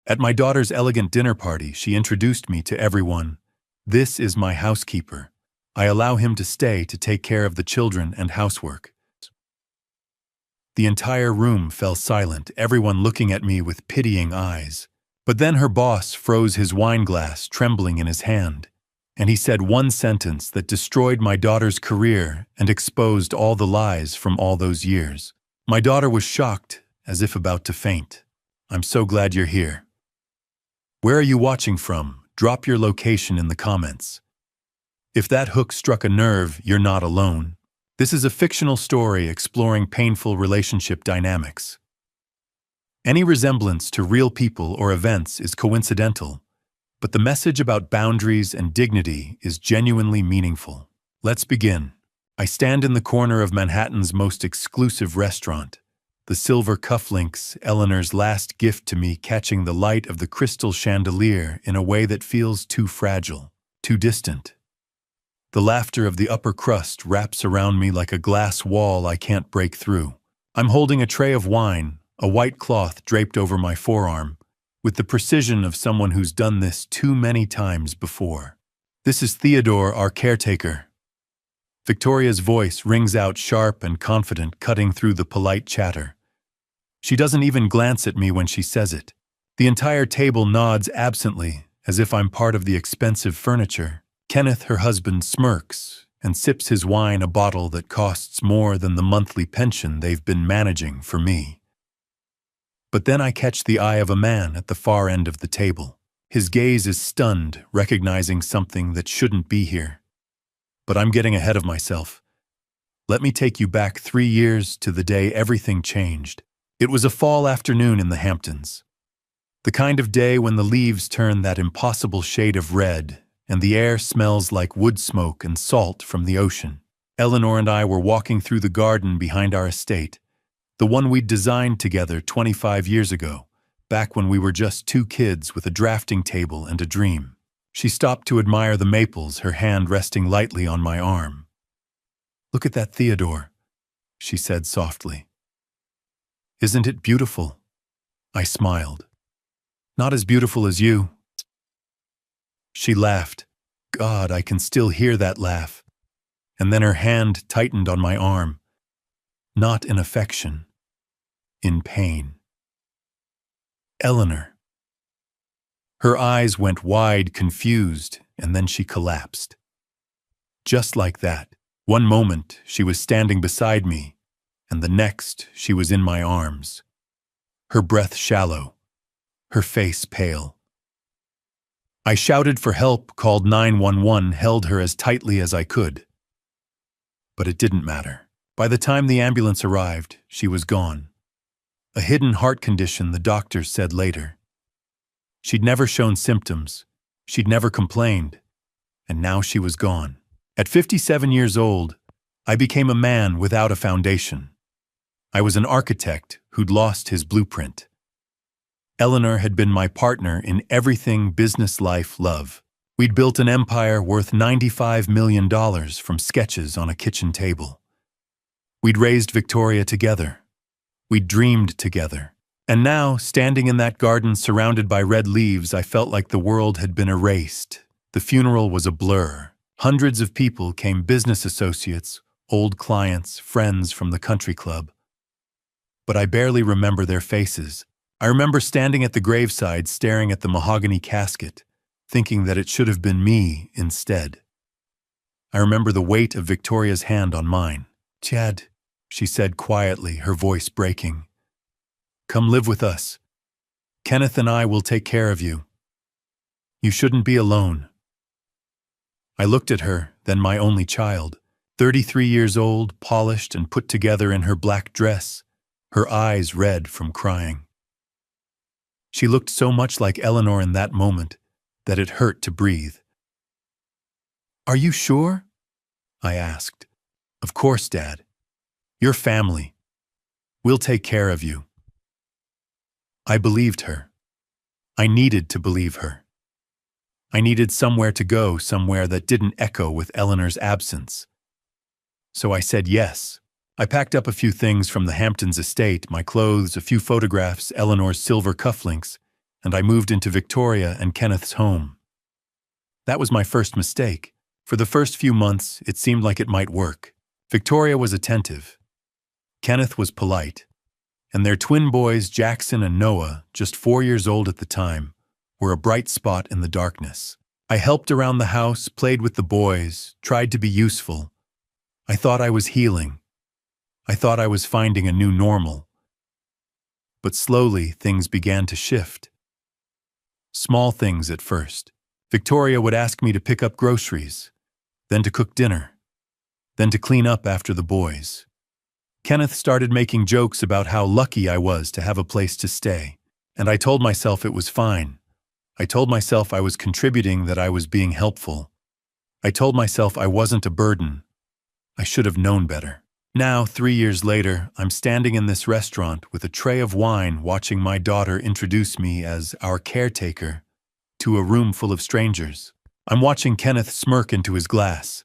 At my daughter's elegant dinner party, she introduced me to everyone. "This is my housekeeper. I allow him to stay to take care of the children and housework." The entire room fell silent, everyone looking at me with pitying eyes. But then her boss froze his wine glass, trembling in his hand, and he said one sentence that destroyed my daughter's career and exposed all the lies from all those years. My daughter was shocked, as if about to faint. "I'm so glad you're here. Where are you watching from? Drop your location in the comments." If that hook struck a nerve, you're not alone. This is a fictional story exploring painful relationship dynamics. Any resemblance to real people or events is coincidental, but the message about boundaries and dignity is genuinely meaningful. Let's begin. I stand in the corner of Manhattan's most exclusive restaurant, the silver cufflinks, Eleanor's last gift to me, catching the light of the crystal chandelier in a way that feels too fragile, too distant. The laughter of the upper crust wraps around me like a glass wall I can't break through. I'm holding a tray of wine, a white cloth draped over my forearm, with the precision of someone who's done this too many times before. "This is Theodore, our caretaker." Victoria's voice rings out sharp and confident, cutting through the polite chatter. She doesn't even glance at me when she says it. The entire table nods absently, as if I'm part of the expensive furniture. Kenneth, her husband, smirks and sips his wine, a bottle that costs more than the monthly pension they've been managing for me. But then I catch the eye of a man at the far end of the table. His gaze is stunned, recognizing something that shouldn't be here. But I'm getting ahead of myself. Let me take you back 3 years to the day everything changed. It was a fall afternoon in the Hamptons. The kind of day when the leaves turn that impossible shade of red and the air smells like wood smoke and salt from the ocean. Eleanor and I were walking through the garden behind our estate, the one we'd designed together 25 years ago, back when we were just 2 kids with a drafting table and a dream. She stopped to admire the maples, her hand resting lightly on my arm. "Look at that Theodore," she said softly. "Isn't it beautiful?" I smiled. "Not as beautiful as you." She laughed. God, I can still hear that laugh. And then her hand tightened on my arm. Not in affection, in pain. "Eleanor." Her eyes went wide, confused, and then she collapsed. Just like that. One moment, she was standing beside me, and the next, she was in my arms. Her breath shallow, her face pale. I shouted for help, called 911, held her as tightly as I could. But it didn't matter. By the time the ambulance arrived, she was gone. A hidden heart condition, the doctors said later. She'd never shown symptoms, she'd never complained, and now she was gone. At 57 years old, I became a man without a foundation. I was an architect who'd lost his blueprint. Eleanor had been my partner in everything business, life, love. We'd built an empire worth $95 million from sketches on a kitchen table. We'd raised Victoria together. We'd dreamed together. And now, standing in that garden surrounded by red leaves, I felt like the world had been erased. The funeral was a blur. Hundreds of people came, business associates, old clients, friends from the country club. But I barely remember their faces. I remember standing at the graveside, staring at the mahogany casket, thinking that it should have been me instead. I remember the weight of Victoria's hand on mine. "Chad," she said quietly, her voice breaking. "Come live with us. Kenneth and I will take care of you. You shouldn't be alone." I looked at her, then my only child, 33 years old, polished and put together in her black dress, her eyes red from crying. She looked so much like Eleanor in that moment that it hurt to breathe. "Are you sure?" I asked. "Of course, Dad. You're family. We'll take care of you." I believed her. I needed to believe her. I needed somewhere to go, somewhere that didn't echo with Eleanor's absence. So I said yes. I packed up a few things from the Hamptons estate, my clothes, a few photographs, Eleanor's silver cufflinks, and I moved into Victoria and Kenneth's home. That was my first mistake. For the first few months, it seemed like it might work. Victoria was attentive. Kenneth was polite. And their twin boys, Jackson and Noah, just 4 years old at the time, were a bright spot in the darkness. I helped around the house, played with the boys, tried to be useful. I thought I was healing. I thought I was finding a new normal. But slowly, things began to shift. Small things at first. Victoria would ask me to pick up groceries, then to cook dinner, then to clean up after the boys. Kenneth started making jokes about how lucky I was to have a place to stay, and I told myself it was fine. I told myself I was contributing, that I was being helpful. I told myself I wasn't a burden. I should have known better. Now, 3 years later, I'm standing in this restaurant with a tray of wine watching my daughter introduce me as our caretaker to a room full of strangers. I'm watching Kenneth smirk into his glass.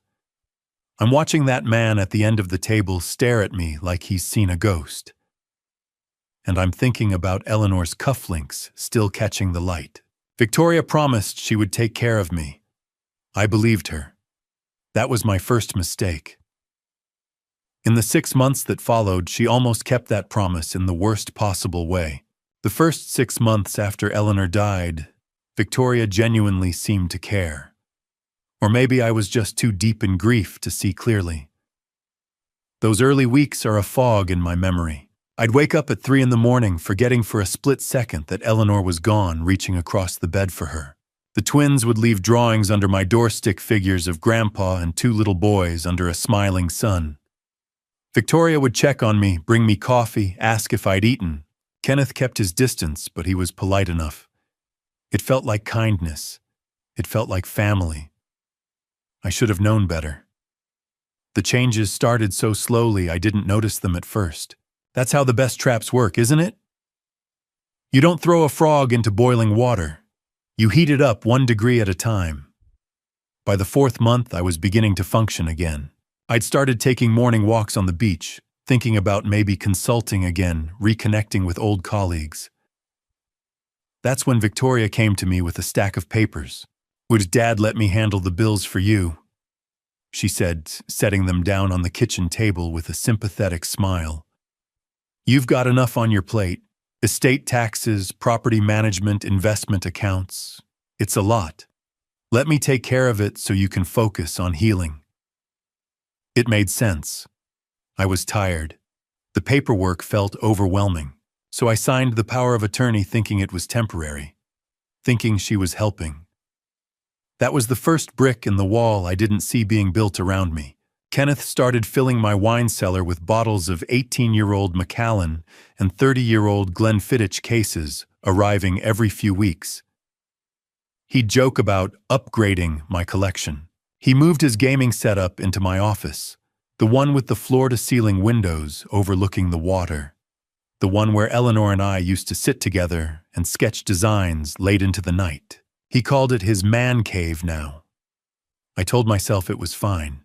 I'm watching that man at the end of the table stare at me like he's seen a ghost. And I'm thinking about Eleanor's cufflinks still catching the light. Victoria promised she would take care of me. I believed her. That was my first mistake. In the 6 months that followed, she almost kept that promise in the worst possible way. The first 6 months after Eleanor died, Victoria genuinely seemed to care. Or maybe I was just too deep in grief to see clearly. Those early weeks are a fog in my memory. I'd wake up at 3 in the morning, forgetting for a split second that Eleanor was gone, reaching across the bed for her. The twins would leave drawings under my door, stick figures of Grandpa and 2 little boys under a smiling sun. Victoria would check on me, bring me coffee, ask if I'd eaten. Kenneth kept his distance, but he was polite enough. It felt like kindness. It felt like family. I should have known better. The changes started so slowly I didn't notice them at first. That's how the best traps work, isn't it? You don't throw a frog into boiling water. You heat it up 1 degree at a time. By the 4th month, I was beginning to function again. I'd started taking morning walks on the beach, thinking about maybe consulting again, reconnecting with old colleagues. That's when Victoria came to me with a stack of papers. "Would Dad let me handle the bills for you?" she said, setting them down on the kitchen table with a sympathetic smile. "You've got enough on your plate. Estate taxes, property management, investment accounts. It's a lot. Let me take care of it so you can focus on healing." It made sense. I was tired. The paperwork felt overwhelming, so I signed the power of attorney thinking it was temporary, thinking she was helping. That was the first brick in the wall I didn't see being built around me. Kenneth started filling my wine cellar with bottles of 18-year-old Macallan and 30-year-old Glenfiddich cases, arriving every few weeks. He'd joke about upgrading my collection. He moved his gaming setup into my office, the one with the floor-to-ceiling windows overlooking the water, the one where Eleanor and I used to sit together and sketch designs late into the night. He called it his man cave now. I told myself it was fine.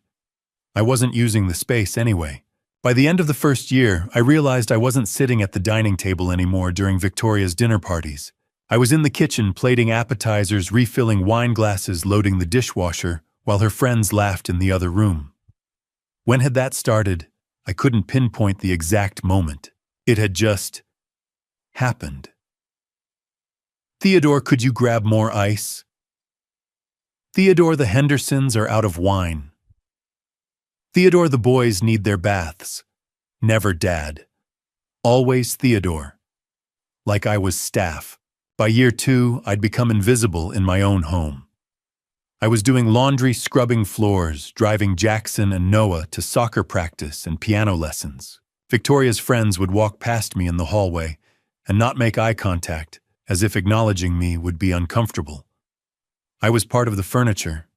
I wasn't using the space anyway. By the end of the first year, I realized I wasn't sitting at the dining table anymore during Victoria's dinner parties. I was in the kitchen plating appetizers, refilling wine glasses, loading the dishwasher, while her friends laughed in the other room. When had that started? I couldn't pinpoint the exact moment. It had just happened. "Theodore, could you grab more ice?" "Theodore, the Hendersons are out of wine." "Theodore, the boys need their baths." Never Dad. Always Theodore. Like I was staff. By year 2, I'd become invisible in my own home. I was doing laundry, scrubbing floors, driving Jackson and Noah to soccer practice and piano lessons. Victoria's friends would walk past me in the hallway and not make eye contact, as if acknowledging me would be uncomfortable. I was part of the furniture,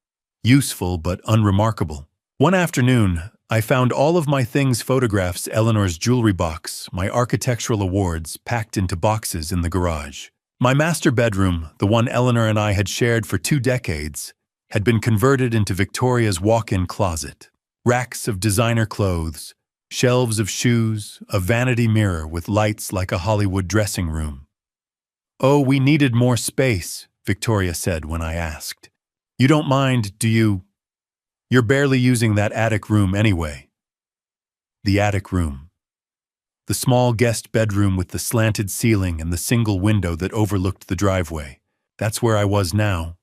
useful but unremarkable. One afternoon, I found all of my things, photographs, Eleanor's jewelry box, my architectural awards, packed into boxes in the garage. My master bedroom, the one Eleanor and I had shared for 2 decades, had been converted into Victoria's walk-in closet. Racks of designer clothes, shelves of shoes, a vanity mirror with lights like a Hollywood dressing room. "Oh, we needed more space," Victoria said when I asked. "You don't mind, do you? You're barely using that attic room anyway." The attic room. The small guest bedroom with the slanted ceiling and the single window that overlooked the driveway. That's where I was now.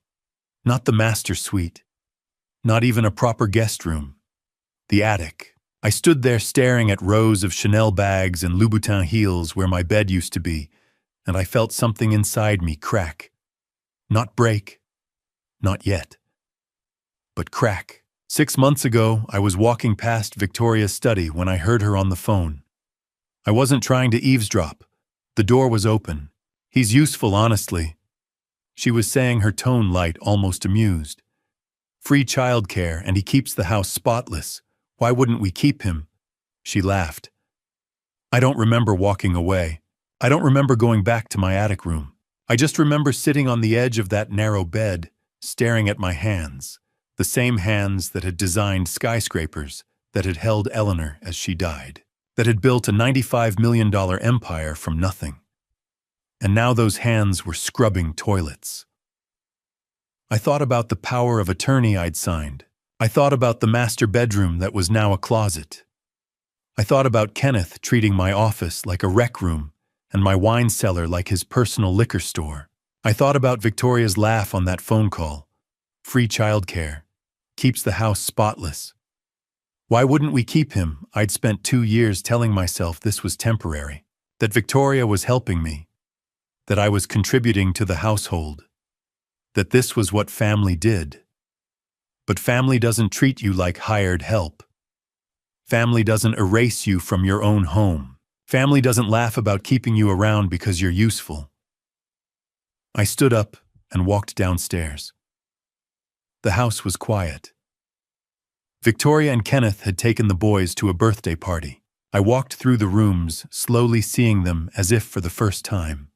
Not the master suite. Not even a proper guest room. The attic. I stood there staring at rows of Chanel bags and Louboutin heels where my bed used to be, and I felt something inside me crack. Not break. Not yet. But crack. 6 months ago, I was walking past Victoria's study when I heard her on the phone. I wasn't trying to eavesdrop. The door was open. "He's useful, honestly," she was saying, her tone light, almost amused. "Free childcare, and he keeps the house spotless. Why wouldn't we keep him?" She laughed. I don't remember walking away. I don't remember going back to my attic room. I just remember sitting on the edge of that narrow bed, staring at my hands, the same hands that had designed skyscrapers, that had held Eleanor as she died, that had built a $95 million empire from nothing. And now those hands were scrubbing toilets. I thought about the power of attorney I'd signed. I thought about the master bedroom that was now a closet. I thought about Kenneth treating my office like a rec room and my wine cellar like his personal liquor store. I thought about Victoria's laugh on that phone call. Free childcare. Keeps the house spotless. Why wouldn't we keep him? I'd spent 2 years telling myself this was temporary, that Victoria was helping me, that I was contributing to the household, that this was what family did. But family doesn't treat you like hired help. Family doesn't erase you from your own home. Family doesn't laugh about keeping you around because you're useful. I stood up and walked downstairs. The house was quiet. Victoria and Kenneth had taken the boys to a birthday party. I walked through the rooms, slowly seeing them as if for the first time.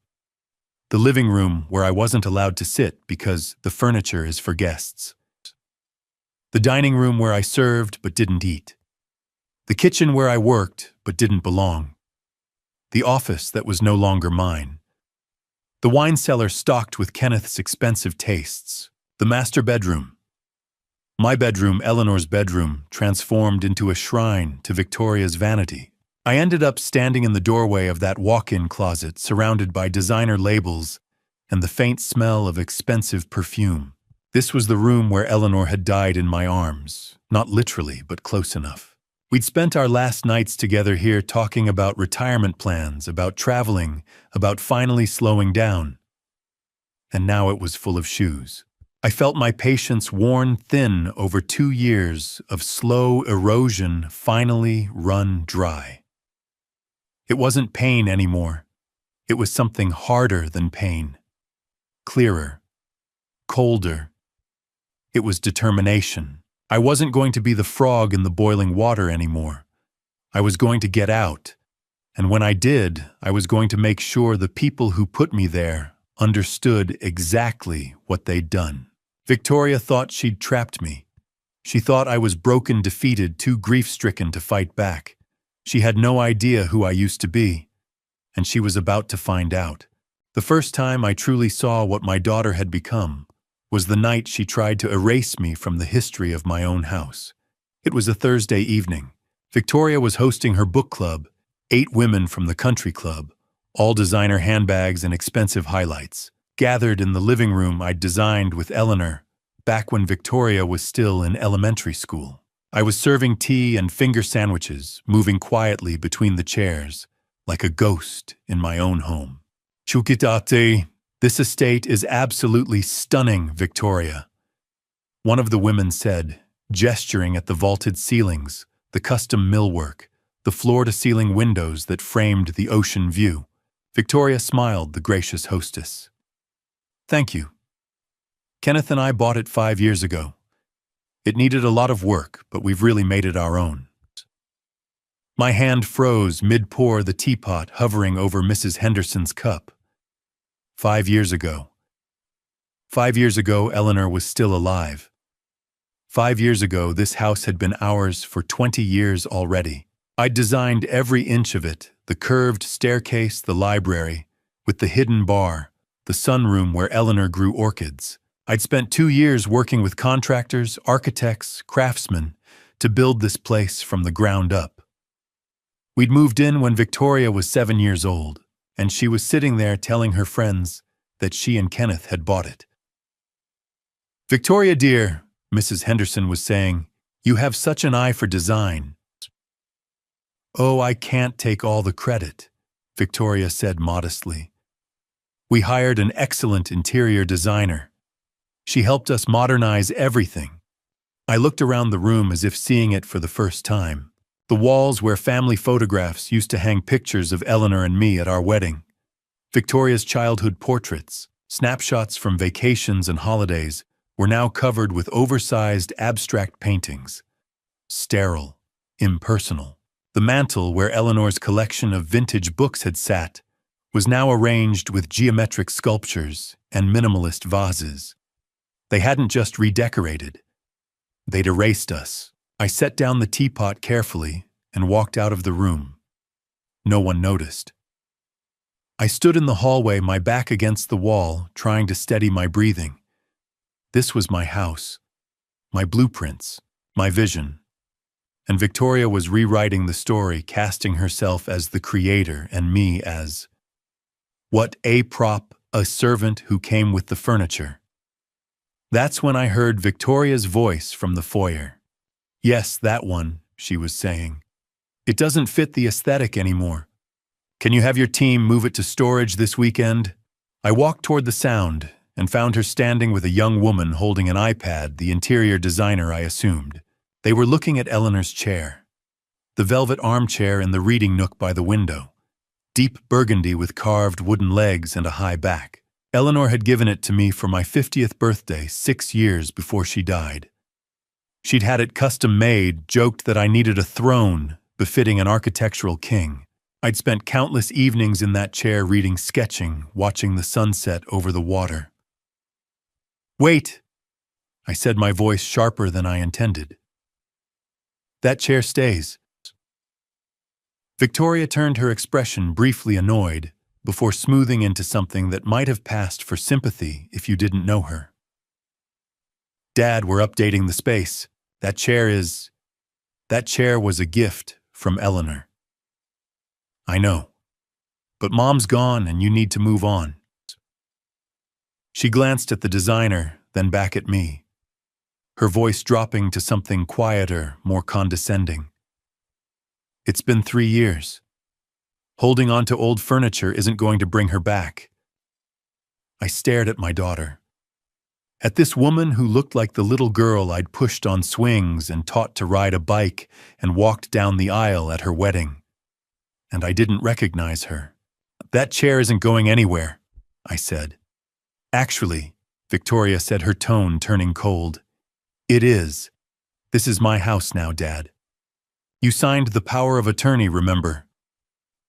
The living room where I wasn't allowed to sit because the furniture is for guests. The dining room where I served but didn't eat. The kitchen where I worked but didn't belong. The office that was no longer mine. The wine cellar stocked with Kenneth's expensive tastes. The master bedroom. My bedroom, Eleanor's bedroom, transformed into a shrine to Victoria's vanity. I ended up standing in the doorway of that walk-in closet surrounded by designer labels and the faint smell of expensive perfume. This was the room where Eleanor had died in my arms, not literally, but close enough. We'd spent our last nights together here talking about retirement plans, about traveling, about finally slowing down. And now it was full of shoes. I felt my patience worn thin over 2 years of slow erosion finally run dry. It wasn't pain anymore. It was something harder than pain. Clearer. Colder. It was determination. I wasn't going to be the frog in the boiling water anymore. I was going to get out. And when I did, I was going to make sure the people who put me there understood exactly what they'd done. Victoria thought she'd trapped me. She thought I was broken, defeated, too grief-stricken to fight back. She had no idea who I used to be, and she was about to find out. The first time I truly saw what my daughter had become was the night she tried to erase me from the history of my own house. It was a Thursday evening. Victoria was hosting her book club, 8 women from the country club, all designer handbags and expensive highlights, gathered in the living room I'd designed with Eleanor back when Victoria was still in elementary school. I was serving tea and finger sandwiches, moving quietly between the chairs, like a ghost in my own home. "Chukitate, this estate is absolutely stunning, Victoria," one of the women said, gesturing at the vaulted ceilings, the custom millwork, the floor-to-ceiling windows that framed the ocean view. Victoria smiled, the gracious hostess. "Thank you. Kenneth and I bought it 5 years ago. It needed a lot of work, but we've really made it our own." My hand froze mid-pour, the teapot hovering over Mrs. Henderson's cup. 5 years ago. 5 years ago, Eleanor was still alive. 5 years ago, this house had been ours for 20 years already. I'd designed every inch of it, the curved staircase, the library, with the hidden bar, the sunroom where Eleanor grew orchids. I'd spent 2 years working with contractors, architects, craftsmen to build this place from the ground up. We'd moved in when Victoria was 7 years old, and she was sitting there telling her friends that she and Kenneth had bought it. "Victoria, dear," Mrs. Henderson was saying, "you have such an eye for design." "Oh, I can't take all the credit," Victoria said modestly. "We hired an excellent interior designer. She helped us modernize everything." I looked around the room as if seeing it for the first time. The walls where family photographs used to hang pictures of Eleanor and me at our wedding. Victoria's childhood portraits, snapshots from vacations and holidays, were now covered with oversized abstract paintings. Sterile, impersonal. The mantel where Eleanor's collection of vintage books had sat was now arranged with geometric sculptures and minimalist vases. They hadn't just redecorated. They'd erased us. I set down the teapot carefully and walked out of the room. No one noticed. I stood in the hallway, my back against the wall, trying to steady my breathing. This was my house, my blueprints, my vision. And Victoria was rewriting the story, casting herself as the creator and me as what, a prop, a servant who came with the furniture. That's when I heard Victoria's voice from the foyer. "Yes, that one," she was saying. "It doesn't fit the aesthetic anymore. Can you have your team move it to storage this weekend?" I walked toward the sound and found her standing with a young woman holding an iPad, the interior designer, I assumed. They were looking at Eleanor's chair, the velvet armchair in the reading nook by the window, deep burgundy with carved wooden legs and a high back. Eleanor had given it to me for my 50th birthday 6 years before she died. She'd had it custom made, joked that I needed a throne befitting an architectural king. I'd spent countless evenings in that chair reading, sketching, watching the sunset over the water. "Wait," I said, my voice sharper than I intended. "That chair stays." Victoria turned her expression briefly annoyed before smoothing into something that might have passed for sympathy if you didn't know her. "Dad, we're updating the space. That chair was a gift from Eleanor." "I know. But Mom's gone and you need to move on." She glanced at the designer, then back at me, her voice dropping to something quieter, more condescending. "It's been 3 years. Holding on to old furniture isn't going to bring her back." I stared at my daughter, at this woman who looked like the little girl I'd pushed on swings and taught to ride a bike and walked down the aisle at her wedding. And I didn't recognize her. "That chair isn't going anywhere," I said. "Actually," Victoria said, her tone turning cold, "it is. This is my house now, Dad. You signed the power of attorney, remember?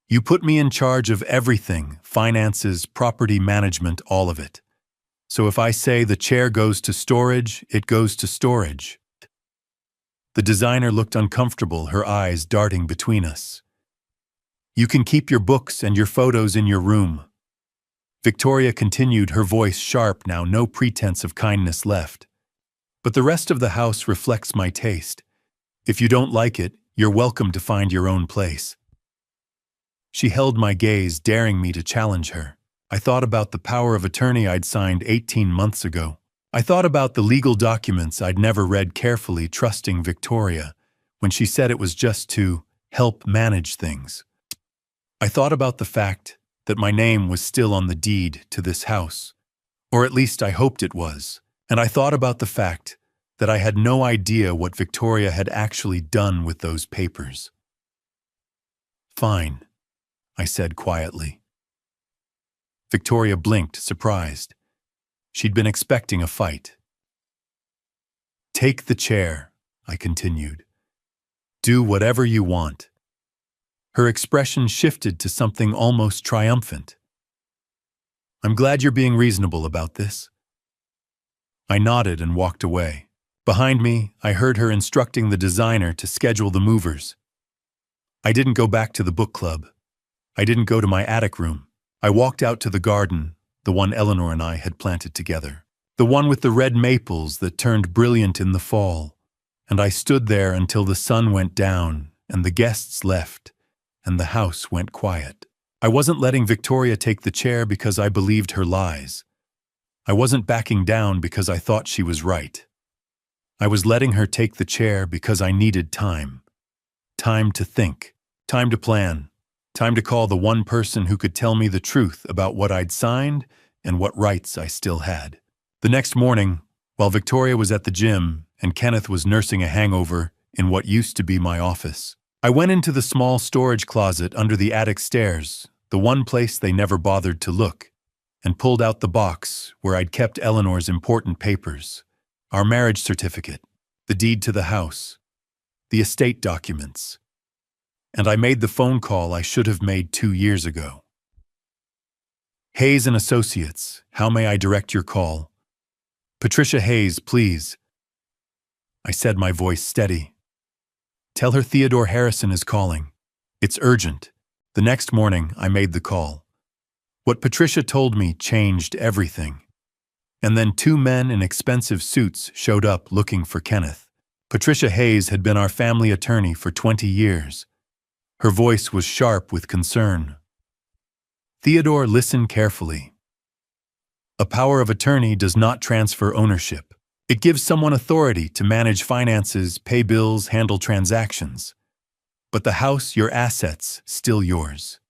You put me in charge of everything, finances, property management, all of it. So if I say the chair goes to storage, it goes to storage." The designer looked uncomfortable, her eyes darting between us. "You can keep your books and your photos in your room." Victoria continued, her voice sharp now, no pretense of kindness left. "But the rest of the house reflects my taste. If you don't like it, you're welcome to find your own place." She held my gaze, daring me to challenge her. I thought about the power of attorney I'd signed 18 months ago. I thought about the legal documents I'd never read carefully, trusting Victoria when she said it was just to help manage things. I thought about the fact that my name was still on the deed to this house, or at least I hoped it was, and I thought about the fact that I had no idea what Victoria had actually done with those papers. "Fine," I said quietly. Victoria blinked, surprised. She'd been expecting a fight. "Take the chair," I continued. "Do whatever you want." Her expression shifted to something almost triumphant. "I'm glad you're being reasonable about this." I nodded and walked away. Behind me, I heard her instructing the designer to schedule the movers. I didn't go back to the book club. I didn't go to my attic room. I walked out to the garden, the one Eleanor and I had planted together. The one with the red maples that turned brilliant in the fall. And I stood there until the sun went down and the guests left and the house went quiet. I wasn't letting Victoria take the chair because I believed her lies. I wasn't backing down because I thought she was right. I was letting her take the chair because I needed time. Time to think. Time to plan. Time to call the one person who could tell me the truth about what I'd signed and what rights I still had. The next morning, while Victoria was at the gym and Kenneth was nursing a hangover in what used to be my office, I went into the small storage closet under the attic stairs, the one place they never bothered to look, and pulled out the box where I'd kept Eleanor's important papers, our marriage certificate, the deed to the house, the estate documents. And I made the phone call I should have made 2 years ago. Hayes and Associates, how may I direct your call? Patricia Hayes, please. I said, my voice steady. Tell her Theodore Harrison is calling. It's urgent. The next morning, I made the call. What Patricia told me changed everything. And then 2 men in expensive suits showed up looking for Kenneth. Patricia Hayes had been our family attorney for 20 years. Her voice was sharp with concern. Theodore, listen carefully. A power of attorney does not transfer ownership. It gives someone authority to manage finances, pay bills, handle transactions. But the house, your assets, still yours.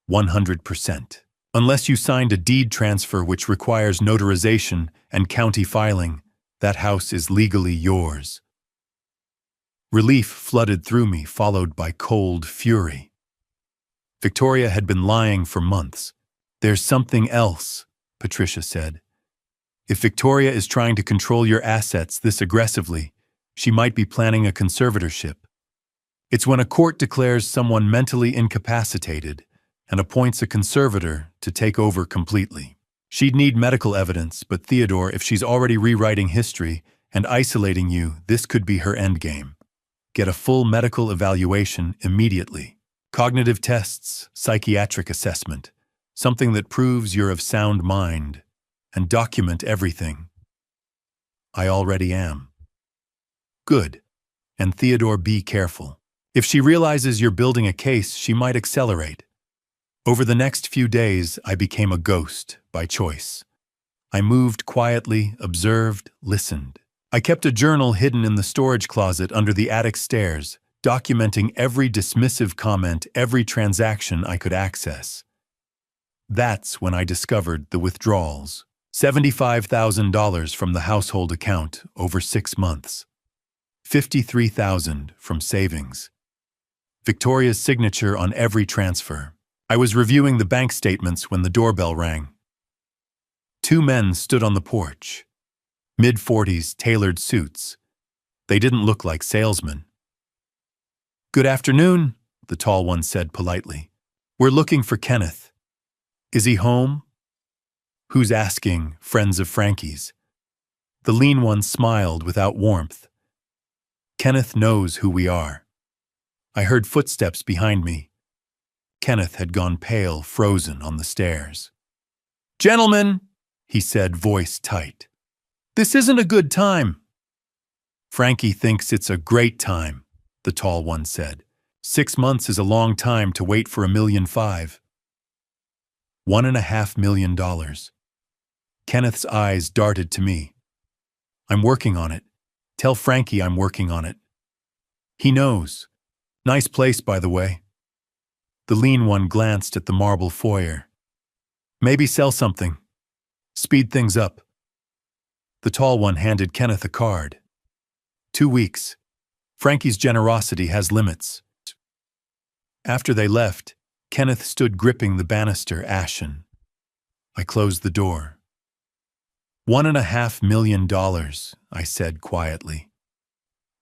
100%. Unless you signed a deed transfer which requires notarization and county filing, that house is legally yours. Relief flooded through me, followed by cold fury. Victoria had been lying for months. There's something else, Patricia said. If Victoria is trying to control your assets this aggressively, she might be planning a conservatorship. It's when a court declares someone mentally incapacitated and appoints a conservator to take over completely. She'd need medical evidence, but Theodore, if she's already rewriting history and isolating you, this could be her endgame. Get a full medical evaluation immediately. Cognitive tests, psychiatric assessment, something that proves you're of sound mind, and document everything. I already am. Good. And Theodore, be careful. If she realizes you're building a case, she might accelerate. Over the next few days, I became a ghost by choice. I moved quietly, observed, listened. I kept a journal hidden in the storage closet under the attic stairs, documenting every dismissive comment, every transaction I could access. That's when I discovered the withdrawals. $75,000 from the household account over 6 months. $53,000 from savings. Victoria's signature on every transfer. I was reviewing the bank statements when the doorbell rang. 2 men stood on the porch. Mid-40s, tailored suits. They didn't look like salesmen. Good afternoon, the tall one said politely. We're looking for Kenneth. Is he home? Who's asking, friends of Frankie's? The lean one smiled without warmth. Kenneth knows who we are. I heard footsteps behind me. Kenneth had gone pale, frozen on the stairs. Gentlemen, he said, voice tight. This isn't a good time. Frankie thinks it's a great time, the tall one said. 6 months is a long time to wait for $1.5 million. $1.5 million. Kenneth's eyes darted to me. I'm working on it. Tell Frankie I'm working on it. He knows. Nice place, by the way. The lean one glanced at the marble foyer. Maybe sell something. Speed things up. The tall one handed Kenneth a card. 2 weeks. Frankie's generosity has limits. After they left, Kenneth stood gripping the banister, ashen. I closed the door. $1.5 million, I said quietly.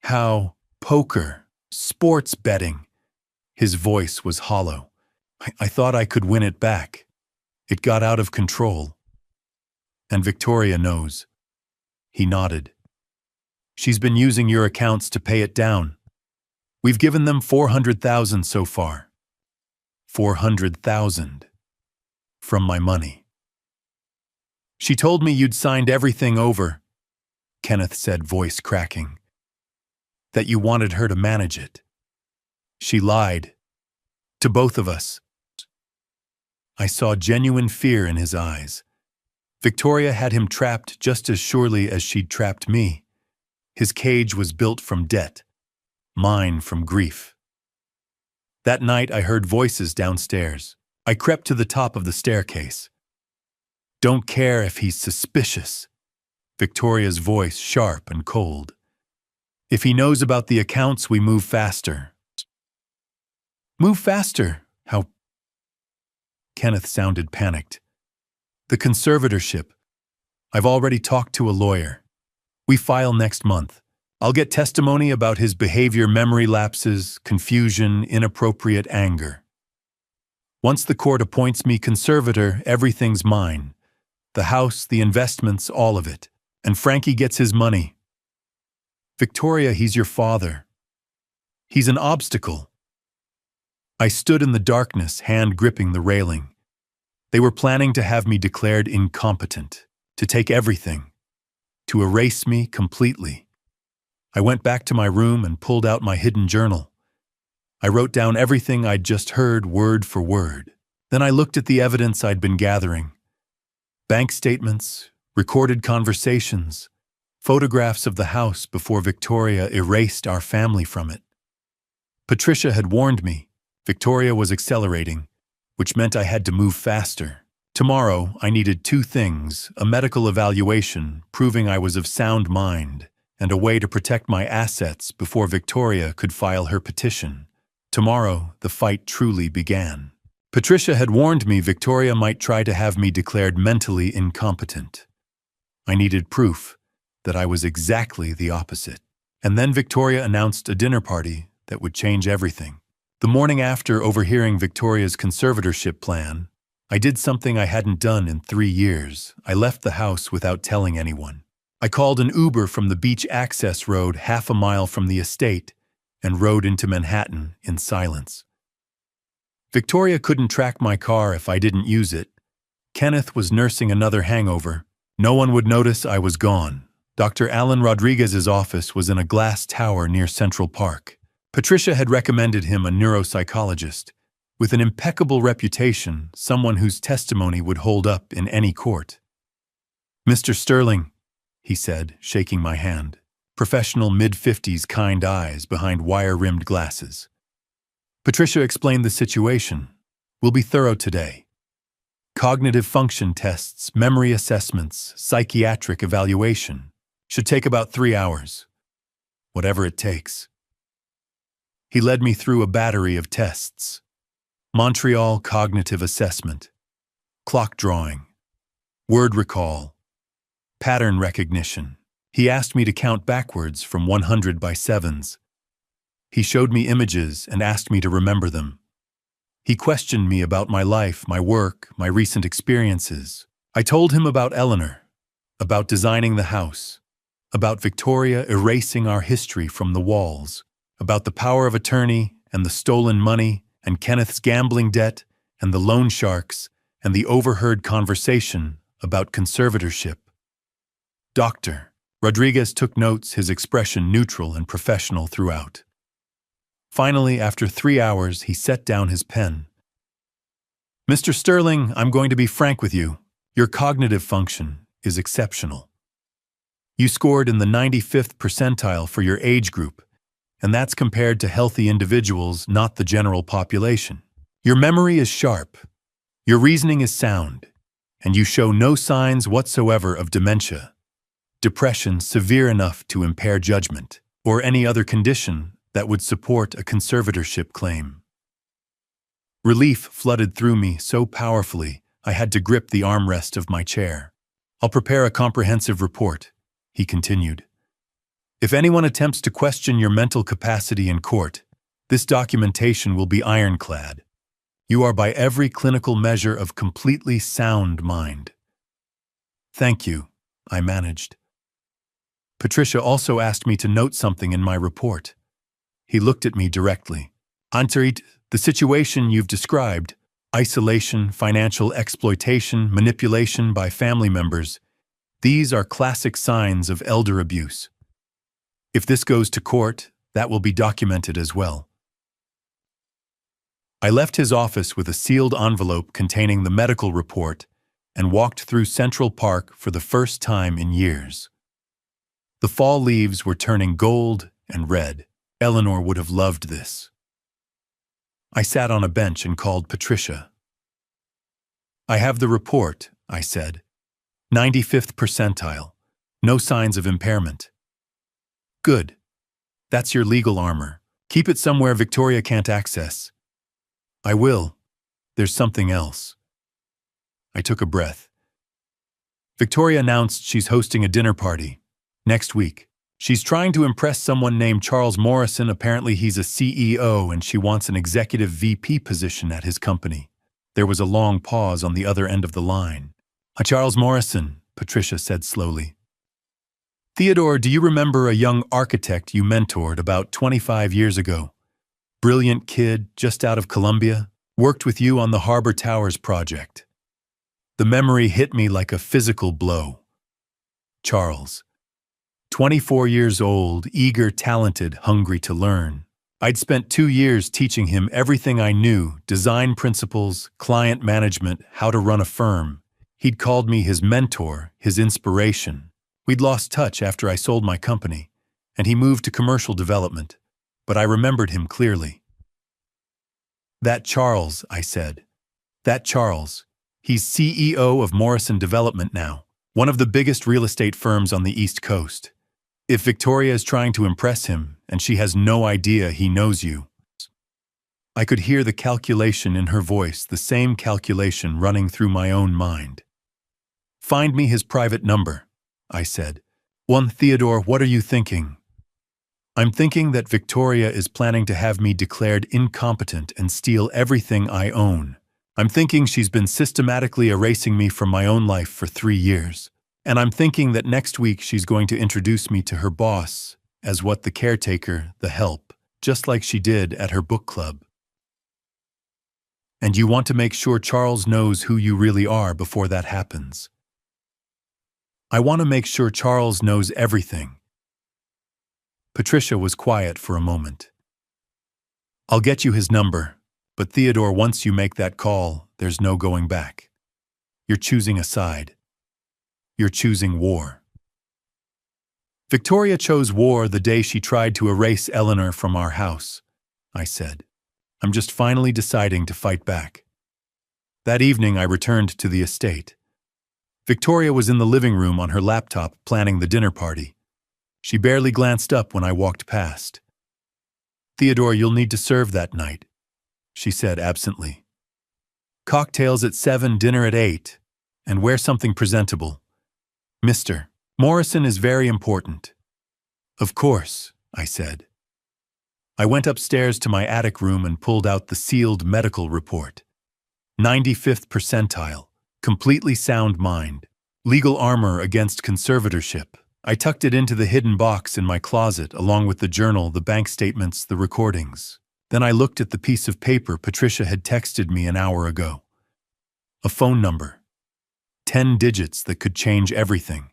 How? Poker. Sports betting. His voice was hollow. I thought I could win it back. It got out of control. And Victoria knows. He nodded. She's been using your accounts to pay it down. We've given them $400,000 so far. $400,000. From my money. She told me you'd signed everything over, Kenneth said, voice cracking. That you wanted her to manage it. She lied. To both of us. I saw genuine fear in his eyes. Victoria had him trapped just as surely as she'd trapped me. His cage was built from debt, mine from grief. That night I heard voices downstairs. I crept to the top of the staircase. Don't care if he's suspicious. Victoria's voice sharp and cold. If he knows about the accounts, we move faster. Move faster? How? Kenneth sounded panicked. The conservatorship. I've already talked to a lawyer. We file next month. I'll get testimony about his behavior, memory lapses, confusion, inappropriate anger. Once the court appoints me conservator, everything's mine. The house, the investments, all of it. And Frankie gets his money. Victoria, he's your father. He's an obstacle. I stood in the darkness, hand gripping the railing. They were planning to have me declared incompetent, to take everything, to erase me completely. I went back to my room and pulled out my hidden journal. I wrote down everything I'd just heard, word for word. Then I looked at the evidence I'd been gathering. Bank statements, recorded conversations, photographs of the house before Victoria erased our family from it. Patricia had warned me. Victoria was accelerating, which meant I had to move faster. Tomorrow, I needed two things: a medical evaluation proving I was of sound mind, and a way to protect my assets before Victoria could file her petition. Tomorrow, the fight truly began. Patricia had warned me Victoria might try to have me declared mentally incompetent. I needed proof that I was exactly the opposite. And then Victoria announced a dinner party that would change everything. The morning after overhearing Victoria's conservatorship plan, I did something I hadn't done in 3 years. I left the house without telling anyone. I called an Uber from the beach access road half a mile from the estate and rode into Manhattan in silence. Victoria couldn't track my car if I didn't use it. Kenneth was nursing another hangover. No one would notice I was gone. Dr. Alan Rodriguez's office was in a glass tower near Central Park. Patricia had recommended him a neuropsychologist, with an impeccable reputation, someone whose testimony would hold up in any court. Mr. Sterling, he said, shaking my hand. Professional mid-50s kind eyes behind wire-rimmed glasses. Patricia explained the situation. We'll be thorough today. Cognitive function tests, memory assessments, psychiatric evaluation. Should take about 3 hours. Whatever it takes. He led me through a battery of tests. Montreal Cognitive Assessment. Clock drawing. Word recall. Pattern recognition. He asked me to count backwards from 100 by sevens. He showed me images and asked me to remember them. He questioned me about my life, my work, my recent experiences. I told him about Eleanor, about designing the house, about Victoria erasing our history from the walls, about the power of attorney and the stolen money and Kenneth's gambling debt and the loan sharks and the overheard conversation about conservatorship. Dr. Rodriguez took notes, his expression neutral and professional throughout. Finally, after 3 hours, he set down his pen. Mr. Sterling, I'm going to be frank with you. Your cognitive function is exceptional. You scored in the 95th percentile for your age group, and that's compared to healthy individuals, not the general population. Your memory is sharp, your reasoning is sound, and you show no signs whatsoever of dementia, depression severe enough to impair judgment, or any other condition that would support a conservatorship claim. Relief flooded through me so powerfully I had to grip the armrest of my chair. I'll prepare a comprehensive report, he continued. If anyone attempts to question your mental capacity in court, this documentation will be ironclad. You are by every clinical measure of completely sound mind. Thank you, I managed. Patricia also asked me to note something in my report. He looked at me directly. Antarit, the situation you've described, Isolation, financial exploitation, manipulation by family members. These are classic signs of elder abuse. If this goes to court, that will be documented as well. I left his office with a sealed envelope containing the medical report and walked through Central Park for the first time in years. The fall leaves were turning gold and red. Eleanor would have loved this. I sat on a bench and called Patricia. "I have the report," I said. 95th percentile. No signs of impairment. "Good. That's your legal armor. Keep it somewhere Victoria can't access." "I will. There's something else." I took a breath. Victoria announced she's hosting a dinner party next week. She's trying to impress someone named Charles Morrison. Apparently he's a CEO and she wants an executive VP position at his company. There was a long pause on the other end of the line. "Charles Morrison," Patricia said slowly. "Theodore, do you remember a young architect you mentored about 25 years ago? Brilliant kid, just out of Columbia, worked with you on the Harbor Towers project." The memory hit me like a physical blow. Charles. 24 years old, eager, talented, hungry to learn. I'd spent 2 years teaching him everything I knew: design principles, client management, how to run a firm. He'd called me his mentor, his inspiration. We'd lost touch after I sold my company, and he moved to commercial development, but I remembered him clearly. "That Charles," I said. "That Charles. He's CEO of Morrison Development now, one of the biggest real estate firms on the East Coast. If Victoria is trying to impress him, and she has no idea he knows you." I could hear the calculation in her voice, the same calculation running through my own mind. "Find me his private number," I said. Theodore, what are you thinking?" "I'm thinking that Victoria is planning to have me declared incompetent and steal everything I own. I'm thinking she's been systematically erasing me from my own life for 3 years. And I'm thinking that next week she's going to introduce me to her boss as what, the caretaker, the help, just like she did at her book club." "And you want to make sure Charles knows who you really are before that happens?" "I want to make sure Charles knows everything." Patricia was quiet for a moment. "I'll get you his number, but Theodore, once you make that call, there's no going back. You're choosing a side. You're choosing war." "Victoria chose war the day she tried to erase Eleanor from our house," I said. "I'm just finally deciding to fight back." That evening I returned to the estate. Victoria was in the living room on her laptop planning the dinner party. She barely glanced up when I walked past. "Theodore, you'll need to serve that night," she said absently. "Cocktails at 7, dinner at 8, and wear something presentable. Mr. Morrison is very important." "Of course," I said. I went upstairs to my attic room and pulled out the sealed medical report. 95th percentile, completely sound mind, legal armor against conservatorship. I tucked it into the hidden box in my closet along with the journal, the bank statements, the recordings. Then I looked at the piece of paper Patricia had texted me an hour ago. A phone number. 10 digits that could change everything.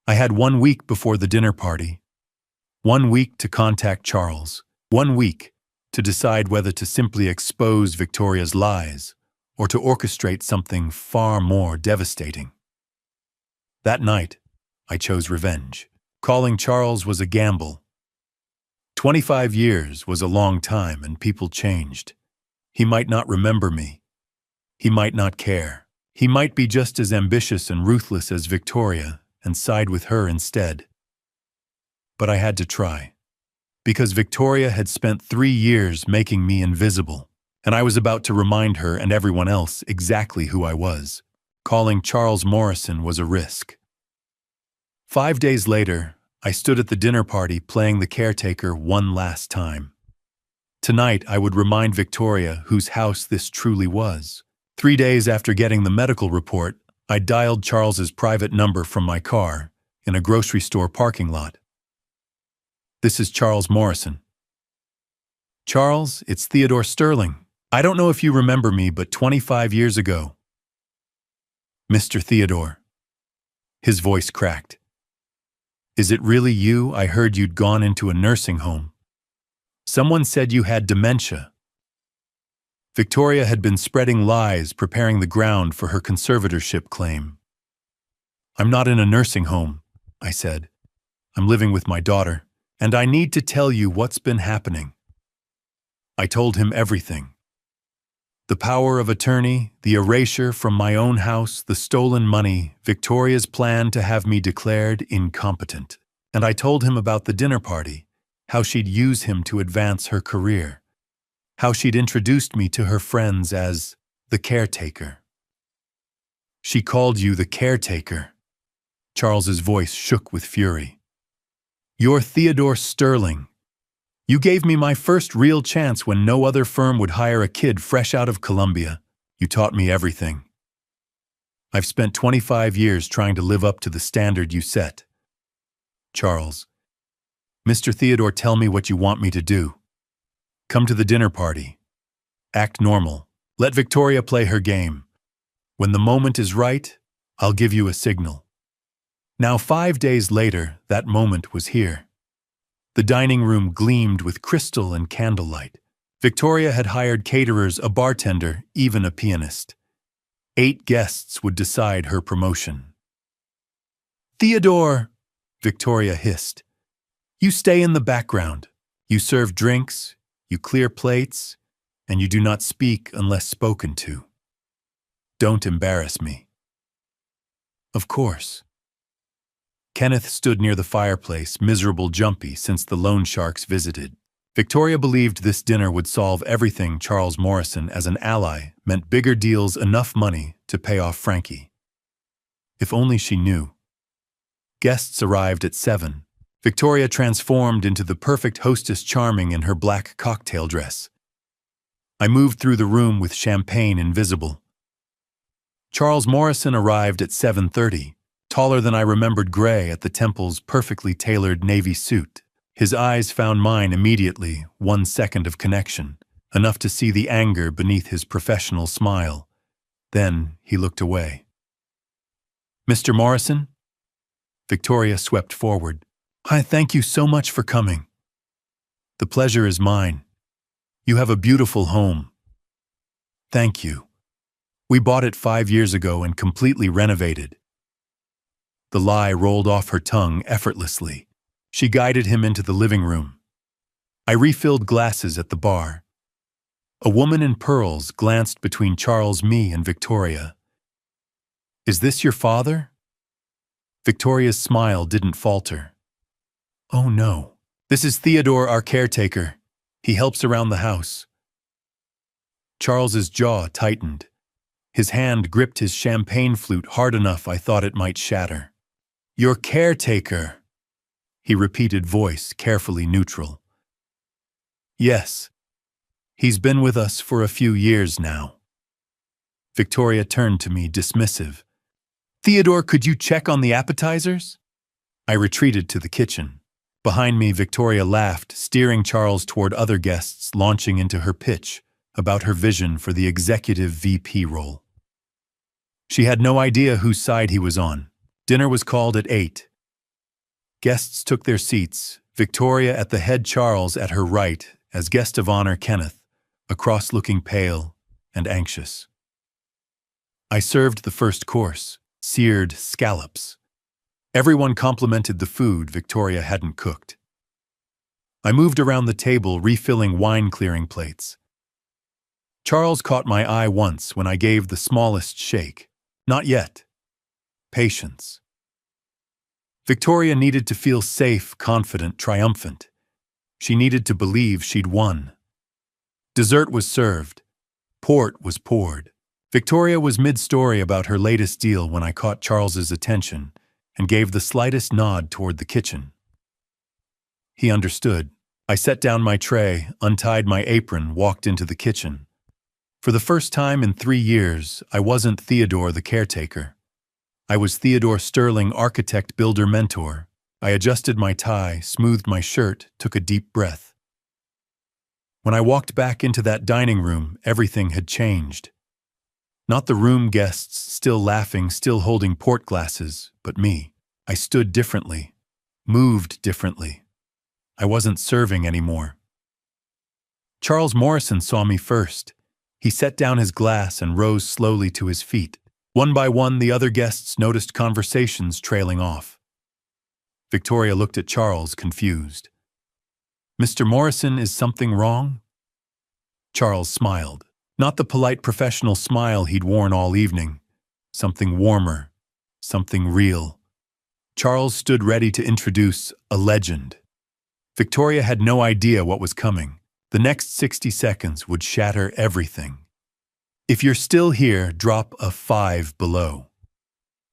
I had 1 week before the dinner party. 1 week to contact Charles. 1 week to decide whether to simply expose Victoria's lies or to orchestrate something far more devastating. That night, I chose revenge. Calling Charles was a gamble. 25 years was a long time and people changed. He might not remember me. He might not care. He might be just as ambitious and ruthless as Victoria and side with her instead. But I had to try. Because Victoria had spent 3 years making me invisible, and I was about to remind her and everyone else exactly who I was. Calling Charles Morrison was a risk. 5 days later, I stood at the dinner party playing the caretaker one last time. Tonight, I would remind Victoria whose house this truly was. 3 days after getting the medical report, I dialed Charles's private number from my car in a grocery store parking lot. "This is Charles Morrison." "Charles, it's Theodore Sterling. I don't know if you remember me, but 25 years ago, Mr. Theodore. His voice cracked. Is it really you? I heard you'd gone into a nursing home. Someone said you had dementia. Victoria had been spreading lies, preparing the ground for her conservatorship claim. I'm not in a nursing home, I said. I'm living with my daughter, and I need to tell you what's been happening. I told him everything. The power of attorney, the erasure from my own house, the stolen money, Victoria's plan to have me declared incompetent. And I told him about the dinner party, how she'd use him to advance her career, how she'd introduced me to her friends as the caretaker. She called you the caretaker. Charles's voice shook with fury. You're Theodore Sterling. You gave me my first real chance when no other firm would hire a kid fresh out of Columbia. You taught me everything. I've spent 25 years trying to live up to the standard you set. Charles. Mr. Theodore, tell me what you want me to do. Come to the dinner party. Act normal. Let Victoria play her game. When the moment is right, I'll give you a signal. Now 5 days later, that moment was here. The dining room gleamed with crystal and candlelight. Victoria had hired caterers, a bartender, even a pianist. 8 guests would decide her promotion. Theodore, Victoria hissed. You stay in the background. You serve drinks, you clear plates, and you do not speak unless spoken to. Don't embarrass me. Of course. Kenneth stood near the fireplace, miserable, jumpy, since the loan sharks visited. Victoria believed this dinner would solve everything. Charles Morrison, as an ally, meant bigger deals, enough money to pay off Frankie. If only she knew. Guests arrived at 7. Victoria transformed into the perfect hostess, charming in her black cocktail dress. I moved through the room with champagne invisible. Charles Morrison arrived at 7:30. Taller than I remembered, gray at the temples, perfectly tailored navy suit. His eyes found mine immediately, 1 second of connection, enough to see the anger beneath his professional smile. Then he looked away. Mr. Morrison? Victoria swept forward. Hi, thank you so much for coming. The pleasure is mine. You have a beautiful home. Thank you. We bought it 5 years ago and completely renovated. The lie rolled off her tongue effortlessly. She guided him into the living room. I refilled glasses at the bar. A woman in pearls glanced between Charles, me, and Victoria. Is this your father? Victoria's smile didn't falter. Oh no, this is Theodore, our caretaker. He helps around the house. Charles's jaw tightened. His hand gripped his champagne flute hard enough I thought it might shatter. Your caretaker, he repeated, voice carefully neutral. Yes. He's been with us for a few years now. Victoria turned to me, dismissive. Theodore, could you check on the appetizers? I retreated to the kitchen. Behind me, Victoria laughed, steering Charles toward other guests, launching into her pitch about her vision for the executive VP role. She had no idea whose side he was on. Dinner was called at 8. Guests took their seats, Victoria at the head, Charles at her right, as guest of honor Kenneth, across looking pale and anxious. I served the first course, seared scallops. Everyone complimented the food Victoria hadn't cooked. I moved around the table, refilling wine-clearing plates. Charles caught my eye once when I gave the smallest shake. Not yet. Patience. Victoria needed to feel safe, confident, triumphant. She needed to believe she'd won. Dessert was served. Port was poured. Victoria was mid-story about her latest deal when I caught Charles's attention and gave the slightest nod toward the kitchen. He understood. I set down my tray, untied my apron, walked into the kitchen. For the first time in 3 years, I wasn't Theodore the caretaker. I was Theodore Sterling, architect, builder, mentor. I adjusted my tie, smoothed my shirt, took a deep breath. When I walked back into that dining room, everything had changed. Not the room guests, still laughing, still holding port glasses, but me. I stood differently, moved differently. I wasn't serving anymore. Charles Morrison saw me first. He set down his glass and rose slowly to his feet. One by one, the other guests noticed conversations trailing off. Victoria looked at Charles, confused. "Mr. Morrison, is something wrong?" Charles smiled. Not the polite professional smile he'd worn all evening. Something warmer, something real. Charles stood ready to introduce a legend. Victoria had no idea what was coming. The next 60 seconds would shatter everything. If you're still here, drop a 5 below.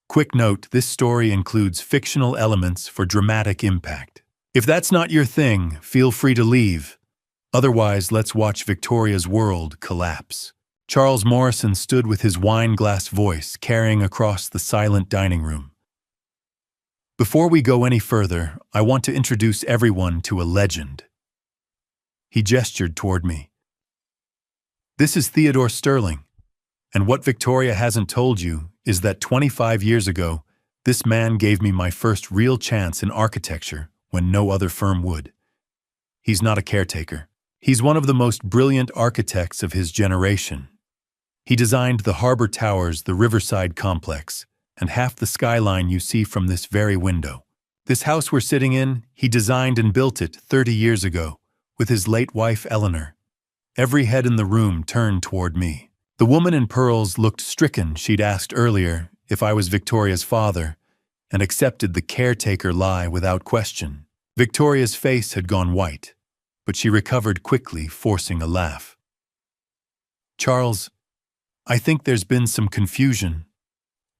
Quick note, this story includes fictional elements for dramatic impact. If that's not your thing, feel free to leave. Otherwise, let's watch Victoria's world collapse. Charles Morrison stood with his wine-glass voice carrying across the silent dining room. Before we go any further, I want to introduce everyone to a legend. He gestured toward me. This is Theodore Sterling, and what Victoria hasn't told you is that 25 years ago, this man gave me my first real chance in architecture when no other firm would. He's not a caretaker. He's one of the most brilliant architects of his generation. He designed the Harbor Towers, the Riverside Complex, and half the skyline you see from this very window. This house we're sitting in, he designed and built it 30 years ago, with his late wife Eleanor. Every head in the room turned toward me. The woman in pearls looked stricken. She'd asked earlier if I was Victoria's father, and accepted the caretaker lie without question. Victoria's face had gone white, but she recovered quickly, forcing a laugh. "Charles, I think there's been some confusion.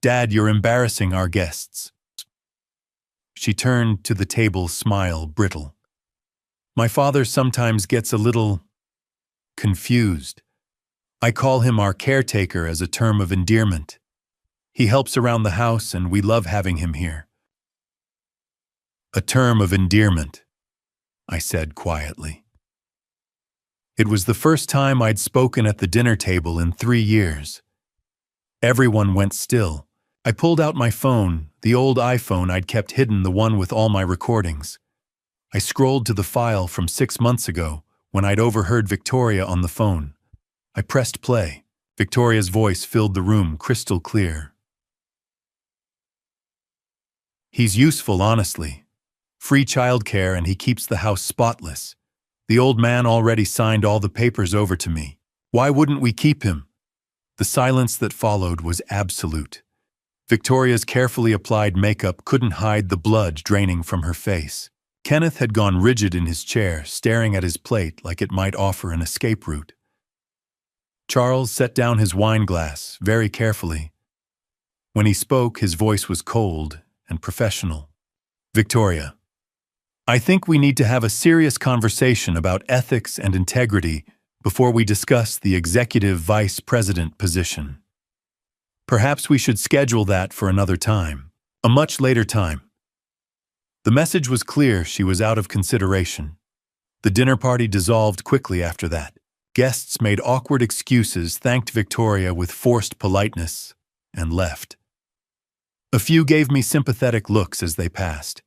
Dad, you're embarrassing our guests." She turned to the table, smile brittle. "My father sometimes gets a little confused. I call him our caretaker as a term of endearment. He helps around the house and we love having him here." "A term of endearment," I said quietly. It was the first time I'd spoken at the dinner table in 3 years. Everyone went still. I pulled out my phone, the old iPhone I'd kept hidden, the one with all my recordings. I scrolled to the file from 6 months ago when I'd overheard Victoria on the phone. I pressed play. Victoria's voice filled the room crystal clear. "He's useful, honestly. Free childcare and he keeps the house spotless. The old man already signed all the papers over to me. Why wouldn't we keep him?" The silence that followed was absolute. Victoria's carefully applied makeup couldn't hide the blood draining from her face. Kenneth had gone rigid in his chair, staring at his plate like it might offer an escape route. Charles set down his wine glass very carefully. When he spoke, his voice was cold and professional. "Victoria, I think we need to have a serious conversation about ethics and integrity before we discuss the executive vice president position. Perhaps we should schedule that for another time, a much later time." The message was clear. She was out of consideration. The dinner party dissolved quickly after that. Guests made awkward excuses, thanked Victoria with forced politeness, and left. A few gave me sympathetic looks as they passed.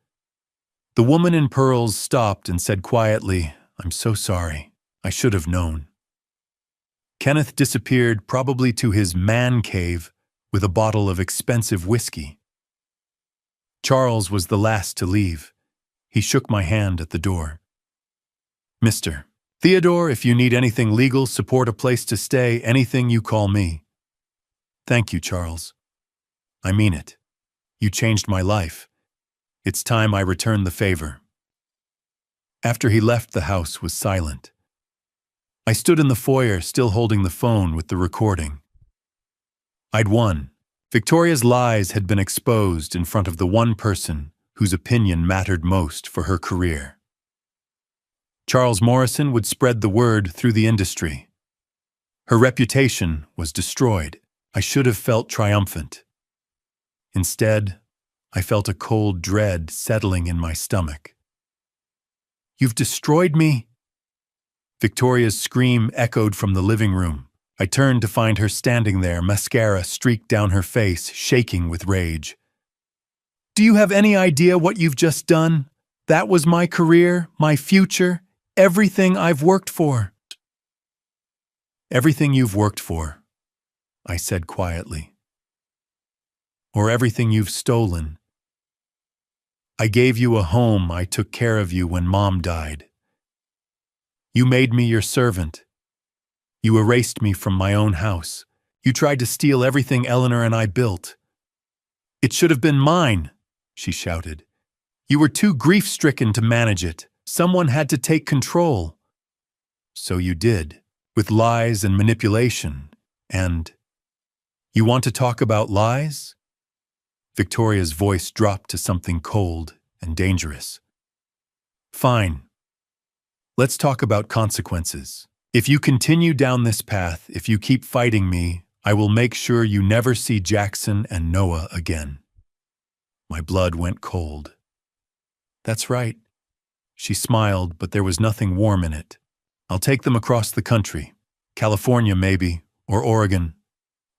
The woman in pearls stopped and said quietly, "I'm so sorry. I should have known." Kenneth disappeared, probably to his man cave, with a bottle of expensive whiskey. Charles was the last to leave. He shook my hand at the door. "Mr. Theodore, if you need anything legal, support, a place to stay, anything, you call me." "Thank you, Charles. I mean it. You changed my life. It's time I return the favor." After he left, the house was silent. I stood in the foyer, still holding the phone with the recording. I'd won. Victoria's lies had been exposed in front of the one person whose opinion mattered most for her career. Charles Morrison would spread the word through the industry. Her reputation was destroyed. I should have felt triumphant. Instead, I felt a cold dread settling in my stomach. "You've destroyed me?" Victoria's scream echoed from the living room. I turned to find her standing there, mascara streaked down her face, shaking with rage. "Do you have any idea what you've just done? That was my career, my future, everything I've worked for." "Everything you've worked for," I said quietly. "Or everything you've stolen. I gave you a home, I took care of you when Mom died. You made me your servant. You erased me from my own house. You tried to steal everything Eleanor and I built. It should have been mine," she shouted. "You were too grief-stricken to manage it. Someone had to take control." "So you did, with lies and manipulation, and... You want to talk about lies?" Victoria's voice dropped to something cold and dangerous. "Fine. Let's talk about consequences. If you continue down this path, if you keep fighting me, I will make sure you never see Jackson and Noah again." My blood went cold. "That's right." She smiled, but there was nothing warm in it. "I'll take them across the country. California, maybe, or Oregon.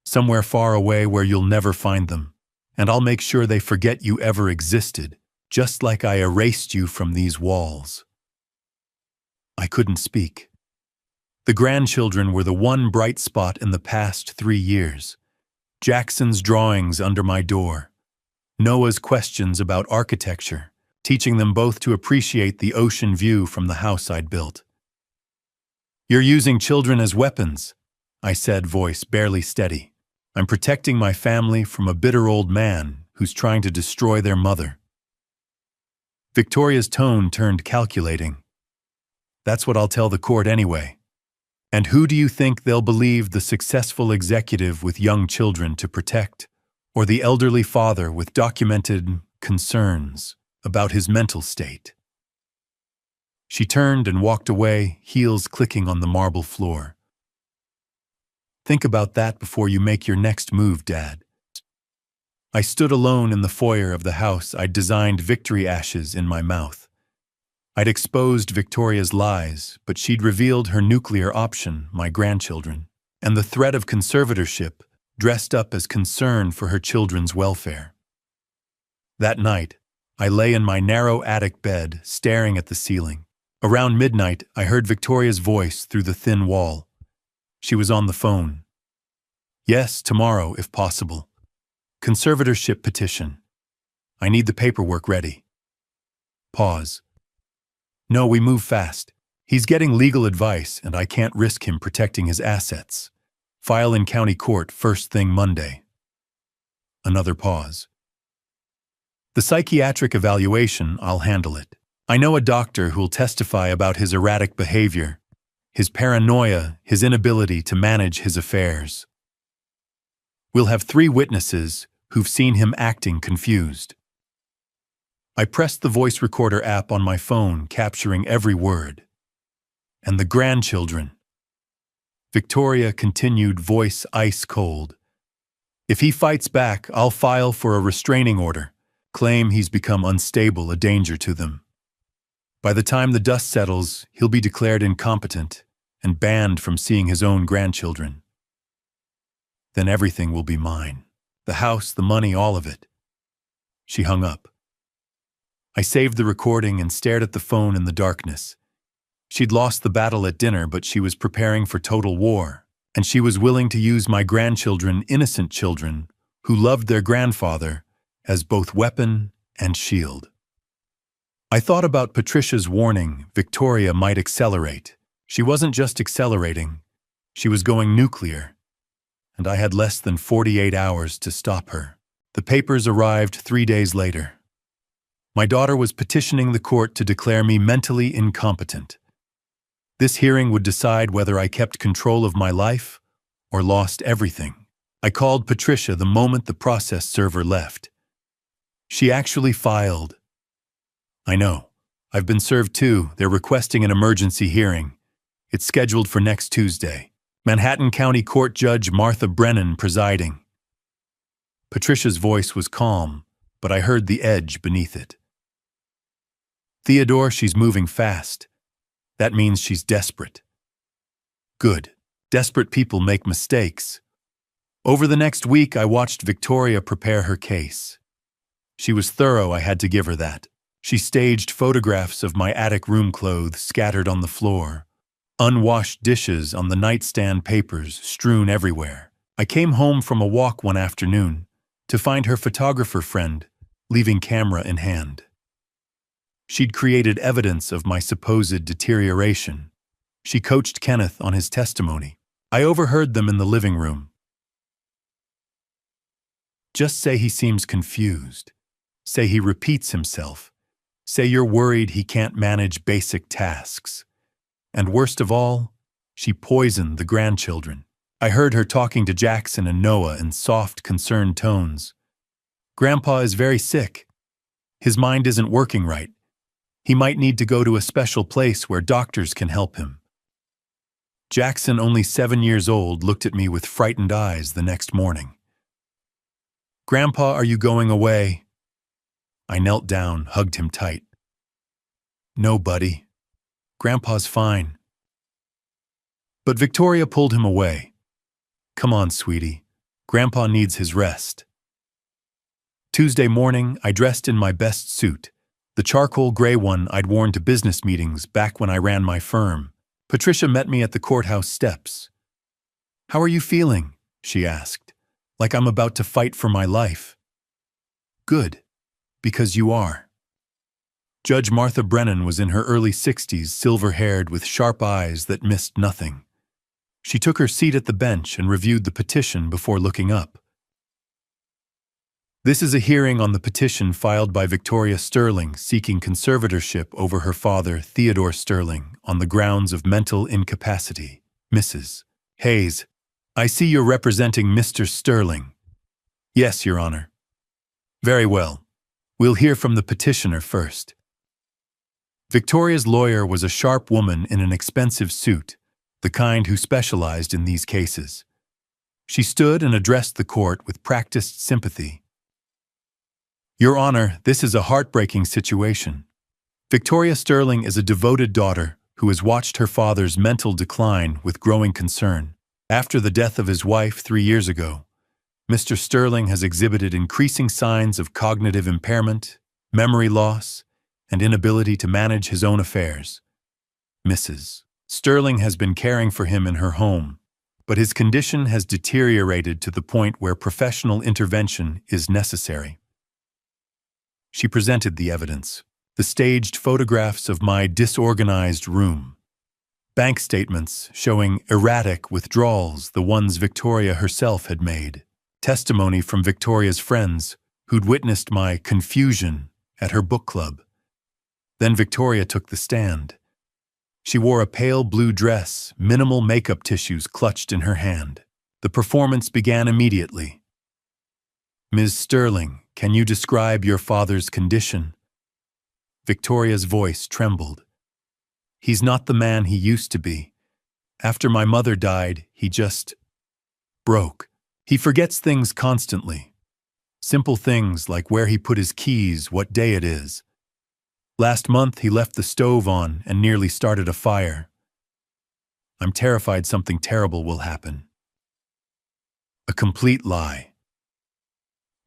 Somewhere far away where you'll never find them. And I'll make sure they forget you ever existed, just like I erased you from these walls." I couldn't speak. The grandchildren were the one bright spot in the past 3 years. Jackson's drawings under my door. Noah's questions about architecture, teaching them both to appreciate the ocean view from the house I'd built. "You're using children as weapons," I said, voice barely steady. "I'm protecting my family from a bitter old man who's trying to destroy their mother." Victoria's tone turned calculating. "That's what I'll tell the court anyway. And who do you think they'll believe, the successful executive with young children to protect, or the elderly father with documented concerns about his mental state?" She turned and walked away, heels clicking on the marble floor. "Think about that before you make your next move, Dad." I stood alone in the foyer of the house I'd designed, victory ashes in my mouth. I'd exposed Victoria's lies, but she'd revealed her nuclear option, my grandchildren, and the threat of conservatorship dressed up as concern for her children's welfare. That night, I lay in my narrow attic bed, staring at the ceiling. Around midnight, I heard Victoria's voice through the thin wall. She was on the phone. "Yes, tomorrow, if possible. Conservatorship petition. I need the paperwork ready." Pause. "No, we move fast. He's getting legal advice, and I can't risk him protecting his assets. File in county court first thing Monday." Another pause. "The psychiatric evaluation, I'll handle it. I know a doctor who'll testify about his erratic behavior, his paranoia, his inability to manage his affairs. We'll have 3 witnesses who've seen him acting confused." I pressed the voice recorder app on my phone, capturing every word. "And the grandchildren." Victoria continued, voice ice cold. "If he fights back, I'll file for a restraining order, claim he's become unstable, a danger to them. By the time the dust settles, he'll be declared incompetent and banned from seeing his own grandchildren. Then everything will be mine. The house, the money, all of it." She hung up. I saved the recording and stared at the phone in the darkness. She'd lost the battle at dinner, but she was preparing for total war, and she was willing to use my grandchildren, innocent children, who loved their grandfather, as both weapon and shield. I thought about Patricia's warning, Victoria might accelerate. She wasn't just accelerating, she was going nuclear. And I had less than 48 hours to stop her. The papers arrived 3 days later. My daughter was petitioning the court to declare me mentally incompetent. This hearing would decide whether I kept control of my life or lost everything. I called Patricia the moment the process server left. She actually filed. "I know. I've been served too. They're requesting an emergency hearing. It's scheduled for next Tuesday. Manhattan County Court Judge Martha Brennan presiding." Patricia's voice was calm, but I heard the edge beneath it. "Theodore, she's moving fast. That means she's desperate. Good. Desperate people make mistakes. Over the next week, I watched Victoria prepare her case. She was thorough, I had to give her that. She staged photographs of my attic room clothes scattered on the floor, unwashed dishes on the nightstand, papers strewn everywhere. I came home from a walk one afternoon to find her photographer friend leaving camera in hand. She'd created evidence of my supposed deterioration. She coached Kenneth on his testimony. I overheard them in the living room. Just say he seems confused. Say he repeats himself. Say you're worried he can't manage basic tasks. And worst of all, she poisoned the grandchildren. I heard her talking to Jackson and Noah in soft, concerned tones. Grandpa is very sick. His mind isn't working right. He might need to go to a special place where doctors can help him. Jackson, only 7 years old, looked at me with frightened eyes the next morning. Grandpa, are you going away? I knelt down, hugged him tight. No, buddy. Grandpa's fine. But Victoria pulled him away. Come on, sweetie. Grandpa needs his rest. Tuesday morning, I dressed in my best suit, the charcoal gray one I'd worn to business meetings back when I ran my firm. Patricia met me at the courthouse steps. How are you feeling? She asked, like I'm about to fight for my life. Good, because you are. Judge Martha Brennan was in her early 60s, silver-haired with sharp eyes that missed nothing. She took her seat at the bench and reviewed the petition before looking up. This is a hearing on the petition filed by Victoria Sterling seeking conservatorship over her father, Theodore Sterling, on the grounds of mental incapacity. Mrs. Hayes, I see you're representing Mr. Sterling. Yes, Your Honor. Very well. We'll hear from the petitioner first. Victoria's lawyer was a sharp woman in an expensive suit, the kind who specialized in these cases. She stood and addressed the court with practiced sympathy. Your Honor, this is a heartbreaking situation. Victoria Sterling is a devoted daughter who has watched her father's mental decline with growing concern. After the death of his wife 3 years ago, Mr. Sterling has exhibited increasing signs of cognitive impairment, memory loss, and inability to manage his own affairs. Mrs. Sterling has been caring for him in her home, but his condition has deteriorated to the point where professional intervention is necessary. She presented the evidence, the staged photographs of my disorganized room, bank statements showing erratic withdrawals, the ones Victoria herself had made, testimony from Victoria's friends who'd witnessed my confusion at her book club. Then Victoria took the stand. She wore a pale blue dress, minimal makeup tissues clutched in her hand. The performance began immediately. Ms. Sterling, can you describe your father's condition? Victoria's voice trembled. He's not the man he used to be. After my mother died, he just broke. He forgets things constantly. Simple things like where he put his keys, what day it is. Last month, he left the stove on and nearly started a fire. I'm terrified something terrible will happen. A complete lie.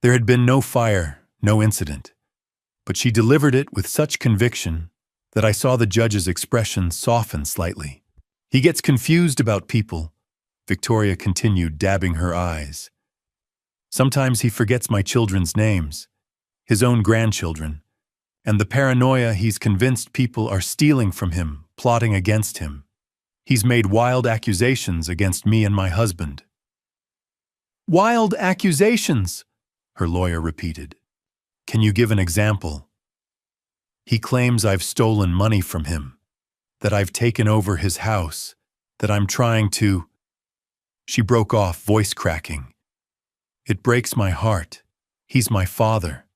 There had been no fire, no incident, but she delivered it with such conviction that I saw the judge's expression soften slightly. He gets confused about people, Victoria continued, dabbing her eyes. Sometimes he forgets my children's names, his own grandchildren, and the paranoia he's convinced people are stealing from him, plotting against him. He's made wild accusations against me and my husband. Wild accusations, her lawyer repeated. Can you give an example? He claims I've stolen money from him, that I've taken over his house, that I'm trying to... She broke off, voice cracking. It breaks my heart. He's my father.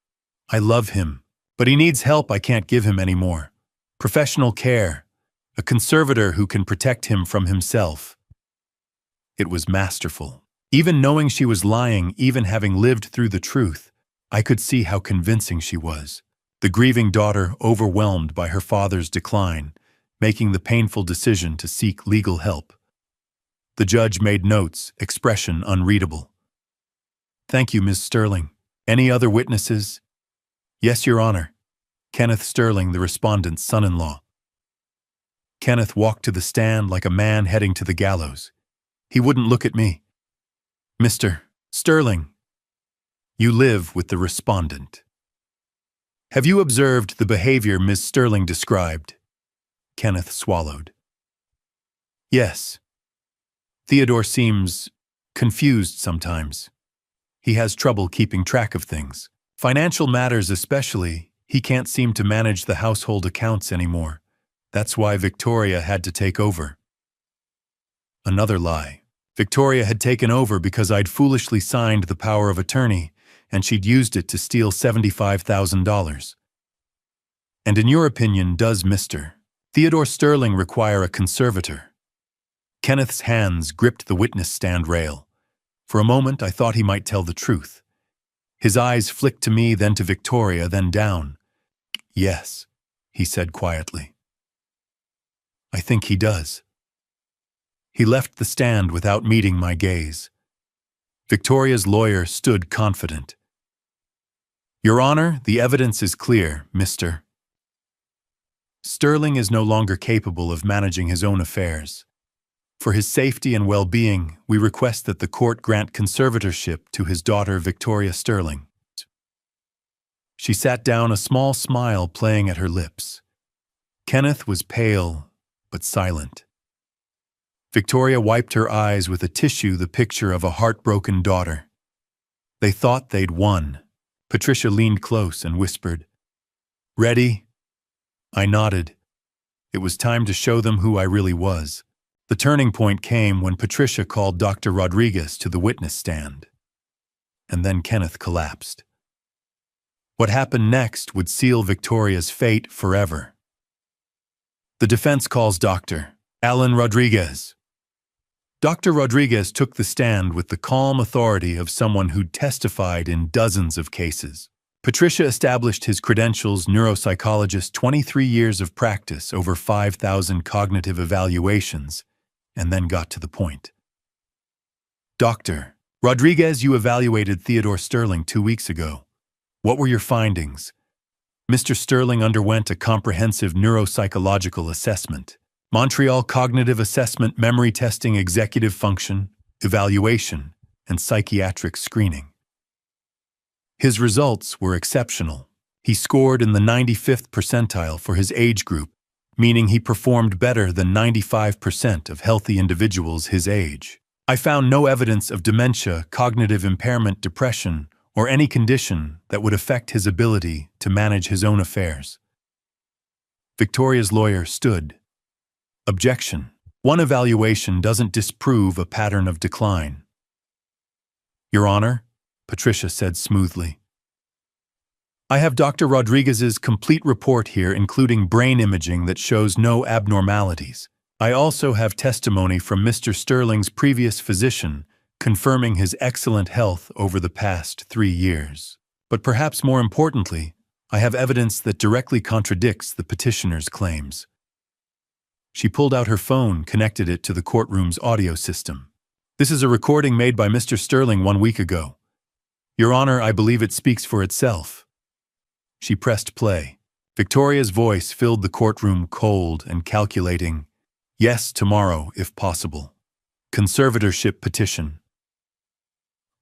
I love him, but he needs help I can't give him anymore. Professional care, a conservator who can protect him from himself. It was masterful. Even knowing she was lying, even having lived through the truth, I could see how convincing she was. The grieving daughter overwhelmed by her father's decline, making the painful decision to seek legal help. The judge made notes, expression unreadable. Thank you, Ms. Sterling. Any other witnesses? Yes, Your Honor. Kenneth Sterling, the respondent's son-in-law. Kenneth walked to the stand like a man heading to the gallows. He wouldn't look at me. Mr. Sterling, you live with the respondent. Have you observed the behavior Ms. Sterling described? Kenneth swallowed. Yes. Theodore seems confused sometimes. He has trouble keeping track of things. Financial matters especially, he can't seem to manage the household accounts anymore. That's why Victoria had to take over. Another lie. Victoria had taken over because I'd foolishly signed the power of attorney, and she'd used it to steal $75,000. And in your opinion, does Mr. Theodore Sterling require a conservator? Kenneth's hands gripped the witness stand rail. For a moment, I thought he might tell the truth. His eyes flicked to me, then to Victoria, then down. Yes, he said quietly. I think he does. He left the stand without meeting my gaze. Victoria's lawyer stood confident. Your Honor, the evidence is clear, Mr. Sterling is no longer capable of managing his own affairs. For his safety and well-being, we request that the court grant conservatorship to his daughter Victoria Sterling. She sat down, a small smile playing at her lips. Kenneth was pale, but silent. Victoria wiped her eyes with a tissue, the picture of a heartbroken daughter. They thought they'd won. Patricia leaned close and whispered, "Ready?" I nodded. It was time to show them who I really was. The turning point came when Patricia called Dr. Rodriguez to the witness stand. And then Kenneth collapsed. What happened next would seal Victoria's fate forever. The defense calls Dr. Alan Rodriguez. Dr. Rodriguez took the stand with the calm authority of someone who'd testified in dozens of cases. Patricia established his credentials: neuropsychologist, 23 years of practice, over 5,000 cognitive evaluations, and then got to the point. Dr. Rodriguez, you evaluated Theodore Sterling 2 weeks ago. What were your findings? Mr. Sterling underwent a comprehensive neuropsychological assessment, Montreal Cognitive Assessment, memory testing, executive function, evaluation, and psychiatric screening. His results were exceptional. He scored in the 95th percentile for his age group, meaning he performed better than 95% of healthy individuals his age. I found no evidence of dementia, cognitive impairment, depression, or any condition that would affect his ability to manage his own affairs. Victoria's lawyer stood. Objection. One evaluation doesn't disprove a pattern of decline. Your Honor, Patricia said smoothly. I have Dr. Rodriguez's complete report here, including brain imaging that shows no abnormalities. I also have testimony from Mr. Sterling's previous physician confirming his excellent health over the past 3 years. But perhaps more importantly, I have evidence that directly contradicts the petitioner's claims. She pulled out her phone, connected it to the courtroom's audio system. This is a recording made by Mr. Sterling 1 week ago. Your Honor, I believe it speaks for itself. She pressed play. Victoria's voice filled the courtroom, cold and calculating. Yes, tomorrow, if possible. Conservatorship petition.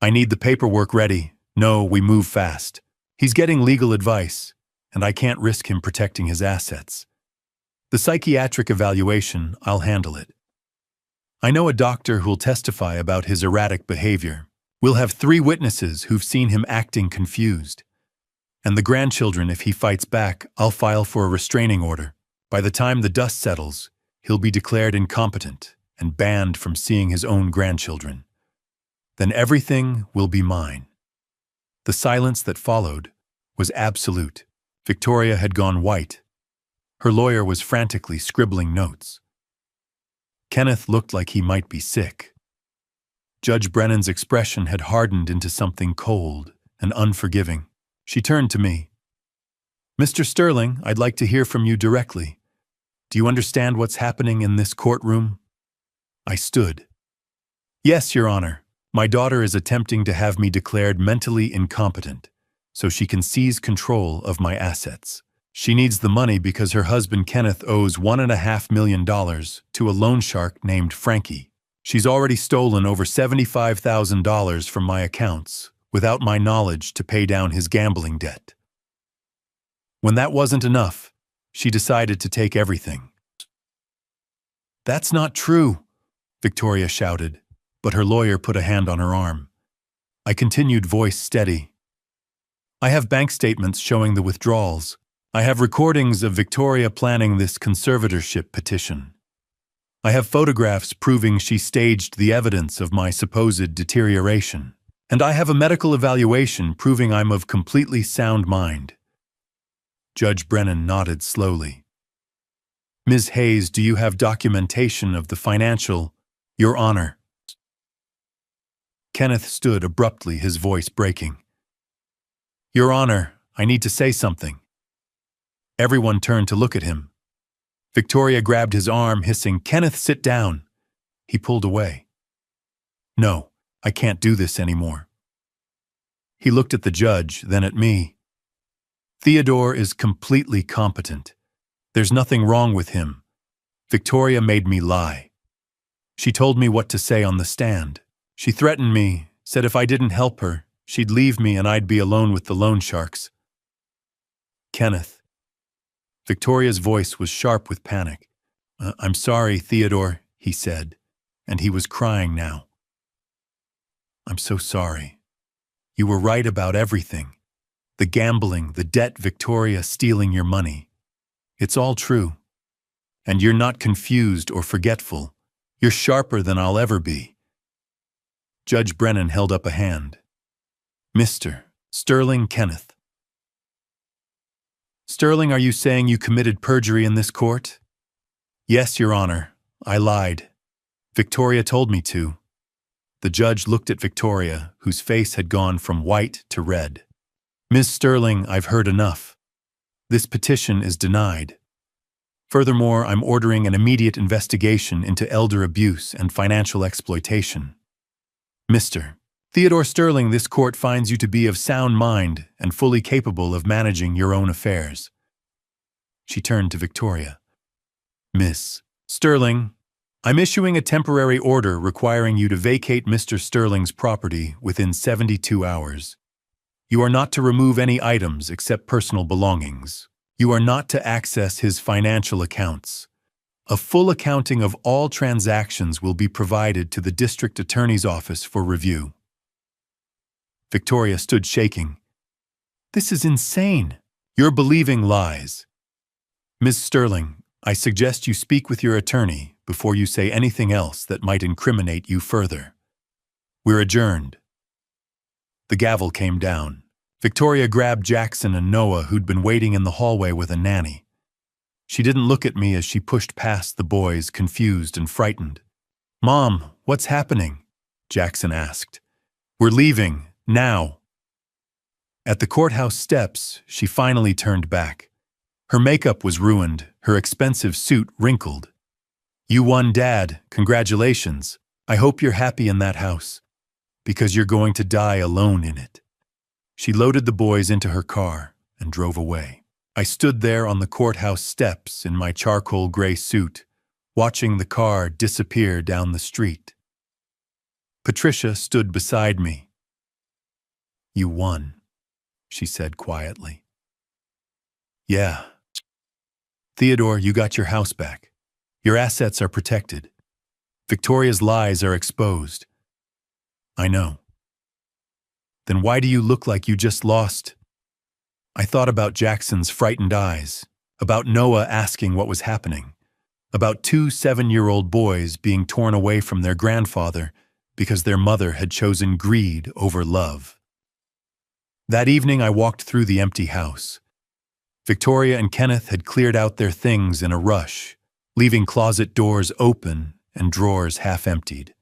I need the paperwork ready. No, we move fast. He's getting legal advice, and I can't risk him protecting his assets. The psychiatric evaluation, I'll handle it. I know a doctor who'll testify about his erratic behavior. We'll have 3 witnesses who've seen him acting confused. And the grandchildren, if he fights back, I'll file for a restraining order. By the time the dust settles, he'll be declared incompetent and banned from seeing his own grandchildren. Then everything will be mine. The silence that followed was absolute. Victoria had gone white. Her lawyer was frantically scribbling notes. Kenneth looked like he might be sick. Judge Brennan's expression had hardened into something cold and unforgiving. She turned to me. Mr. Sterling, I'd like to hear from you directly. Do you understand what's happening in this courtroom? I stood. Yes, Your Honor. My daughter is attempting to have me declared mentally incompetent, so she can seize control of my assets. She needs the money because her husband Kenneth owes $1.5 million to a loan shark named Frankie. She's already stolen over $75,000 from my accounts, without my knowledge, to pay down his gambling debt. When that wasn't enough, she decided to take everything. That's not true, Victoria shouted, but her lawyer put a hand on her arm. I continued, voice steady. I have bank statements showing the withdrawals. I have recordings of Victoria planning this conservatorship petition. I have photographs proving she staged the evidence of my supposed deterioration. And I have a medical evaluation proving I'm of completely sound mind. Judge Brennan nodded slowly. Ms. Hayes, do you have documentation of the financial? Your Honor. Kenneth stood abruptly, his voice breaking. Your Honor, I need to say something. Everyone turned to look at him. Victoria grabbed his arm, hissing, Kenneth, sit down. He pulled away. No, I can't do this anymore. He looked at the judge, then at me. Theodore is completely competent. There's nothing wrong with him. Victoria made me lie. She told me what to say on the stand. She threatened me, said if I didn't help her, she'd leave me and I'd be alone with the loan sharks. Kenneth. Victoria's voice was sharp with panic. I'm sorry, Theodore, he said, and he was crying now. I'm so sorry. You were right about everything. The gambling, the debt, Victoria stealing your money. It's all true. And you're not confused or forgetful. You're sharper than I'll ever be. Judge Brennan held up a hand. Mr. Sterling Kenneth. Sterling, are you saying you committed perjury in this court? Yes, Your Honor. I lied. Victoria told me to. The judge looked at Victoria, whose face had gone from white to red. Ms. Sterling, I've heard enough. This petition is denied. Furthermore, I'm ordering an immediate investigation into elder abuse and financial exploitation. Mr. Theodore Sterling, this court finds you to be of sound mind and fully capable of managing your own affairs. She turned to Victoria. Miss Sterling, I'm issuing a temporary order requiring you to vacate Mr. Sterling's property within 72 hours. You are not to remove any items except personal belongings. You are not to access his financial accounts. A full accounting of all transactions will be provided to the district attorney's office for review. Victoria stood shaking. This is insane. You're believing lies. Ms. Sterling, I suggest you speak with your attorney before you say anything else that might incriminate you further. We're adjourned. The gavel came down. Victoria grabbed Jackson and Noah, who'd been waiting in the hallway with a nanny. She didn't look at me as she pushed past the boys, confused and frightened. Mom, what's happening? Jackson asked. We're leaving. Now. At the courthouse steps, she finally turned back. Her makeup was ruined, her expensive suit wrinkled. You won, Dad. Congratulations. I hope you're happy in that house, because you're going to die alone in it. She loaded the boys into her car and drove away. I stood there on the courthouse steps in my charcoal gray suit, watching the car disappear down the street. Patricia stood beside me. You won, she said quietly. Yeah. Theodore, you got your house back. Your assets are protected. Victoria's lies are exposed. I know. Then why do you look like you just lost? I thought about Jackson's frightened eyes, about Noah asking what was happening, about 2 7-year-old boys being torn away from their grandfather because their mother had chosen greed over love. That evening I walked through the empty house. Victoria and Kenneth had cleared out their things in a rush, leaving closet doors open and drawers half emptied.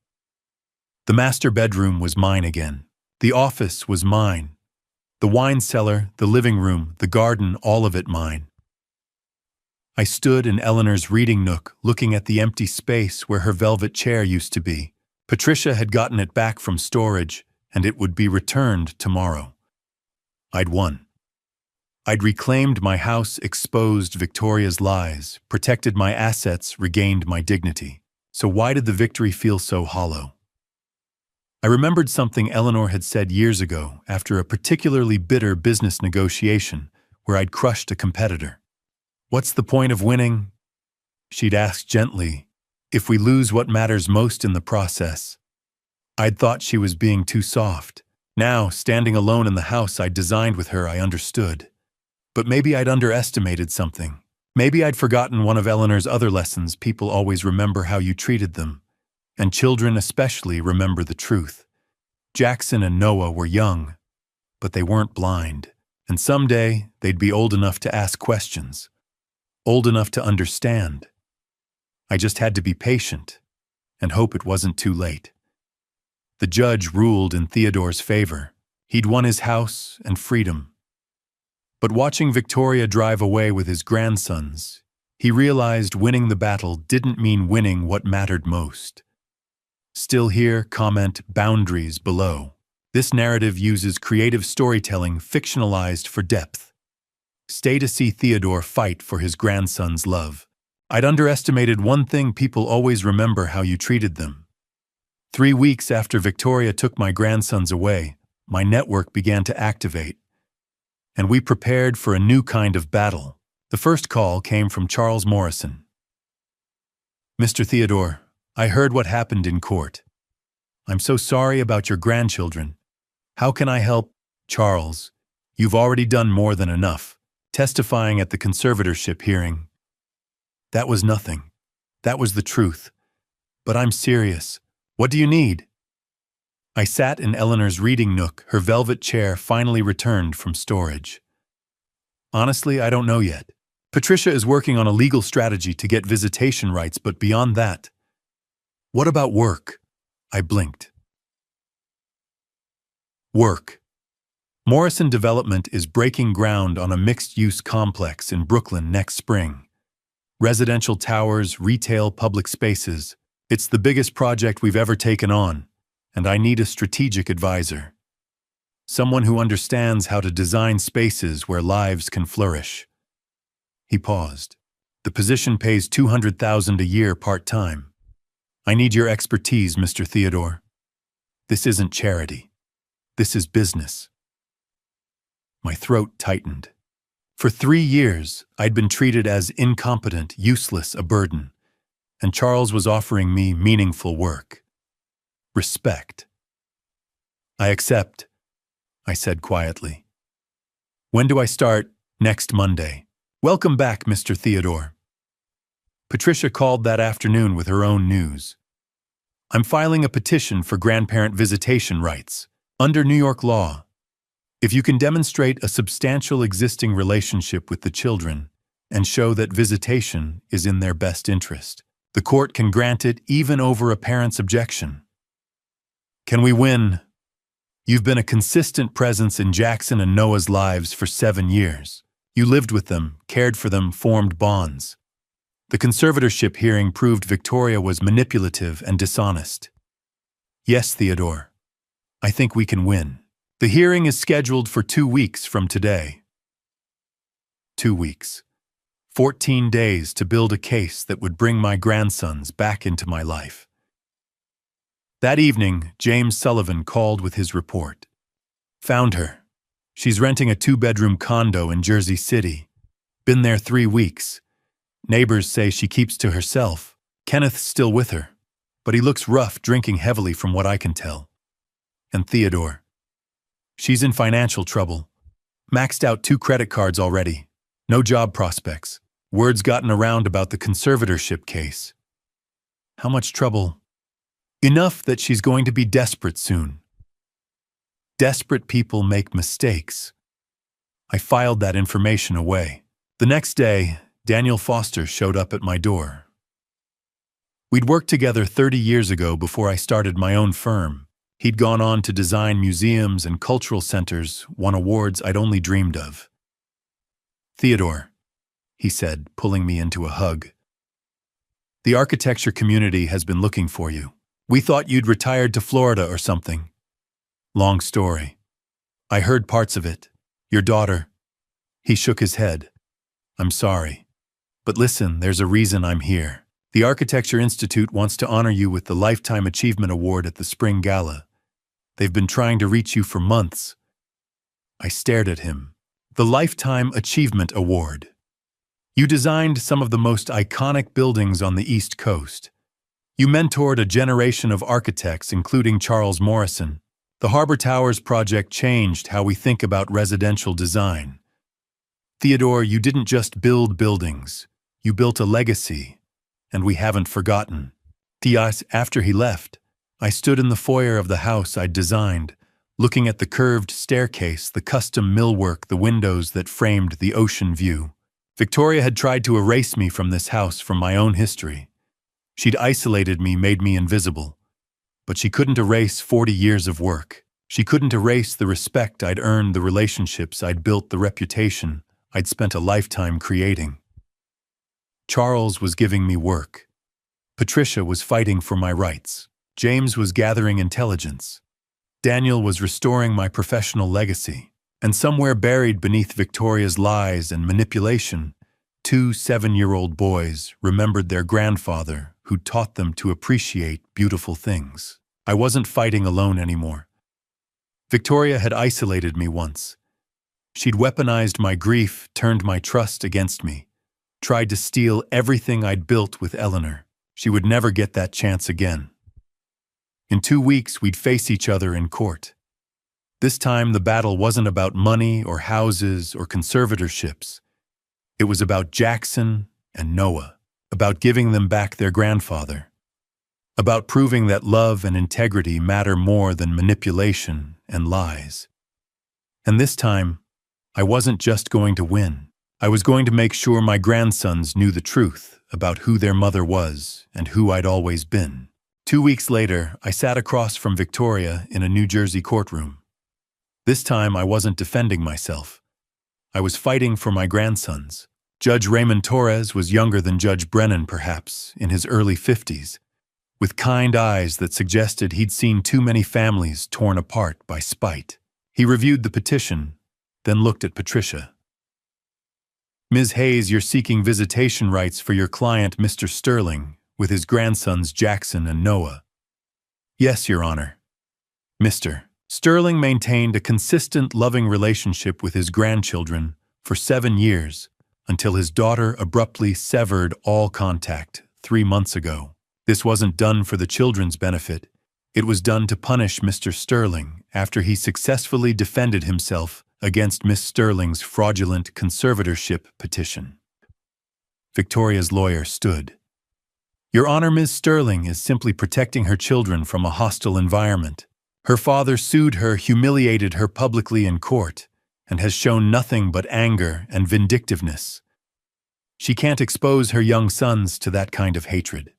The master bedroom was mine again. The office was mine. The wine cellar, the living room, the garden, all of it mine. I stood in Eleanor's reading nook, looking at the empty space where her velvet chair used to be, Patricia had gotten it back from storage, and it would be returned tomorrow. I'd won. I'd reclaimed my house, exposed Victoria's lies, protected my assets, regained my dignity. So why did the victory feel so hollow? I remembered something Eleanor had said years ago after a particularly bitter business negotiation where I'd crushed a competitor. "What's the point of winning?" she'd asked gently, "if we lose what matters most in the process." I'd thought she was being too soft. Now, standing alone in the house I'd designed with her, I understood. But maybe I'd underestimated something. Maybe I'd forgotten one of Eleanor's other lessons: people always remember how you treated them. And children especially remember the truth. Jackson and Noah were young, but they weren't blind. And someday, they'd be old enough to ask questions. Old enough to understand. I just had to be patient and hope it wasn't too late. The judge ruled in Theodore's favor. He'd won his house and freedom. But watching Victoria drive away with his grandsons, he realized winning the battle didn't mean winning what mattered most. Still here, comment boundaries below. This narrative uses creative storytelling fictionalized for depth. Stay to see Theodore fight for his grandson's love. I'd underestimated one thing: people always remember how you treated them. 3 weeks after Victoria took my grandsons away, my network began to activate. And we prepared for a new kind of battle. The first call came from Charles Morrison. "Mr. Theodore, I heard what happened in court. I'm so sorry about your grandchildren. How can I help?" "Charles, you've already done more than enough, testifying at the conservatorship hearing." "That was nothing. That was the truth. But I'm serious. What do you need?" I sat in Eleanor's reading nook, her velvet chair finally returned from storage. "Honestly, I don't know yet. Patricia is working on a legal strategy to get visitation rights, but beyond that..." "What about work?" I blinked. Work. Morrison Development is breaking ground on a mixed-use complex in Brooklyn next spring. Residential towers, retail, public spaces. It's the biggest project we've ever taken on, and I need a strategic advisor. Someone who understands how to design spaces where lives can flourish. He paused. "The position pays $200,000 a year part-time. I need your expertise, Mr. Theodore. This isn't charity. This is business." My throat tightened. For 3 years, I'd been treated as incompetent, useless, a burden. And Charles was offering me meaningful work. Respect. "I accept," I said quietly. "When do I start?" "Next Monday." "Welcome back, Mr. Theodore." Patricia called that afternoon with her own news. "I'm filing a petition for grandparent visitation rights, under New York law. If you can demonstrate a substantial existing relationship with the children and show that visitation is in their best interest, the court can grant it even over a parent's objection." "Can we win?" "You've been a consistent presence in Jackson and Noah's lives for 7 years. You lived with them, cared for them, formed bonds. The conservatorship hearing proved Victoria was manipulative and dishonest." "Yes, Theodore. I think we can win. The hearing is scheduled for 2 weeks from today." 2 weeks. 14 days to build a case that would bring my grandsons back into my life. That evening, James Sullivan called with his report. "Found her. She's renting a 2-bedroom condo in Jersey City. Been there 3 weeks. Neighbors say she keeps to herself. Kenneth's still with her, but he looks rough, drinking heavily from what I can tell. And Theodore. She's in financial trouble. Maxed out 2 credit cards already. No job prospects. Word's gotten around about the conservatorship case." "How much trouble?" "Enough that she's going to be desperate soon." Desperate people make mistakes. I filed that information away. The next day, Daniel Foster showed up at my door. We'd worked together 30 years ago before I started my own firm. He'd gone on to design museums and cultural centers, won awards I'd only dreamed of. "Theodore," he said, pulling me into a hug. "The architecture community has been looking for you. We thought you'd retired to Florida or something. Long story. I heard parts of it. Your daughter. He shook his head. I'm sorry. But listen, there's a reason I'm here. The Architecture Institute wants to honor you with the Lifetime Achievement Award at the Spring Gala. They've been trying to reach you for months. I stared at him. The Lifetime Achievement Award. You designed some of the most iconic buildings on the East Coast. You mentored a generation of architects, including Charles Morrison. The Harbor Towers project changed how we think about residential design. Theodore, you didn't just build buildings. You built a legacy, and we haven't forgotten. Theos, after he left, I stood in the foyer of the house I'd designed, looking at the curved staircase, the custom millwork, the windows that framed the ocean view. Victoria had tried to erase me from this house, from my own history. She'd isolated me, made me invisible. But she couldn't erase 40 years of work. She couldn't erase the respect I'd earned, the relationships I'd built, the reputation I'd spent a lifetime creating. Charles was giving me work. Patricia was fighting for my rights. James was gathering intelligence. Daniel was restoring my professional legacy. And somewhere buried beneath Victoria's lies and manipulation, 2 7-year-old boys remembered their grandfather who taught them to appreciate beautiful things. I wasn't fighting alone anymore. Victoria had isolated me once. She'd weaponized my grief, turned my trust against me, tried to steal everything I'd built with Eleanor. She would never get that chance again. In 2 weeks, we'd face each other in court. This time, the battle wasn't about money or houses or conservatorships. It was about Jackson and Noah, about giving them back their grandfather, about proving that love and integrity matter more than manipulation and lies. And this time, I wasn't just going to win. I was going to make sure my grandsons knew the truth about who their mother was and who I'd always been. 2 weeks later, I sat across from Victoria in a New Jersey courtroom. This time, I wasn't defending myself. I was fighting for my grandsons. Judge Raymond Torres was younger than Judge Brennan, perhaps, in his early 50s, with kind eyes that suggested he'd seen too many families torn apart by spite. He reviewed the petition, then looked at Patricia. Ms. Hayes, you're seeking visitation rights for your client, Mr. Sterling, with his grandsons Jackson and Noah. Yes, Your Honor. Mr. Sterling maintained a consistent, loving relationship with his grandchildren for 7 years until his daughter abruptly severed all contact 3 months ago. This wasn't done for the children's benefit. It was done to punish Mr. Sterling after he successfully defended himself against Miss Sterling's fraudulent conservatorship petition. Victoria's lawyer stood. Your Honor, Ms. Sterling is simply protecting her children from a hostile environment. Her father sued her, humiliated her publicly in court, and has shown nothing but anger and vindictiveness. She can't expose her young sons to that kind of hatred.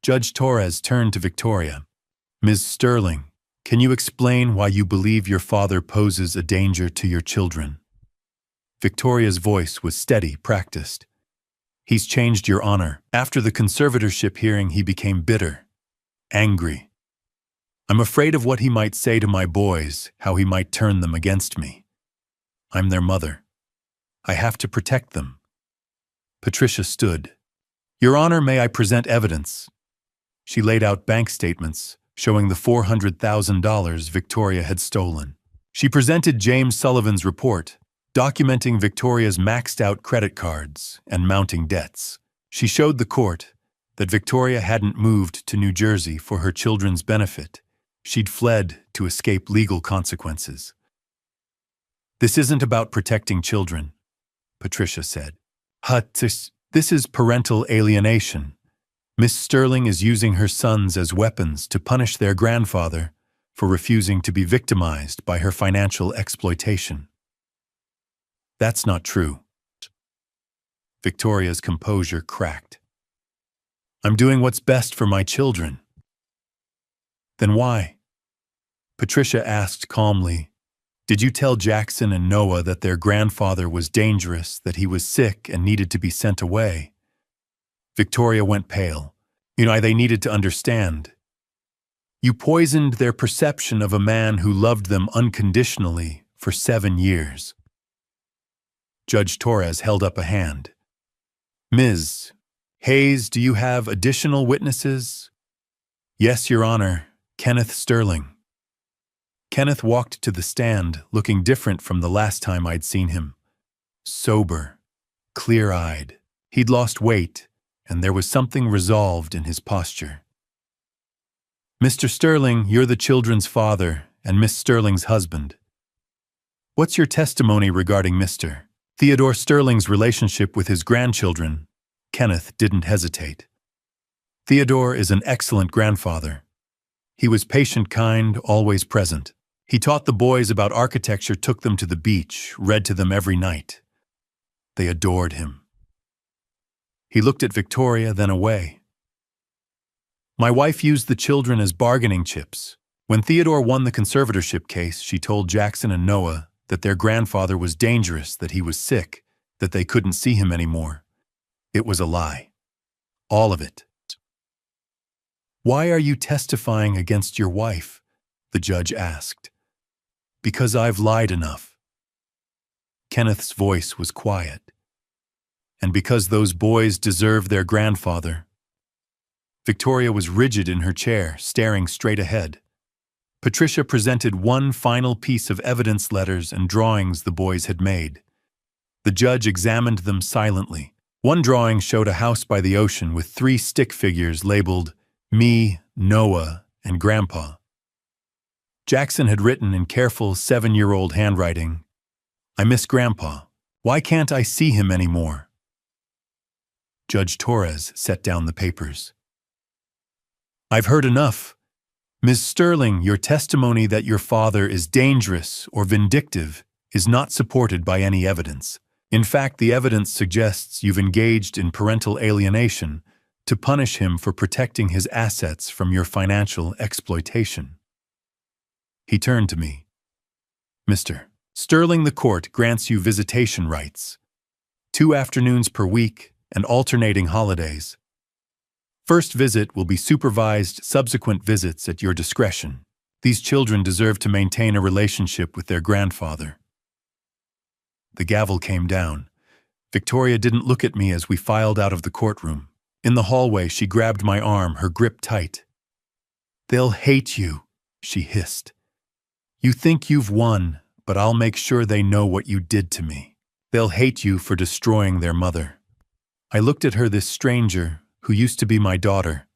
Judge Torres turned to Victoria. Ms. Sterling, can you explain why you believe your father poses a danger to your children? Victoria's voice was steady, practiced. He's changed, Your Honor. After the conservatorship hearing, he became bitter, angry. I'm afraid of what he might say to my boys, how he might turn them against me. I'm their mother. I have to protect them. Patricia stood. Your Honor, may I present evidence? She laid out bank statements showing the $400,000 Victoria had stolen. She presented James Sullivan's report, documenting Victoria's maxed-out credit cards and mounting debts. She showed the court that Victoria hadn't moved to New Jersey for her children's benefit. She'd fled to escape legal consequences. This isn't about protecting children, Patricia said. This is parental alienation. Miss Sterling is using her sons as weapons to punish their grandfather for refusing to be victimized by her financial exploitation. That's not true. Victoria's composure cracked. I'm doing what's best for my children. Then why? Patricia asked calmly, did you tell Jackson and Noah that their grandfather was dangerous, that he was sick and needed to be sent away? Victoria went pale. They needed to understand. You poisoned their perception of a man who loved them unconditionally for 7 years. Judge Torres held up a hand. Ms. Hayes, do you have additional witnesses? Yes, Your Honor, Kenneth Sterling. Kenneth walked to the stand, looking different from the last time I'd seen him. Sober, clear-eyed. He'd lost weight, and there was something resolved in his posture. Mr. Sterling, you're the children's father and Miss Sterling's husband. What's your testimony regarding Mr. Theodore Sterling's relationship with his grandchildren? Kenneth didn't hesitate. Theodore is an excellent grandfather. He was patient, kind, always present. He taught the boys about architecture, took them to the beach, read to them every night. They adored him. He looked at Victoria, then away. My wife used the children as bargaining chips. When Theodore won the conservatorship case, she told Jackson and Noah that their grandfather was dangerous, that he was sick, that they couldn't see him anymore. It was a lie. All of it. Why are you testifying against your wife? The judge asked. Because I've lied enough. Kenneth's voice was quiet. And because those boys deserve their grandfather. Victoria was rigid in her chair, staring straight ahead. Patricia presented one final piece of evidence, letters and drawings the boys had made. The judge examined them silently. One drawing showed a house by the ocean with 3 stick figures labeled me, Noah, and Grandpa. Jackson had written in careful 7-year-old handwriting, I miss Grandpa. Why can't I see him anymore? Judge Torres set down the papers. I've heard enough. Ms. Sterling, your testimony that your father is dangerous or vindictive is not supported by any evidence. In fact, the evidence suggests you've engaged in parental alienation to punish him for protecting his assets from your financial exploitation. He turned to me. Mr. Sterling, the court grants you visitation rights. 2 afternoons per week and alternating holidays. First visit will be supervised, subsequent visits at your discretion. These children deserve to maintain a relationship with their grandfather. The gavel came down. Victoria didn't look at me as we filed out of the courtroom. In the hallway, she grabbed my arm, her grip tight. They'll hate you, she hissed. You think you've won, but I'll make sure they know what you did to me. They'll hate you for destroying their mother. I looked at her, this stranger, who used to be my daughter,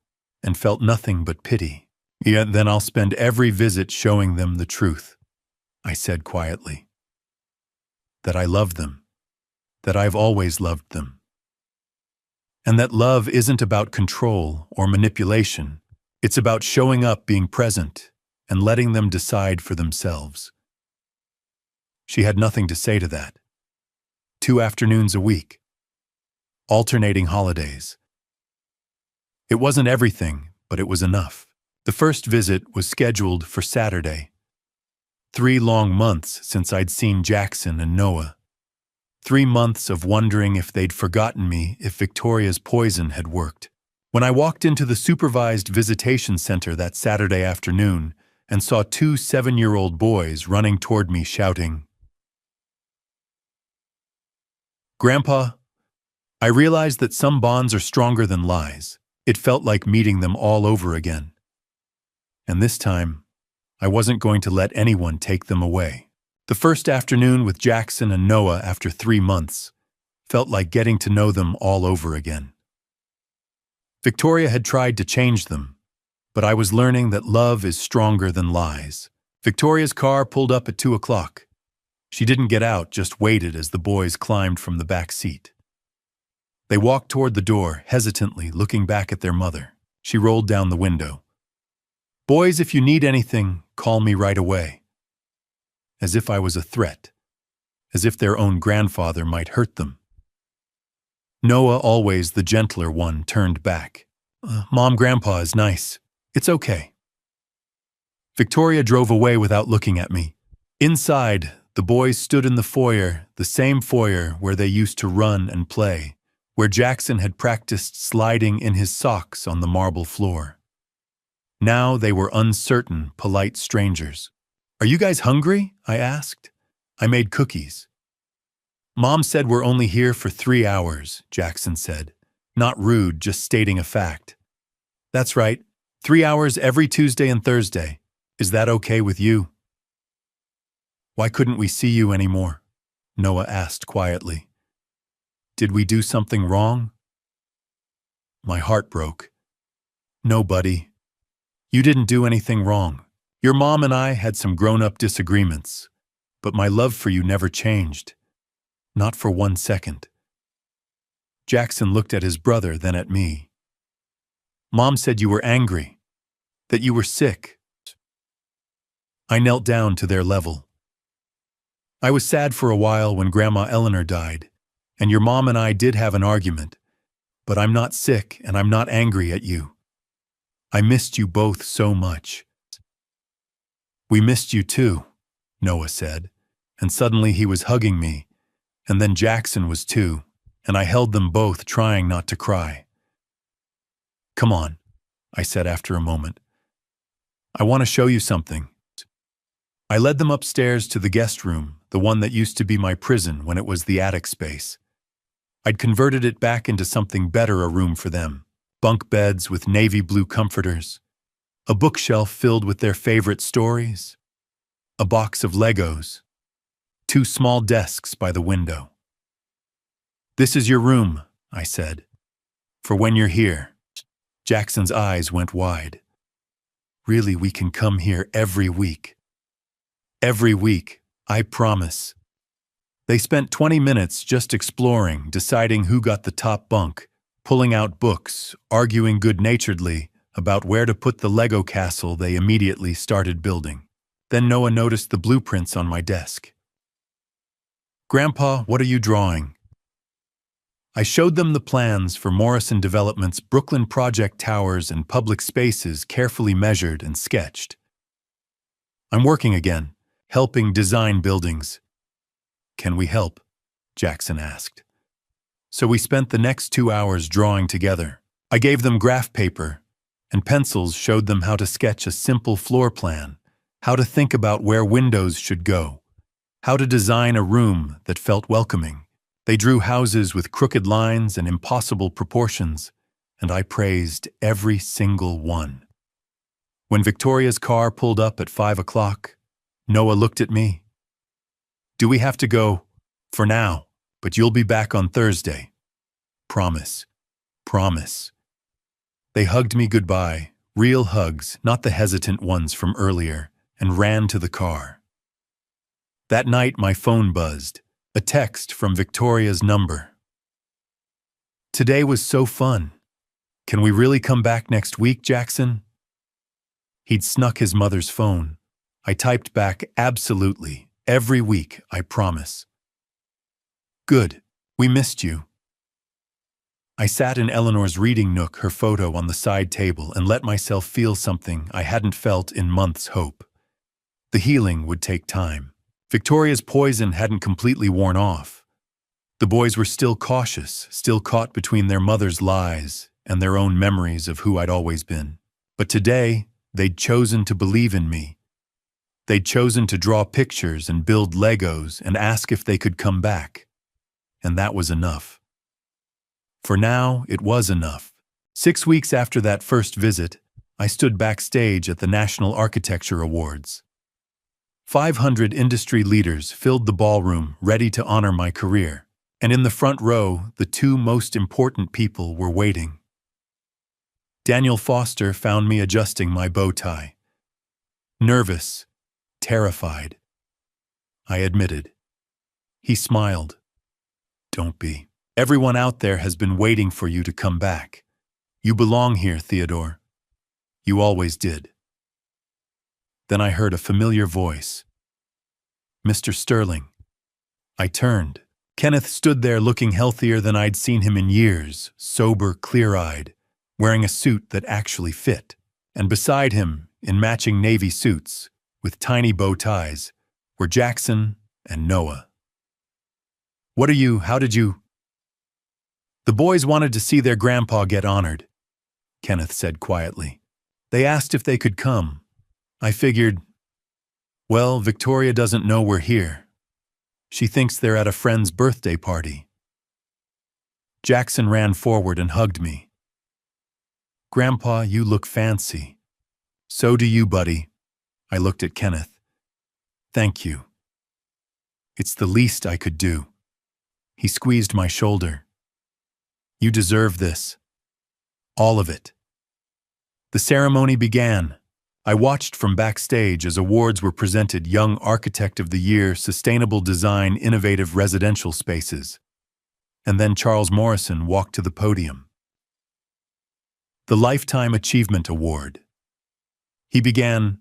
and felt nothing but pity. Yet then I'll spend every visit showing them the truth, I said quietly. That I love them, that I've always loved them. And that love isn't about control or manipulation. It's about showing up, being present, and letting them decide for themselves. She had nothing to say to that. 2 afternoons a week. Alternating holidays. It wasn't everything, but it was enough. The first visit was scheduled for Saturday. 3 long months since I'd seen Jackson and Noah. 3 months of wondering if they'd forgotten me, if Victoria's poison had worked. When I walked into the supervised visitation center that Saturday afternoon and saw 2 7-year-old boys running toward me shouting, Grandpa, I realized that some bonds are stronger than lies. It felt like meeting them all over again. And this time, I wasn't going to let anyone take them away. The first afternoon with Jackson and Noah after 3 months felt like getting to know them all over again. Victoria had tried to change them, but I was learning that love is stronger than lies. Victoria's car pulled up at 2 o'clock. She didn't get out, just waited as the boys climbed from the back seat. They walked toward the door, hesitantly, looking back at their mother. She rolled down the window. Boys, if you need anything, call me right away. As if I was a threat. As if their own grandfather might hurt them. Noah, always the gentler one, turned back. Mom, Grandpa is nice. It's okay. Victoria drove away without looking at me. Inside, the boys stood in the foyer, the same foyer where they used to run and play, where Jackson had practiced sliding in his socks on the marble floor. Now they were uncertain, polite strangers. "Are you guys hungry?" I asked. "I made cookies." "Mom said we're only here for 3 hours," Jackson said. Not rude, just stating a fact. "That's right. 3 hours every Tuesday and Thursday. Is that okay with you?" "Why couldn't we see you anymore?" Noah asked quietly. "Did we do something wrong?" My heart broke. "No, buddy. You didn't do anything wrong. Your mom and I had some grown-up disagreements, but my love for you never changed. Not for 1 second." Jackson looked at his brother, then at me. "Mom said you were angry, that you were sick." I knelt down to their level. "I was sad for a while when Grandma Eleanor died, and your mom and I did have an argument, but I'm not sick and I'm not angry at you. I missed you both so much." "We missed you too," Noah said, and suddenly he was hugging me, and then Jackson was too, and I held them both, trying not to cry. "Come on," I said after a moment. "I want to show you something." I led them upstairs to the guest room, the one that used to be my prison when it was the attic space. I'd converted it back into something better, a room for them. Bunk beds with navy blue comforters, a bookshelf filled with their favorite stories, a box of Legos, 2 small desks by the window. "This is your room," I said, "for when you're here." Jackson's eyes went wide. "Really, we can come here every week?" "Every week, I promise." They spent 20 minutes just exploring, deciding who got the top bunk, pulling out books, arguing good-naturedly about where to put the Lego castle they immediately started building. Then Noah noticed the blueprints on my desk. "Grandpa, what are you drawing?" I showed them the plans for Morrison Development's Brooklyn project towers and public spaces, carefully measured and sketched. "I'm working again, helping design buildings." "Can we help?" Jackson asked. So we spent the next 2 hours drawing together. I gave them graph paper, and pencils showed them how to sketch a simple floor plan, how to think about where windows should go, how to design a room that felt welcoming. They drew houses with crooked lines and impossible proportions, and I praised every single one. When Victoria's car pulled up at 5 o'clock, Noah looked at me. "Do we have to go?" "For now, but you'll be back on Thursday." "Promise. Promise." They hugged me goodbye, real hugs, not the hesitant ones from earlier, and ran to the car. That night my phone buzzed, a text from Victoria's number. "Today was so fun. Can we really come back next week, Jackson?" He'd snuck his mother's phone. I typed back, "Absolutely. Every week, I promise." "Good. We missed you." I sat in Eleanor's reading nook, her photo on the side table, and let myself feel something I hadn't felt in months. Hope. The healing would take time. Victoria's poison hadn't completely worn off. The boys were still cautious, still caught between their mother's lies and their own memories of who I'd always been. But today, they'd chosen to believe in me. They'd chosen to draw pictures and build Legos and ask if they could come back. And that was enough. For now, it was enough. 6 weeks after that first visit, I stood backstage at the National Architecture Awards. 500 industry leaders filled the ballroom, ready to honor my career. And in the front row, the 2 most important people were waiting. Daniel Foster found me adjusting my bow tie. Nervous, terrified. I admitted. He smiled. "Don't be. Everyone out there has been waiting for you to come back. You belong here, Theodore. You always did." Then I heard a familiar voice. "Mr. Sterling." I turned. Kenneth stood there looking healthier than I'd seen him in years, sober, clear-eyed, wearing a suit that actually fit. And beside him, in matching navy suits, with tiny bow ties, were Jackson and Noah. How did you?" The boys wanted to see their grandpa get honored, Kenneth said quietly. They asked if they could come. I figured, well, Victoria doesn't know we're here. She thinks they're at a friend's birthday party. Jackson ran forward and hugged me. Grandpa, you look fancy. So do you, buddy. I looked at Kenneth. Thank you. It's the least I could do. He squeezed my shoulder. You deserve this. All of it. The ceremony began. I watched from backstage as awards were presented: Young Architect of the Year, Sustainable Design, Innovative Residential Spaces. And then Charles Morrison walked to the podium. The Lifetime Achievement Award. He began,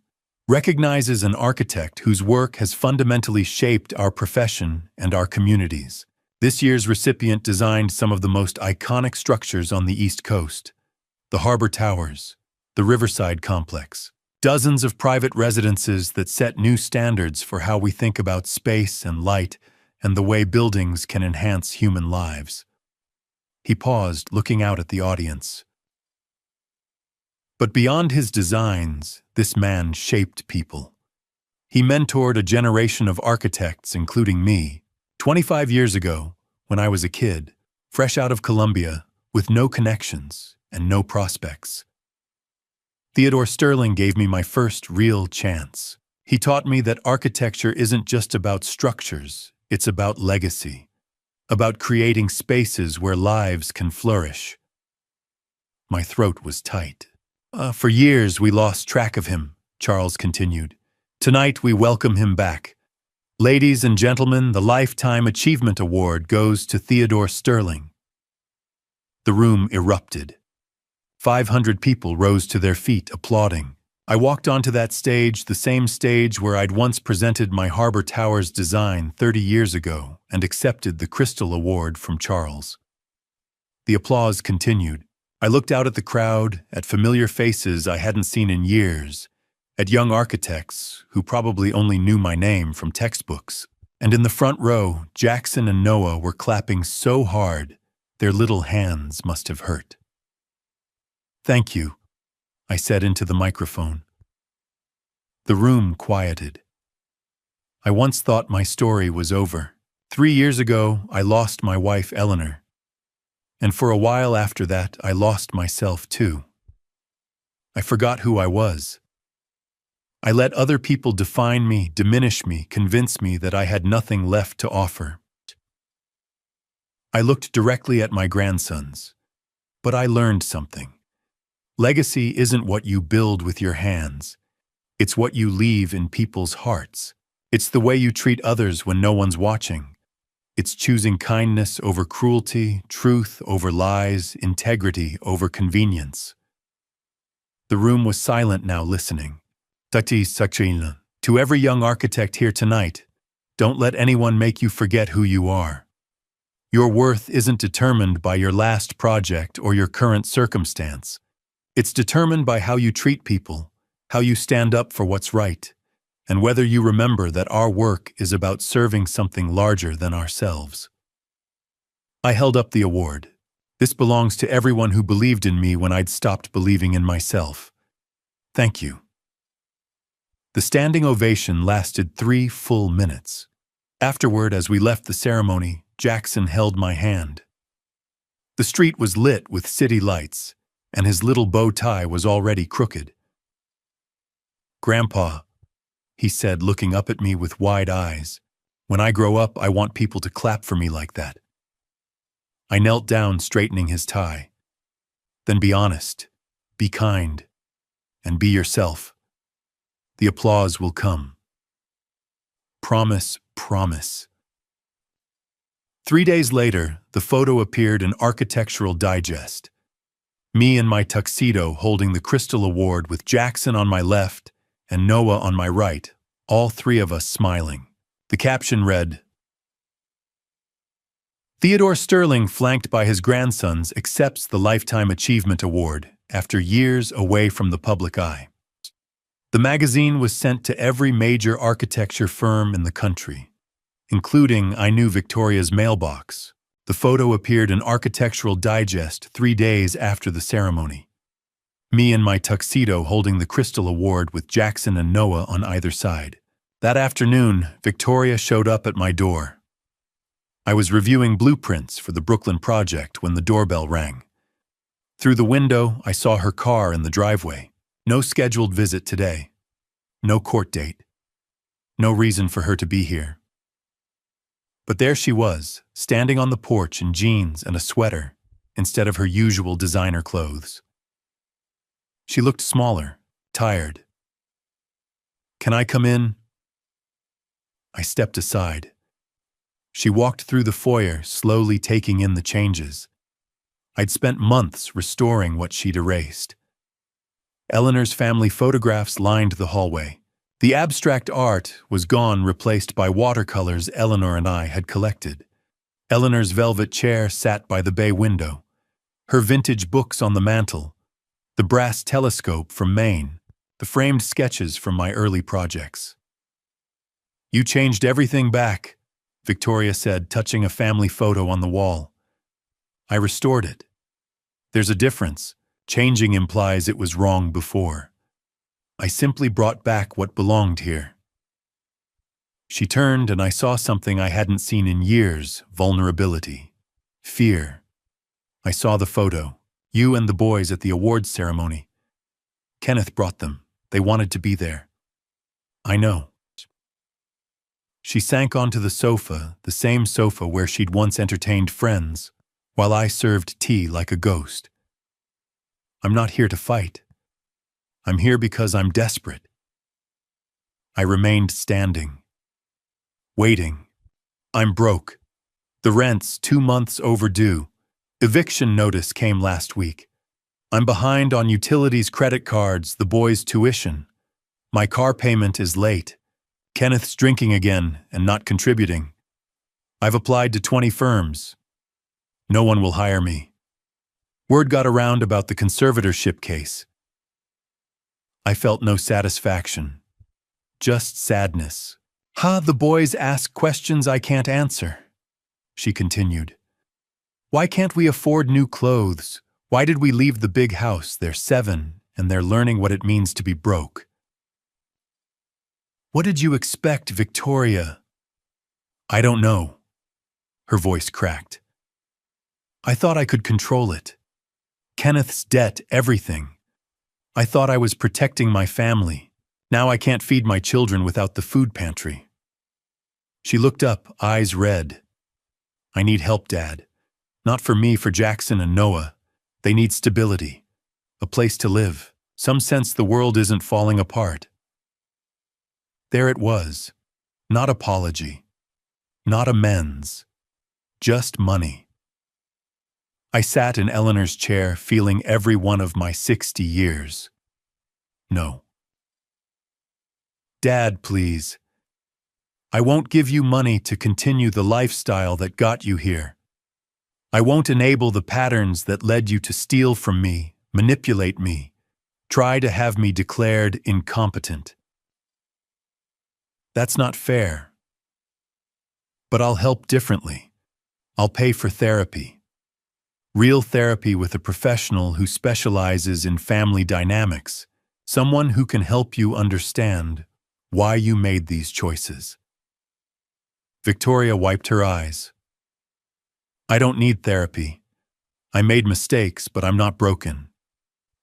recognizes an architect whose work has fundamentally shaped our profession and our communities. This year's recipient designed some of the most iconic structures on the East Coast: the Harbor Towers, the Riverside Complex, dozens of private residences that set new standards for how we think about space and light and the way buildings can enhance human lives. He paused, looking out at the audience. But beyond his designs, this man shaped people. He mentored a generation of architects, including me, 25 years ago, when I was a kid, fresh out of Columbia, with no connections and no prospects. Theodore Sterling gave me my first real chance. He taught me that architecture isn't just about structures, it's about legacy, about creating spaces where lives can flourish. My throat was tight. For years we lost track of him, Charles continued. Tonight we welcome him back. Ladies and gentlemen, the Lifetime Achievement Award goes to Theodore Sterling. The room erupted. 500 people rose to their feet, applauding. I walked onto that stage, the same stage where I'd once presented my Harbor Towers design 30 years ago, and accepted the Crystal Award from Charles. The applause continued. I looked out at the crowd, at familiar faces I hadn't seen in years, at young architects who probably only knew my name from textbooks. And in the front row, Jackson and Noah were clapping so hard, their little hands must have hurt. Thank you, I said into the microphone. The room quieted. I once thought my story was over. 3 years ago, I lost my wife, Eleanor. And for a while after that, I lost myself too. I forgot who I was. I let other people define me, diminish me, convince me that I had nothing left to offer. I looked directly at my grandsons, but I learned something. Legacy isn't what you build with your hands. It's what you leave in people's hearts. It's the way you treat others when no one's watching. It's choosing kindness over cruelty, truth over lies, integrity over convenience. The room was silent now, listening. To every young architect here tonight, don't let anyone make you forget who you are. Your worth isn't determined by your last project or your current circumstance. It's determined by how you treat people, how you stand up for what's right, and whether you remember that our work is about serving something larger than ourselves. I held up the award. This belongs to everyone who believed in me when I'd stopped believing in myself. Thank you. The standing ovation lasted 3 full minutes. Afterward, as we left the ceremony, Jackson held my hand. The street was lit with city lights, and his little bow tie was already crooked. Grandpa, he said, looking up at me with wide eyes, when I grow up, I want people to clap for me like that. I knelt down, straightening his tie. Then be honest, be kind, and be yourself. The applause will come. Promise, promise. 3 days later, the photo appeared in Architectural Digest. Me in my tuxedo holding the Crystal Award with Jackson on my left and Noah on my right, all 3 of us smiling. The caption read, Theodore Sterling, flanked by his grandsons, accepts the Lifetime Achievement Award after years away from the public eye. The magazine was sent to every major architecture firm in the country, including, I knew, Victoria's mailbox, The photo appeared in Architectural Digest 3 days after the ceremony. Me in my tuxedo holding the Crystal Award with Jackson and Noah on either side. That afternoon, Victoria showed up at my door. I was reviewing blueprints for the Brooklyn project when the doorbell rang. Through the window, I saw her car in the driveway. No scheduled visit today. No court date. No reason for her to be here. But there she was, standing on the porch in jeans and a sweater, instead of her usual designer clothes. She looked smaller, tired. "Can I come in?" I stepped aside. She walked through the foyer, slowly taking in the changes. I'd spent months restoring what she'd erased. Eleanor's family photographs lined the hallway. The abstract art was gone, replaced by watercolors Eleanor and I had collected. Eleanor's velvet chair sat by the bay window. Her vintage books on the mantel. The brass telescope from Maine. The framed sketches from my early projects. "You changed everything back," Victoria said, touching a family photo on the wall. I restored it. There's a difference. Changing implies it was wrong before. I simply brought back what belonged here. She turned and I saw something I hadn't seen in years: vulnerability, fear. I saw the photo, you and the boys at the awards ceremony. Kenneth brought them. They wanted to be there. I know. She sank onto the sofa, the same sofa where she'd once entertained friends, while I served tea like a ghost. "I'm not here to fight. I'm here because I'm desperate." I remained standing, waiting. I'm broke. The rent's 2 months overdue. Eviction notice came last week. I'm behind on utilities, credit cards, the boys' tuition. My car payment is late. Kenneth's drinking again and not contributing. I've applied to 20 firms. No one will hire me. Word got around about the conservatorship case. I felt no satisfaction, just sadness. The boys ask questions I can't answer," she continued. "Why can't we afford new clothes? Why did we leave the big house? They're 7, and they're learning what it means to be broke." "What did you expect, Victoria?" "I don't know." Her voice cracked. "I thought I could control it. Kenneth's debt, everything. I thought I was protecting my family. Now I can't feed my children without the food pantry." She looked up, eyes red. "I need help, Dad. Not for me, for Jackson and Noah. They need stability, a place to live, some sense the world isn't falling apart." There it was. Not apology. Not amends. Just money. I sat in Eleanor's chair, feeling every one of my 60 years. No. "Dad, please. I won't give you money to continue the lifestyle that got you here. I won't enable the patterns that led you to steal from me, manipulate me, try to have me declared incompetent. That's not fair. But I'll help differently. I'll pay for therapy. Real therapy with a professional who specializes in family dynamics, someone who can help you understand why you made these choices." Victoria wiped her eyes. "I don't need therapy. I made mistakes, but I'm not broken.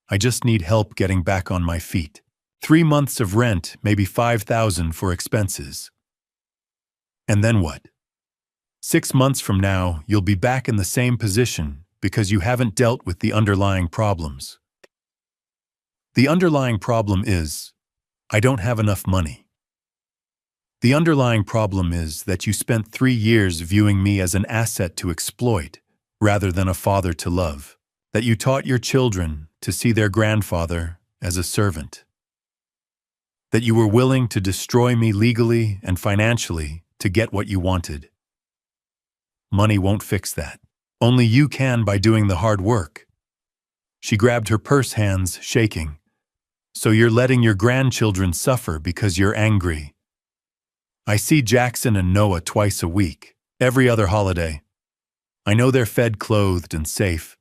I just need help getting back on my feet. 3 months of rent, maybe $5,000 for expenses. And then what? 6 months from now, you'll be back in the same position because you haven't dealt with the underlying problems. The underlying problem is, I don't have enough money. The underlying problem is that you spent 3 years viewing me as an asset to exploit rather than a father to love, that you taught your children to see their grandfather as a servant, that you were willing to destroy me legally and financially to get what you wanted. Money won't fix that. Only you can by doing the hard work." She grabbed her purse, hands shaking. "So you're letting your grandchildren suffer because you're angry. I see Jackson and Noah twice a week, every other holiday. I know they're fed, clothed, and safe.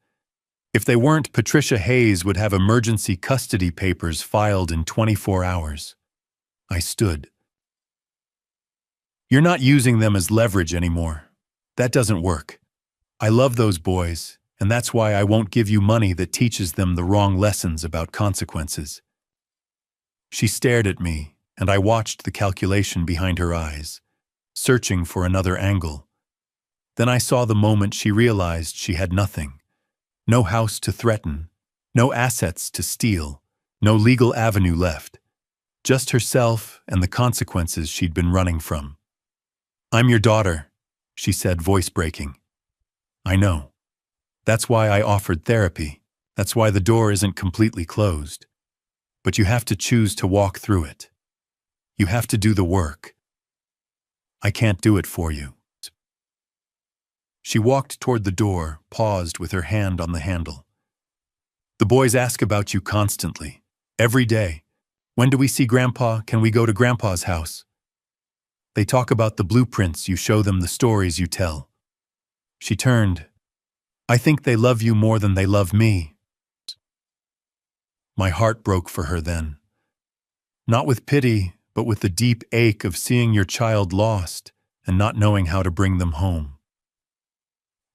If they weren't, Patricia Hayes would have emergency custody papers filed in 24 hours. I stood. You're not using them as leverage anymore. That doesn't work. I love those boys, and that's why I won't give you money that teaches them the wrong lessons about consequences. She stared at me, and I watched the calculation behind her eyes, searching for another angle. Then I saw the moment she realized she had nothing. No house to threaten, no assets to steal, no legal avenue left. Just herself and the consequences she'd been running from. "I'm your daughter," she said, voice breaking. "I know. That's why I offered therapy. That's why the door isn't completely closed. But you have to choose to walk through it. You have to do the work. I can't do it for you." She walked toward the door, paused with her hand on the handle. "The boys ask about you constantly, every day. When do we see Grandpa? Can we go to Grandpa's house? They talk about the blueprints, you show them, the stories you tell." She turned. "I think they love you more than they love me." My heart broke for her then. Not with pity, but with the deep ache of seeing your child lost and not knowing how to bring them home.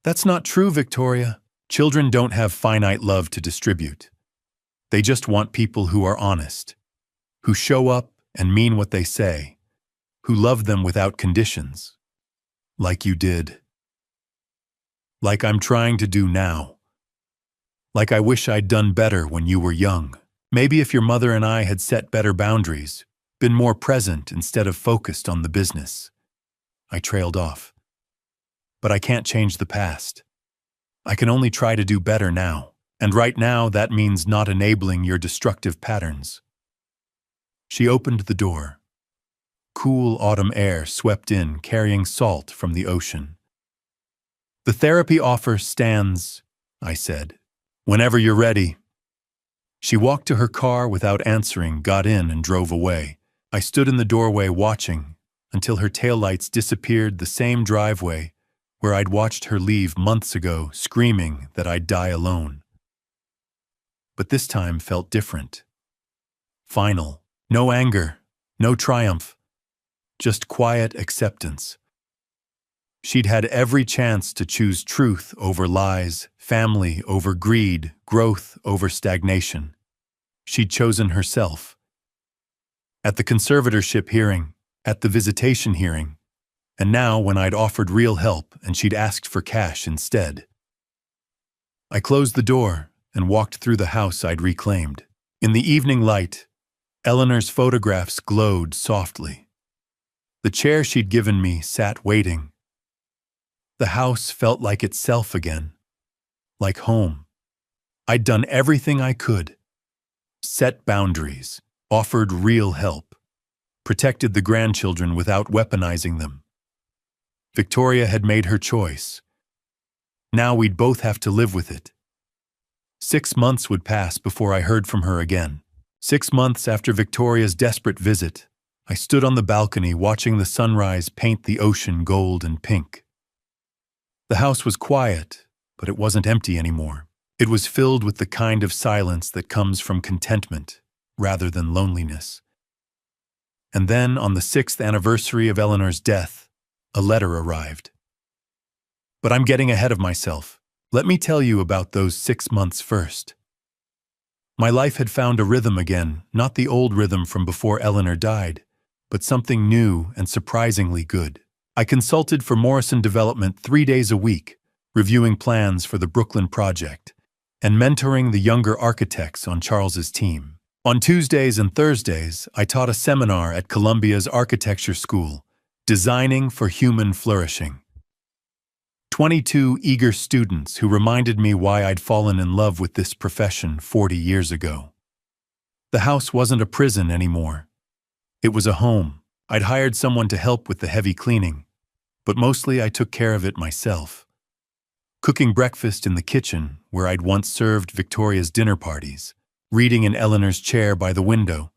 "That's not true, Victoria. Children don't have finite love to distribute. They just want people who are honest, who show up and mean what they say, who love them without conditions. Like you did. Like I'm trying to do now. Like I wish I'd done better when you were young. Maybe if your mother and I had set better boundaries, been more present instead of focused on the business." I trailed off. "But I can't change the past. I can only try to do better now. And right now, that means not enabling your destructive patterns." She opened the door. Cool autumn air swept in, carrying salt from the ocean. "The therapy offer stands," I said. "Whenever you're ready." She walked to her car without answering, got in, and drove away. I stood in the doorway watching until her taillights disappeared the same driveway where I'd watched her leave months ago, screaming that I'd die alone. But this time felt different. Final. No anger, no triumph. Just quiet acceptance. She'd had every chance to choose truth over lies, family over greed, growth over stagnation. She'd chosen herself. At the conservatorship hearing, at the visitation hearing, and now when I'd offered real help and she'd asked for cash instead. I closed the door and walked through the house I'd reclaimed. In the evening light, Eleanor's photographs glowed softly. The chair she'd given me sat waiting. The house felt like itself again, like home. I'd done everything I could. Set boundaries, offered real help, protected the grandchildren without weaponizing them. Victoria had made her choice. Now we'd both have to live with it. 6 months would pass before I heard from her again. 6 months after Victoria's desperate visit, I stood on the balcony watching the sunrise paint the ocean gold and pink. The house was quiet, but it wasn't empty anymore. It was filled with the kind of silence that comes from contentment, rather than loneliness. And then, on the 6th anniversary of Eleanor's death, a letter arrived. But I'm getting ahead of myself. Let me tell you about those 6 months first. My life had found a rhythm again, not the old rhythm from before Eleanor died, but something new and surprisingly good. I consulted for Morrison Development 3 days a week, reviewing plans for the Brooklyn project, and mentoring the younger architects on Charles's team. On Tuesdays and Thursdays, I taught a seminar at Columbia's architecture school, Designing for Human Flourishing. 22 eager students who reminded me why I'd fallen in love with this profession 40 years ago. The house wasn't a prison anymore. It was a home. I'd hired someone to help with the heavy cleaning, but mostly I took care of it myself. Cooking breakfast in the kitchen, where I'd once served Victoria's dinner parties, reading in Eleanor's chair by the window,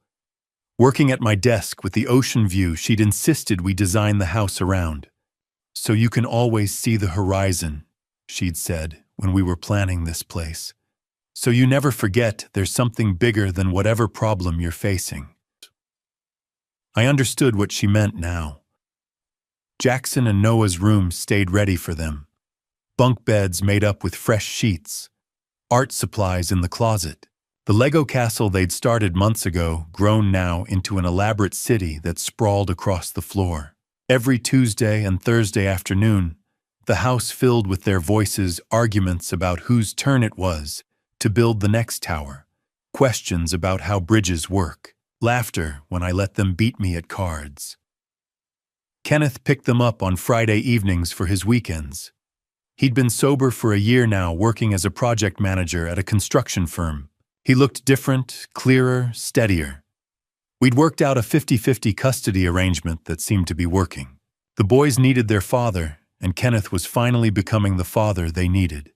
working at my desk with the ocean view she'd insisted we design the house around, so you can always see the horizon, she'd said when we were planning this place. So you never forget there's something bigger than whatever problem you're facing. I understood what she meant now. Jackson and Noah's room stayed ready for them. Bunk beds made up with fresh sheets. Art supplies in the closet. The Lego castle they'd started months ago, grown now into an elaborate city that sprawled across the floor. Every Tuesday and Thursday afternoon, the house filled with their voices, arguments about whose turn it was to build the next tower, questions about how bridges work, laughter when I let them beat me at cards. Kenneth picked them up on Friday evenings for his weekends. He'd been sober for a year now, working as a project manager at a construction firm. He looked different, clearer, steadier. We'd worked out a 50-50 custody arrangement that seemed to be working. The boys needed their father, and Kenneth was finally becoming the father they needed.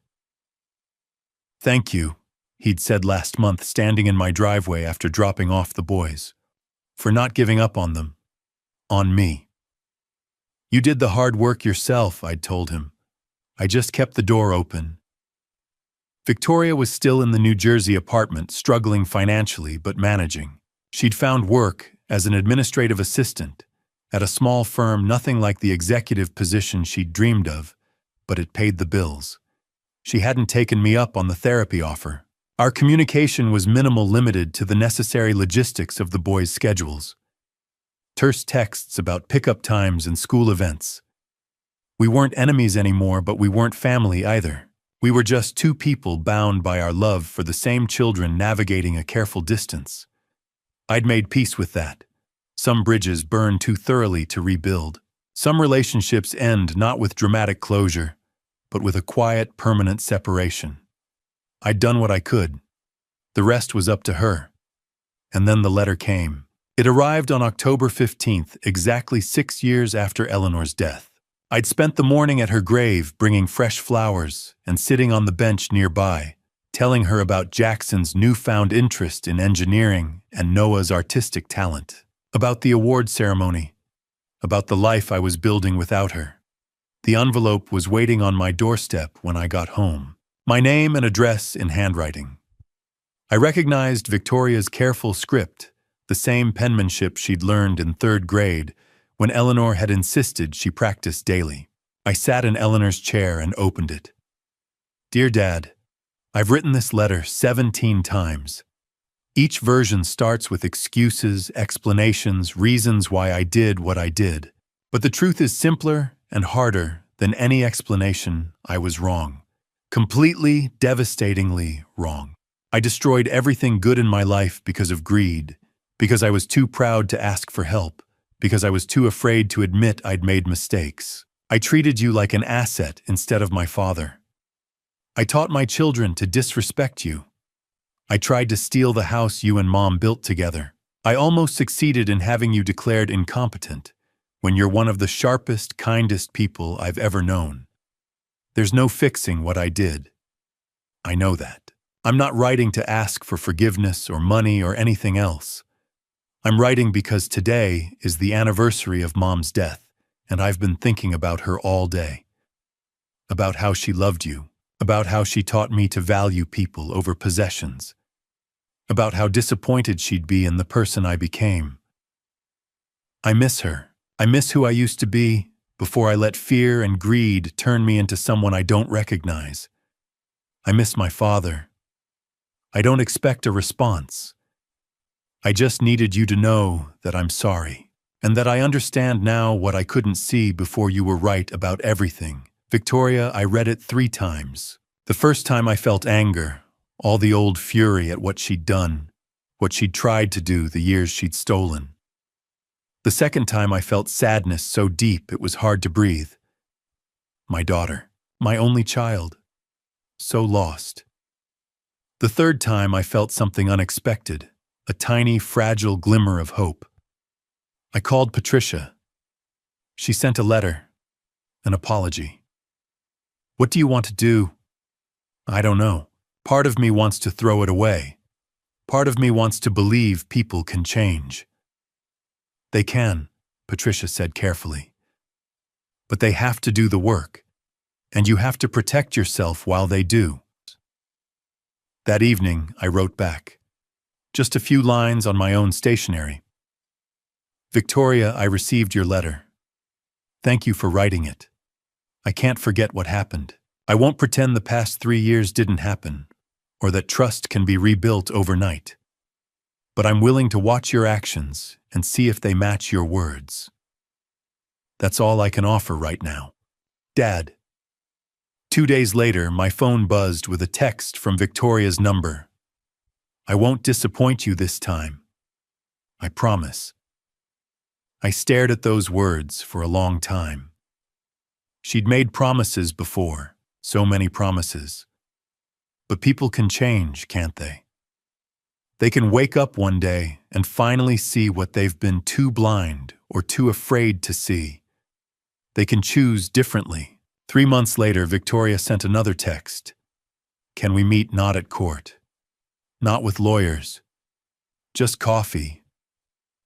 "Thank you," he'd said last month, standing in my driveway after dropping off the boys, "for not giving up on them. On me." "You did the hard work yourself," I'd told him. "I just kept the door open." Victoria was still in the New Jersey apartment, struggling financially but managing. She'd found work as an administrative assistant at a small firm, nothing like the executive position she'd dreamed of, but it paid the bills. She hadn't taken me up on the therapy offer. Our communication was minimal, limited to the necessary logistics of the boys' schedules. Terse texts about pickup times and school events. We weren't enemies anymore, but we weren't family either. We were just two people bound by our love for the same children, navigating a careful distance. I'd made peace with that. Some bridges burn too thoroughly to rebuild. Some relationships end not with dramatic closure, but with a quiet, permanent separation. I'd done what I could. The rest was up to her. And then the letter came. It arrived on October 15th, exactly 6 years after Eleanor's death. I'd spent the morning at her grave, bringing fresh flowers and sitting on the bench nearby, telling her about Jackson's newfound interest in engineering and Noah's artistic talent, about the award ceremony, about the life I was building without her. The envelope was waiting on my doorstep when I got home, my name and address in handwriting. I recognized Victoria's careful script, the same penmanship she'd learned in 3rd grade when Eleanor had insisted she practice daily. I sat in Eleanor's chair and opened it. "Dear Dad, I've written this letter 17 times. Each version starts with excuses, explanations, reasons why I did what I did. But the truth is simpler and harder than any explanation. I was wrong. Completely, devastatingly wrong. I destroyed everything good in my life because of greed, because I was too proud to ask for help, because I was too afraid to admit I'd made mistakes. I treated you like an asset instead of my father. I taught my children to disrespect you. I tried to steal the house you and Mom built together. I almost succeeded in having you declared incompetent, when you're one of the sharpest, kindest people I've ever known. There's no fixing what I did. I know that. I'm not writing to ask for forgiveness or money or anything else. I'm writing because today is the anniversary of Mom's death, and I've been thinking about her all day. About how she loved you, about how she taught me to value people over possessions, about how disappointed she'd be in the person I became. I miss her. I miss who I used to be before I let fear and greed turn me into someone I don't recognize. I miss my father. I don't expect a response. I just needed you to know that I'm sorry, and that I understand now what I couldn't see before. You were right about everything. Victoria, I read it 3 times. The first time I felt anger, all the old fury at what she'd done, what she'd tried to do, the years she'd stolen. The second time I felt sadness so deep it was hard to breathe. My daughter, my only child, so lost. The third time I felt something unexpected, a tiny, fragile glimmer of hope. I called Patricia. She sent a letter, an apology. What do you want to do? I don't know. Part of me wants to throw it away. Part of me wants to believe people can change. They can, Patricia said carefully. But they have to do the work. and you have to protect yourself while they do. That evening, I wrote back. Just a few lines on my own stationery. Victoria, I received your letter. Thank you for writing it. I can't forget what happened. I won't pretend the past 3 years didn't happen, or that trust can be rebuilt overnight. But I'm willing to watch your actions and see if they match your words. That's all I can offer right now. Dad. 2 days later, my phone buzzed with a text from Victoria's number. I won't disappoint you this time. I promise. I stared at those words for a long time. She'd made promises before, so many promises. But people can change, can't they? They can wake up one day and finally see what they've been too blind or too afraid to see. They can choose differently. 3 months later, Victoria sent another text. Can we meet not at court? Not with lawyers. Just coffee.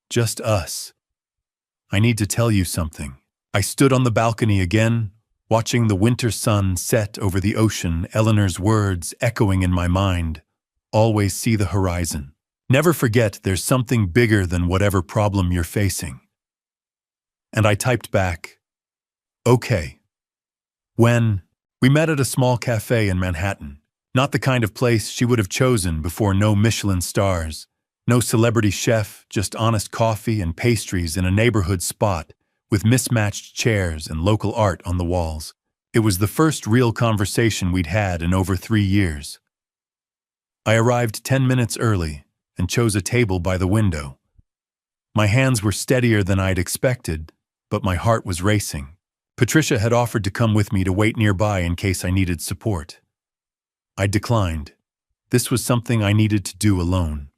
Just us. I need to tell you something. I stood on the balcony again, watching the winter sun set over the ocean, Eleanor's words echoing in my mind. Always see the horizon. Never forget there's something bigger than whatever problem you're facing. And I typed back, okay. When? We met at a small cafe in Manhattan. Not the kind of place she would have chosen before no Michelin stars. No celebrity chef, just honest coffee and pastries in a neighborhood spot with mismatched chairs and local art on the walls. It was the first real conversation we'd had in over 3 years. I arrived 10 minutes early and chose a table by the window. My hands were steadier than I'd expected, but my heart was racing. Patricia had offered to come with me to wait nearby in case I needed support. I declined. This was something I needed to do alone.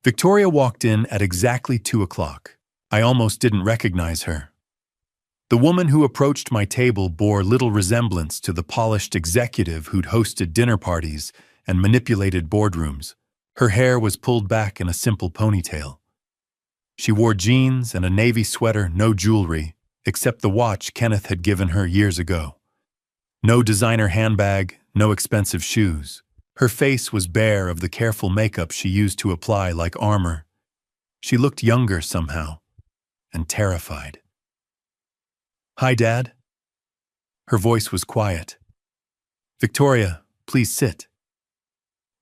Victoria walked in at exactly 2 o'clock. I almost didn't recognize her. The woman who approached my table bore little resemblance to the polished executive who'd hosted dinner parties and manipulated boardrooms. Her hair was pulled back in a simple ponytail. She wore jeans and a navy sweater, no jewelry, except the watch Kenneth had given her years ago. No designer handbag, no expensive shoes. Her face was bare of the careful makeup she used to apply like armor. She looked younger somehow, and terrified. Hi, Dad. Her voice was quiet. Victoria, please sit.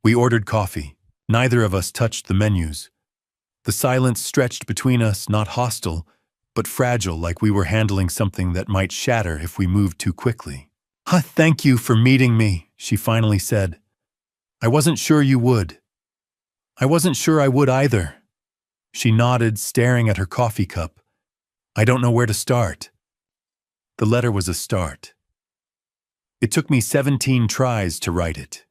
We ordered coffee. Neither of us touched the menus. The silence stretched between us, not hostile, but fragile, like we were handling something that might shatter if we moved too quickly. Thank you for meeting me, she finally said. I wasn't sure you would. I wasn't sure I would either. She nodded, staring at her coffee cup. I don't know where to start. The letter was a start. It took me 17 tries to write it.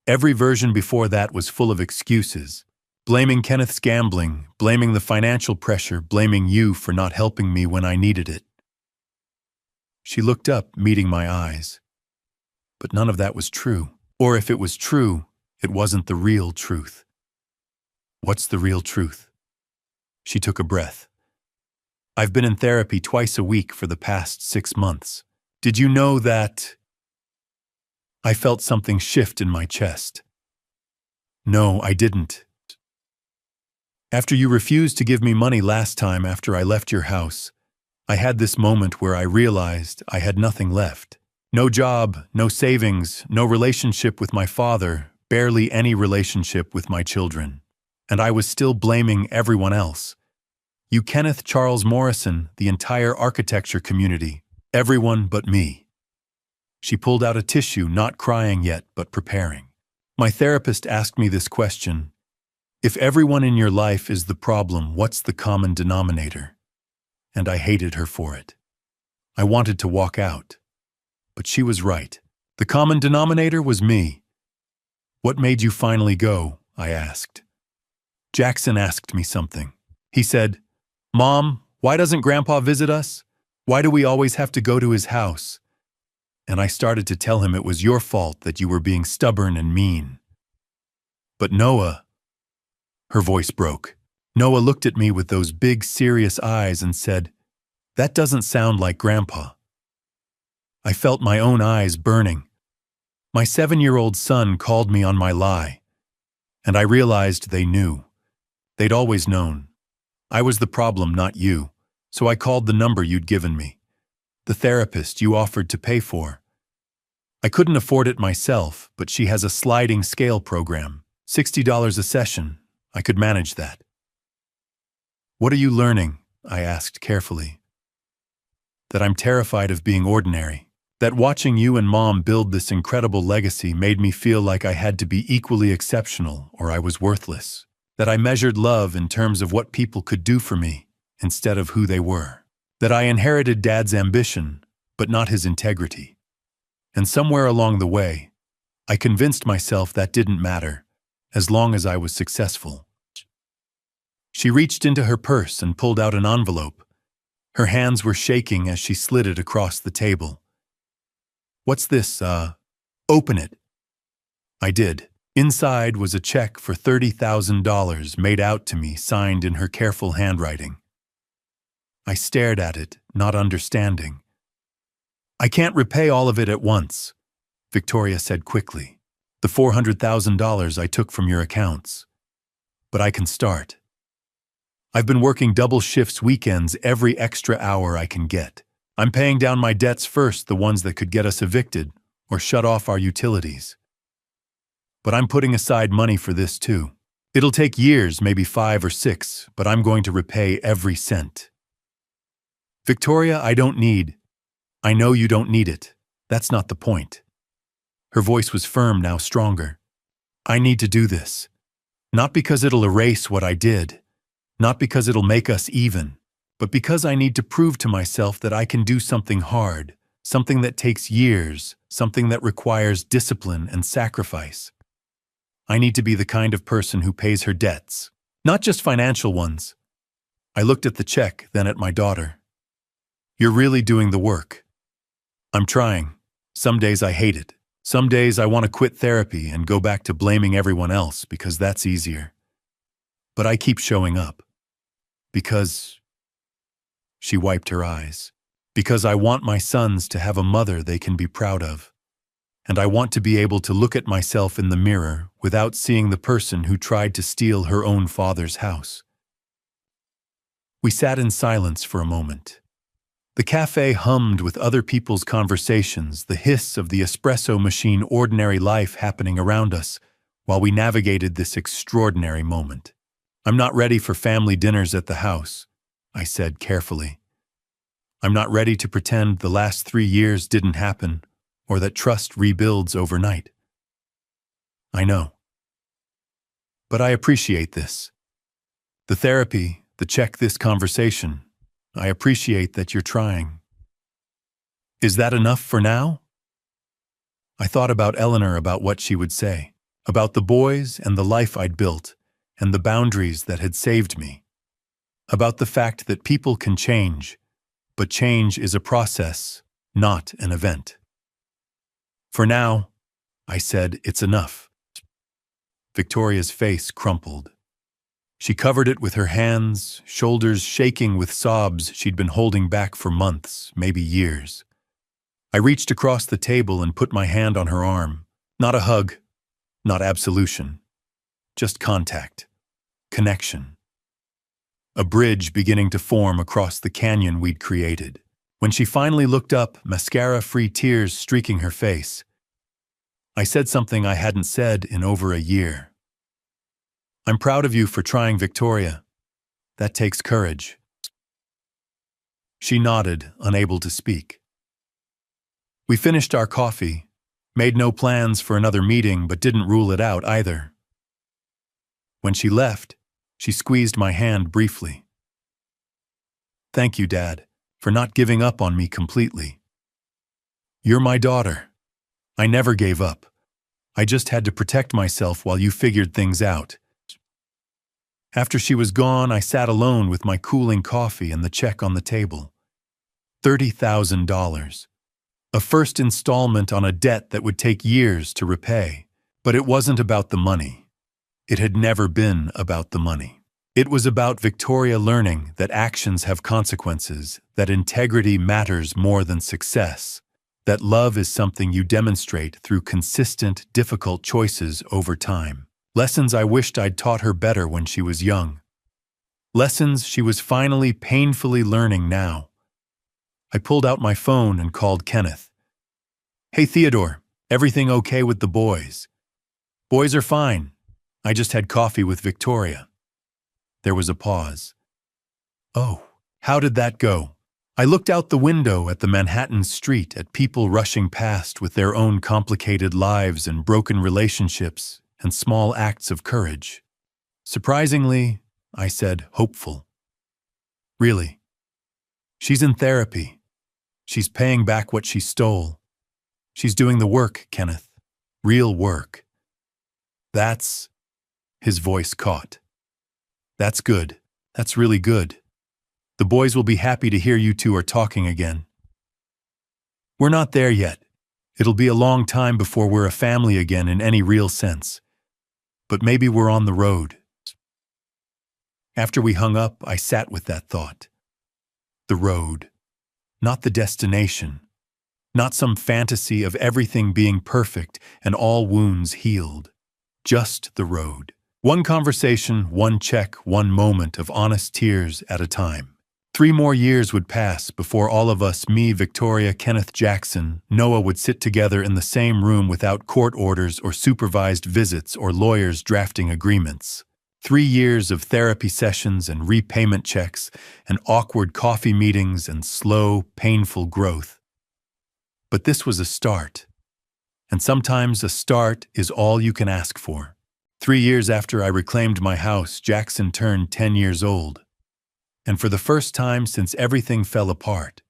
Every version before that was full of excuses. Blaming Kenneth's gambling, blaming the financial pressure, blaming you for not helping me when I needed it. She looked up, meeting my eyes. But none of that was true. Or if it was true, it wasn't the real truth. What's the real truth? She took a breath. I've been in therapy twice a week for the past 6 months. Did you know that? I felt something shift in my chest. No, I didn't. After you refused to give me money last time after I left your house, I had this moment where I realized I had nothing left. No job, no savings, no relationship with my father, barely any relationship with my children. And I was still blaming everyone else. You, Kenneth, Charles Morrison, the entire architecture community, everyone but me. She pulled out a tissue, not crying yet, but preparing. My therapist asked me this question. If everyone in your life is the problem, what's the common denominator? And I hated her for it. I wanted to walk out. But she was right. The common denominator was me. What made you finally go? I asked. Jackson asked me something. He said, Mom, why doesn't Grandpa visit us? Why do we always have to go to his house? And I started to tell him it was your fault that you were being stubborn and mean. But Noah, her voice broke. Noah looked at me with those big, serious eyes and said, That doesn't sound like Grandpa. I felt my own eyes burning. My 7-year-old son called me on my lie, and I realized they knew. They'd always known. I was the problem, not you, so I called the number you'd given me, the therapist you offered to pay for. I couldn't afford it myself, but she has a sliding scale program, $60 a session. I could manage that. What are you learning? I asked carefully. That I'm terrified of being ordinary. That watching you and Mom build this incredible legacy made me feel like I had to be equally exceptional or I was worthless. That I measured love in terms of what people could do for me instead of who they were. That I inherited Dad's ambition, but not his integrity. And somewhere along the way, I convinced myself that didn't matter, as long as I was successful. She reached into her purse and pulled out an envelope. Her hands were shaking as she slid it across the table. What's this, Open it. I did. Inside was a check for $30,000 made out to me, signed in her careful handwriting. I stared at it, not understanding. I can't repay all of it at once, Victoria said quickly. The $400,000 I took from your accounts. But I can start. I've been working double shifts weekends every extra hour I can get. I'm paying down my debts first, the ones that could get us evicted or shut off our utilities. But I'm putting aside money for this too. It'll take years, maybe 5 or 6, but I'm going to repay every cent. Victoria, I know you don't need it. That's not the point. Her voice was firm, now stronger. I need to do this. Not because it'll erase what I did. Not because it'll make us even. But because I need to prove to myself that I can do something hard, something that takes years, something that requires discipline and sacrifice. I need to be the kind of person who pays her debts, not just financial ones. I looked at the check, then at my daughter. You're really doing the work. I'm trying. Some days I hate it. Some days I want to quit therapy and go back to blaming everyone else because that's easier. But I keep showing up. Because... She wiped her eyes. Because I want my sons to have a mother they can be proud of. And I want to be able to look at myself in the mirror without seeing the person who tried to steal her own father's house. We sat in silence for a moment. The cafe hummed with other people's conversations, the hiss of the espresso machine, ordinary life happening around us, while we navigated this extraordinary moment. I'm not ready for family dinners at the house, I said carefully. I'm not ready to pretend the last 3 years didn't happen, or that trust rebuilds overnight. I know. But I appreciate this. The therapy, the check, this conversation. I appreciate that you're trying. Is that enough for now? I thought about Eleanor, about what she would say, about the boys and the life I'd built, and the boundaries that had saved me, about the fact that people can change, but change is a process, not an event. For now, I said, it's enough. Victoria's face crumpled. She covered it with her hands, shoulders shaking with sobs she'd been holding back for months, maybe years. I reached across the table and put my hand on her arm. Not a hug, not absolution. Just contact. Connection. A bridge beginning to form across the canyon we'd created. When she finally looked up, mascara-free tears streaking her face, I said something I hadn't said in over a year. I'm proud of you for trying, Victoria. That takes courage. She nodded, unable to speak. We finished our coffee, made no plans for another meeting, but didn't rule it out either. When she left, she squeezed my hand briefly. Thank you, Dad, for not giving up on me completely. You're my daughter. I never gave up. I just had to protect myself while you figured things out. After she was gone, I sat alone with my cooling coffee and the check on the table. $30,000. A first installment on a debt that would take years to repay. But it wasn't about the money. It had never been about the money. It was about Victoria learning that actions have consequences, that integrity matters more than success, That love is something you demonstrate through consistent, difficult choices over time. Lessons I wished I'd taught her better when she was young. Lessons she was finally painfully learning now. I pulled out my phone and called Kenneth. "Hey Theodore, everything okay with the boys?" "Boys are fine. I just had coffee with Victoria." There was a pause. "Oh, how did that go?" I looked out the window at the Manhattan street, at people rushing past with their own complicated lives and broken relationships and small acts of courage. "Surprisingly," I said, hopeful. "Really. She's in therapy. She's paying back what she stole. She's doing the work, Kenneth. Real work." "That's—" His voice caught. "That's good. That's really good. The boys will be happy to hear you two are talking again." "We're not there yet. It'll be a long time before we're a family again in any real sense. But maybe we're on the road." After we hung up, I sat with that thought. The road. Not the destination. Not some fantasy of everything being perfect and all wounds healed. Just the road. One conversation, one check, one moment of honest tears at a time. 3 more years would pass before all of us, me, Victoria, Kenneth, Jackson, Noah, would sit together in the same room without court orders or supervised visits or lawyers drafting agreements. 3 years of therapy sessions and repayment checks and awkward coffee meetings and slow, painful growth. But this was a start. And sometimes a start is all you can ask for. 3 years after I reclaimed my house, Jackson turned 10 years old. And for the first time since everything fell apart,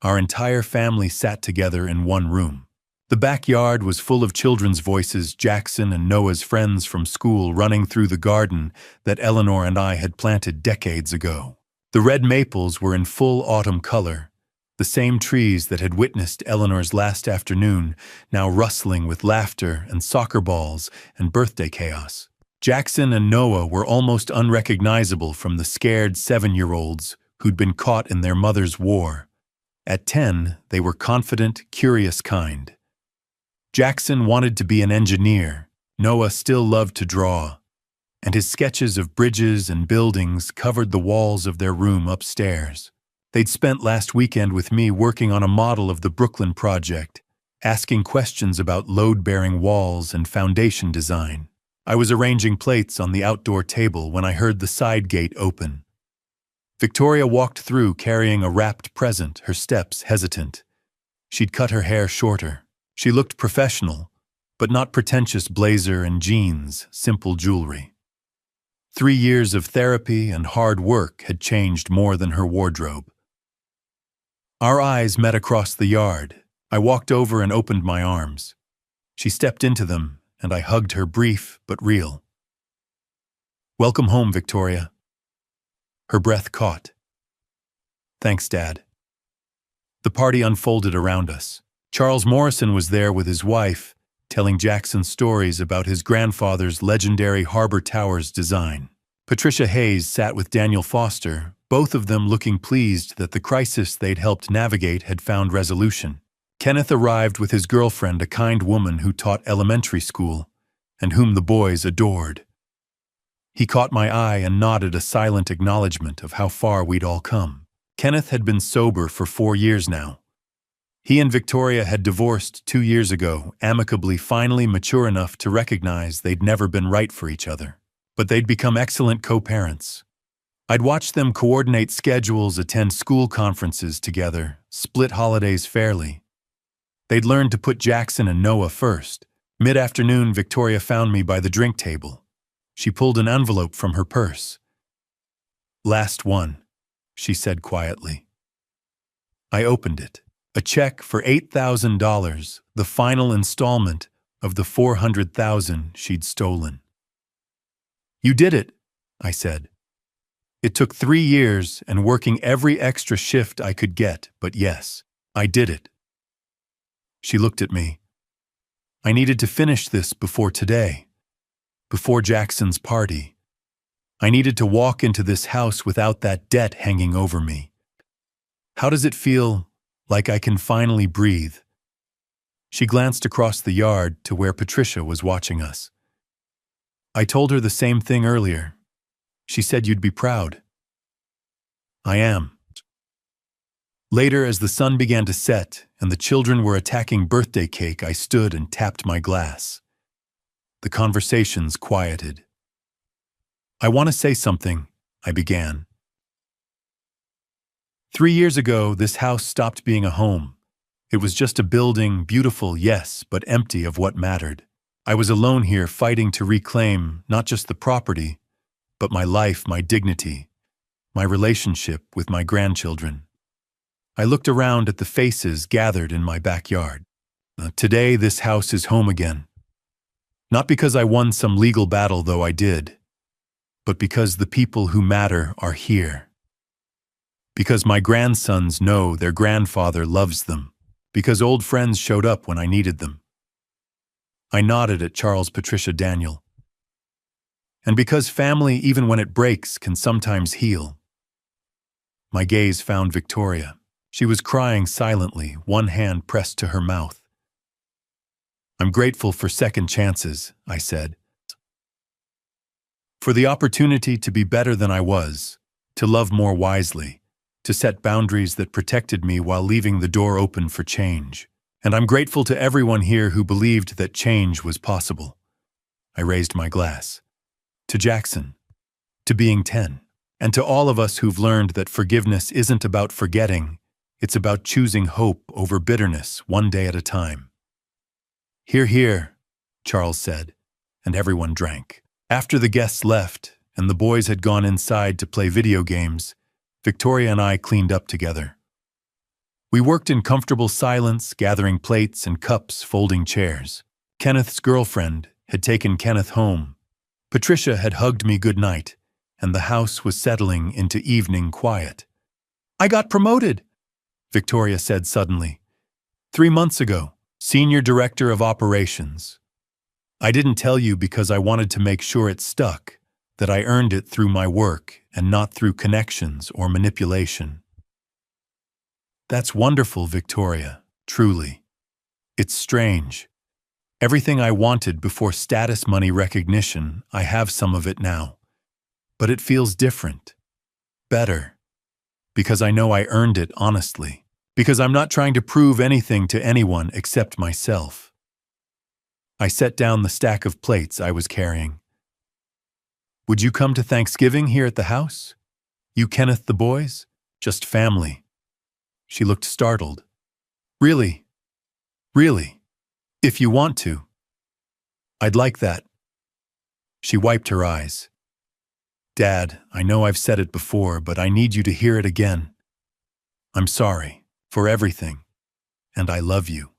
our entire family sat together in one room. The backyard was full of children's voices, Jackson and Noah's friends from school running through the garden that Eleanor and I had planted decades ago. The red maples were in full autumn color, the same trees that had witnessed Eleanor's last afternoon, now rustling with laughter and soccer balls and birthday chaos. Jackson and Noah were almost unrecognizable from the scared 7-year-olds who'd been caught in their mother's war. At 10, they were confident, curious kind. Jackson wanted to be an engineer. Noah still loved to draw, and his sketches of bridges and buildings covered the walls of their room upstairs. They'd spent last weekend with me working on a model of the Brooklyn project, asking questions about load-bearing walls and foundation design. I was arranging plates on the outdoor table when I heard the side gate open. Victoria walked through carrying a wrapped present, her steps hesitant. She'd cut her hair shorter. She looked professional, but not pretentious blazer and jeans, simple jewelry. 3 years of therapy and hard work had changed more than her wardrobe. Our eyes met across the yard. I walked over and opened my arms. She stepped into them, and I hugged her, brief but real. "Welcome home, Victoria." Her breath caught. "Thanks, Dad." The party unfolded around us. Charles Morrison was there with his wife, telling Jackson stories about his grandfather's legendary Harbor Towers design. Patricia Hayes sat with Daniel Foster, both of them looking pleased that the crisis they'd helped navigate had found resolution. Kenneth arrived with his girlfriend, a kind woman who taught elementary school, and whom the boys adored. He caught my eye and nodded a silent acknowledgement of how far we'd all come. Kenneth had been sober for 4 years now. He and Victoria had divorced 2 years ago, amicably, finally mature enough to recognize they'd never been right for each other. But they'd become excellent co-parents. I'd watched them coordinate schedules, attend school conferences together, split holidays fairly. They'd learned to put Jackson and Noah first. Mid-afternoon, Victoria found me by the drink table. She pulled an envelope from her purse. "Last one," she said quietly. I opened it. A check for $8,000, the final installment of the $400,000 she'd stolen. "You did it," I said. "It took 3 years and working every extra shift I could get, but yes, I did it." She looked at me. "I needed to finish this before today, before Jackson's party. I needed to walk into this house without that debt hanging over me. How does it feel like I can finally breathe?" She glanced across the yard to where Patricia was watching us. I told her the same thing earlier. She said you'd be proud. I am. Later, as the sun began to set and the children were attacking birthday cake, I stood and tapped my glass. The conversations quieted. I want to say something, I began. 3 years ago, this house stopped being a home. It was just a building, beautiful, yes, but empty of what mattered. I was alone here fighting to reclaim not just the property, but my life, my dignity, my relationship with my grandchildren. I looked around at the faces gathered in my backyard. Today, this house is home again. Not because I won some legal battle, though I did, but because the people who matter are here. Because my grandsons know their grandfather loves them. Because old friends showed up when I needed them. I nodded at Charles, Patricia, Daniel. And because family, even when it breaks, can sometimes heal. My gaze found Victoria. She was crying silently, one hand pressed to her mouth. I'm grateful for second chances, I said. For the opportunity to be better than I was, to love more wisely, to set boundaries that protected me while leaving the door open for change. And I'm grateful to everyone here who believed that change was possible. I raised my glass. To Jackson, to being 10, and to all of us who've learned that forgiveness isn't about forgetting, it's about choosing hope over bitterness one day at a time. Hear, hear, Charles said, and everyone drank. After the guests left and the boys had gone inside to play video games, Victoria and I cleaned up together. We worked in comfortable silence, gathering plates and cups, folding chairs. Kenneth's girlfriend had taken Kenneth home. Patricia had hugged me goodnight, and the house was settling into evening quiet. I got promoted, Victoria said suddenly. 3 months ago, Senior Director of Operations. I didn't tell you because I wanted to make sure it stuck, that I earned it through my work and not through connections or manipulation. That's wonderful, Victoria, truly. It's strange. Everything I wanted before status, money, recognition, I have some of it now. But it feels different. Better. Because I know I earned it honestly. Because I'm not trying to prove anything to anyone except myself. I set down the stack of plates I was carrying. Would you come to Thanksgiving here at the house? You, Kenneth, the boys? Just family. She looked startled. Really? Really? If you want to. I'd like that. She wiped her eyes. Dad, I know I've said it before, but I need you to hear it again. I'm sorry for everything, and I love you.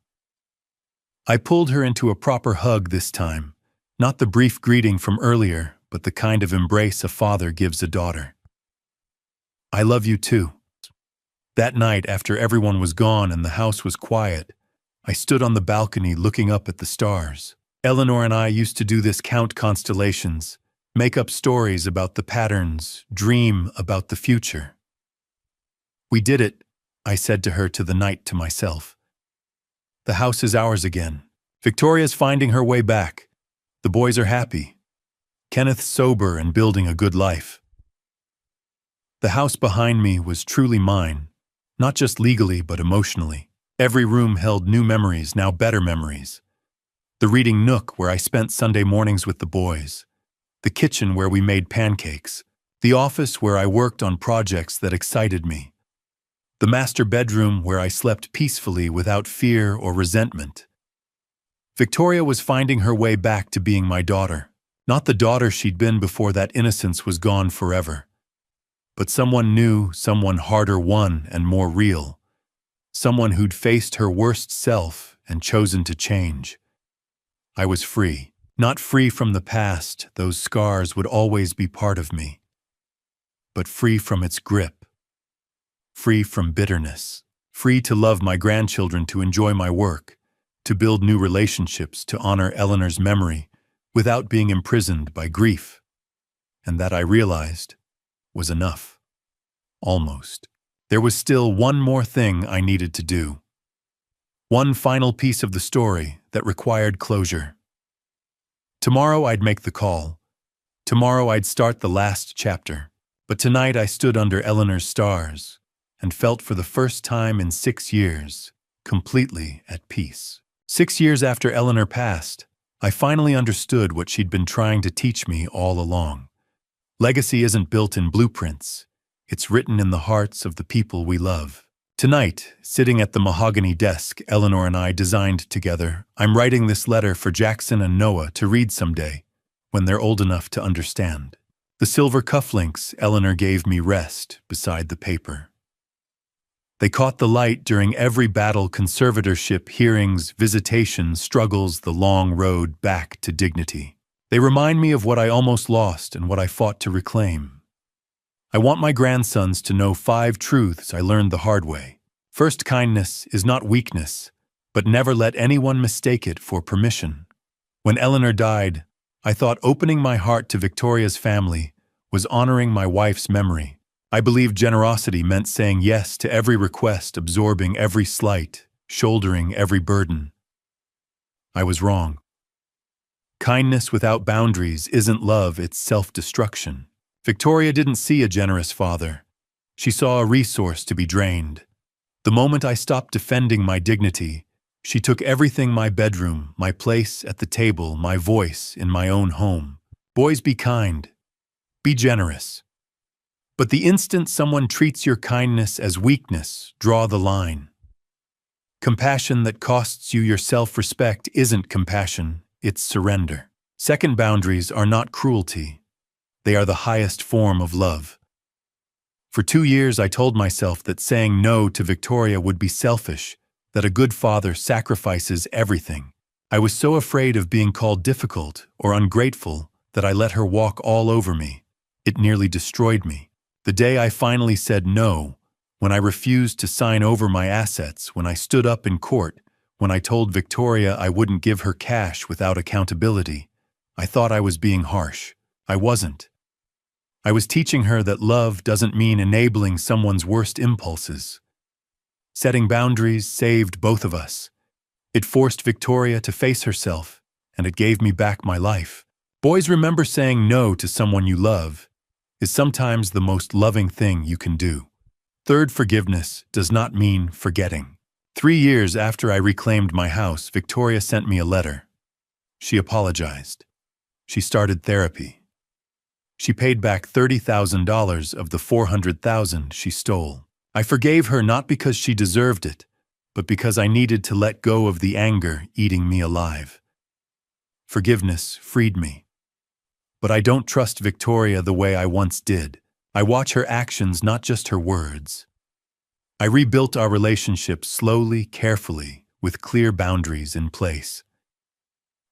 I pulled her into a proper hug this time, not the brief greeting from earlier, but the kind of embrace a father gives a daughter. I love you too. That night, after everyone was gone and the house was quiet, I stood on the balcony looking up at the stars. Eleanor and I used to do this, count constellations, make up stories about the patterns, dream about the future. We did it, I said to her to the night to myself. The house is ours again. Victoria's finding her way back. The boys are happy. Kenneth's sober and building a good life. The house behind me was truly mine, not just legally but emotionally. Every room held new memories, now better memories. The reading nook where I spent Sunday mornings with the boys. The kitchen where we made pancakes. The office where I worked on projects that excited me. The master bedroom where I slept peacefully without fear or resentment. Victoria was finding her way back to being my daughter. Not the daughter she'd been before that innocence was gone forever. But someone new, someone harder won and more real. Someone who'd faced her worst self and chosen to change. I was free. Not free from the past, those scars would always be part of me. But free from its grip. Free from bitterness. Free to love my grandchildren, to enjoy my work, to build new relationships, to honor Eleanor's memory, without being imprisoned by grief. And that, I realized, was enough. Almost. There was still one more thing I needed to do. One final piece of the story that required closure. Tomorrow I'd make the call. Tomorrow I'd start the last chapter. But tonight I stood under Eleanor's stars and felt for the first time in 6 years, completely at peace. 6 years after Eleanor passed, I finally understood what she'd been trying to teach me all along. Legacy isn't built in blueprints. It's written in the hearts of the people we love. Tonight, sitting at the mahogany desk Eleanor and I designed together, I'm writing this letter for Jackson and Noah to read someday, when they're old enough to understand. The silver cufflinks Eleanor gave me rest beside the paper. They caught the light during every battle, conservatorship, hearings, visitations, struggles, the long road back to dignity. They remind me of what I almost lost and what I fought to reclaim. I want my grandsons to know 5 truths I learned the hard way. First, kindness is not weakness, but never let anyone mistake it for permission. When Eleanor died, I thought opening my heart to Victoria's family was honoring my wife's memory. I believed generosity meant saying yes to every request, absorbing every slight, shouldering every burden. I was wrong. Kindness without boundaries isn't love, it's self-destruction. Victoria didn't see a generous father. She saw a resource to be drained. The moment I stopped defending my dignity, she took everything: my bedroom, my place at the table, my voice in my own home. Boys, be kind. Be generous. But the instant someone treats your kindness as weakness, draw the line. Compassion that costs you your self-respect isn't compassion, it's surrender. Second, boundaries are not cruelty. They are the highest form of love. For 2 years, I told myself that saying no to Victoria would be selfish, that a good father sacrifices everything. I was so afraid of being called difficult or ungrateful that I let her walk all over me. It nearly destroyed me. The day I finally said no, when I refused to sign over my assets, when I stood up in court, when I told Victoria I wouldn't give her cash without accountability, I thought I was being harsh. I wasn't. I was teaching her that love doesn't mean enabling someone's worst impulses. Setting boundaries saved both of us. It forced Victoria to face herself, and it gave me back my life. Boys, remember, saying no to someone you love is sometimes the most loving thing you can do. Third, forgiveness does not mean forgetting. 3 years after I reclaimed my house, Victoria sent me a letter. She apologized. She started therapy. She paid back $30,000 of the $400,000 she stole. I forgave her not because she deserved it, but because I needed to let go of the anger eating me alive. Forgiveness freed me. But I don't trust Victoria the way I once did. I watch her actions, not just her words. I rebuilt our relationship slowly, carefully, with clear boundaries in place.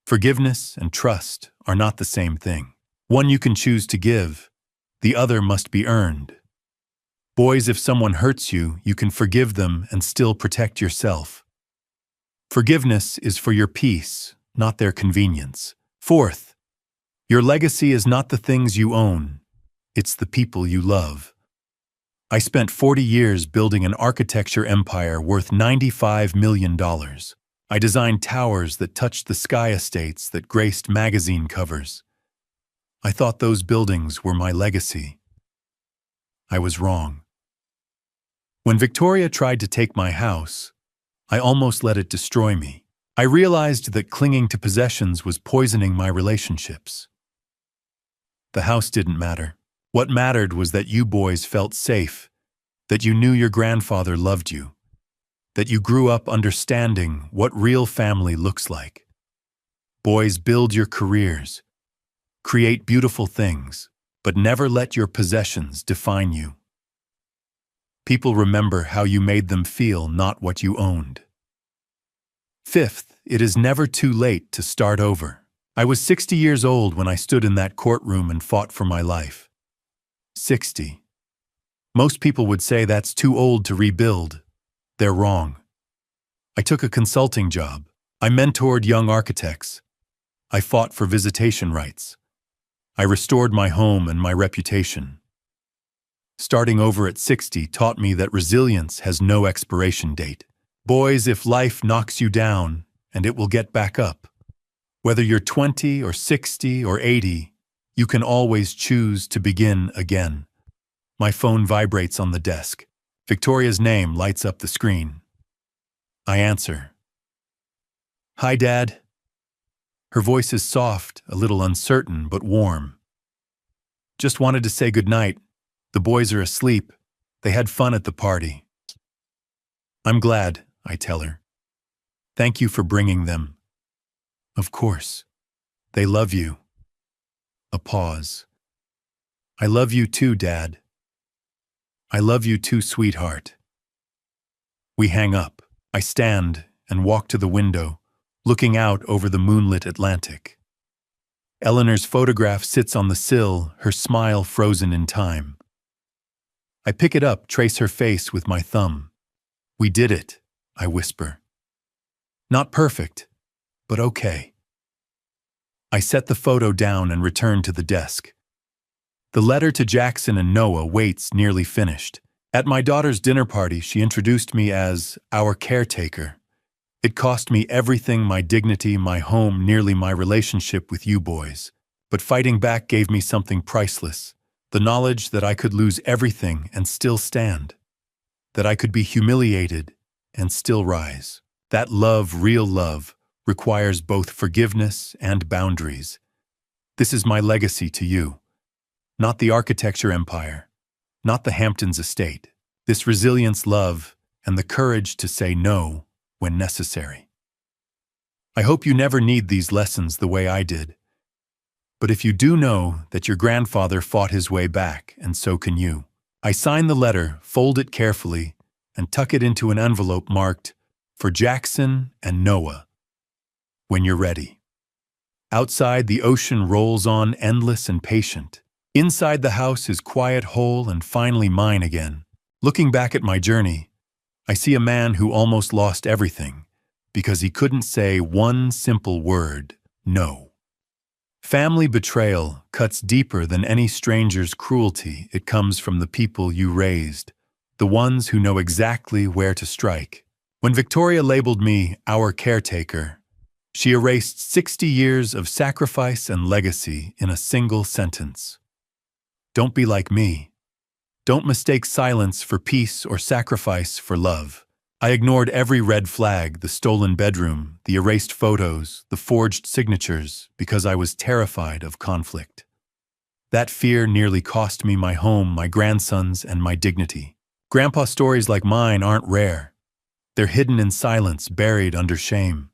Forgiveness and trust are not the same thing. One you can choose to give, the other must be earned. Boys, if someone hurts you, you can forgive them and still protect yourself. Forgiveness is for your peace, not their convenience. Fourth, your legacy is not the things you own, it's the people you love. I spent 40 years building an architecture empire worth $95 million. I designed towers that touched the sky, estates that graced magazine covers. I thought those buildings were my legacy. I was wrong. When Victoria tried to take my house, I almost let it destroy me. I realized that clinging to possessions was poisoning my relationships. The house didn't matter. What mattered was that you boys felt safe, that you knew your grandfather loved you, that you grew up understanding what real family looks like. Boys, build your careers. Create beautiful things, but never let your possessions define you. People remember how you made them feel, not what you owned. Fifth, it is never too late to start over. I was 60 years old when I stood in that courtroom and fought for my life. 60. Most people would say that's too old to rebuild. They're wrong. I took a consulting job. I mentored young architects. I fought for visitation rights. I restored my home and my reputation. Starting over at 60 taught me that resilience has no expiration date. Boys, if life knocks you down, and it will get back up. Whether you're 20 or 60 or 80, you can always choose to begin again. My phone vibrates on the desk. Victoria's name lights up the screen. I answer. Hi, Dad. Her voice is soft, a little uncertain, but warm. Just wanted to say goodnight. The boys are asleep. They had fun at the party. I'm glad, I tell her. Thank you for bringing them. Of course. They love you. A pause. I love you too, Dad. I love you too, sweetheart. We hang up. I stand and walk to the window, looking out over the moonlit Atlantic. Eleanor's photograph sits on the sill, her smile frozen in time. I pick it up, trace her face with my thumb. We did it, I whisper. Not perfect, but okay. I set the photo down and return to the desk. The letter to Jackson and Noah waits, nearly finished. At my daughter's dinner party, she introduced me as our caretaker. It cost me everything, my dignity, my home, nearly my relationship with you boys. But fighting back gave me something priceless, the knowledge that I could lose everything and still stand, that I could be humiliated and still rise. That love, real love, requires both forgiveness and boundaries. This is my legacy to you. Not the architecture empire, not the Hamptons estate. This resilience, love, and the courage to say no when necessary. I hope you never need these lessons the way I did. But if you do know that your grandfather fought his way back, and so can you. I sign the letter, fold it carefully, and tuck it into an envelope marked, for Jackson and Noah. When you're ready. Outside, the ocean rolls on, endless and patient. Inside, the house is quiet, whole, and finally mine again. Looking back at my journey, I see a man who almost lost everything because he couldn't say one simple word, no. Family betrayal cuts deeper than any stranger's cruelty. It comes from the people you raised, the ones who know exactly where to strike. When Victoria labeled me our caretaker, she erased 60 years of sacrifice and legacy in a single sentence. Don't be like me. Don't mistake silence for peace or sacrifice for love. I ignored every red flag, the stolen bedroom, the erased photos, the forged signatures, because I was terrified of conflict. That fear nearly cost me my home, my grandsons, and my dignity. Grandpa stories like mine aren't rare. They're hidden in silence, buried under shame.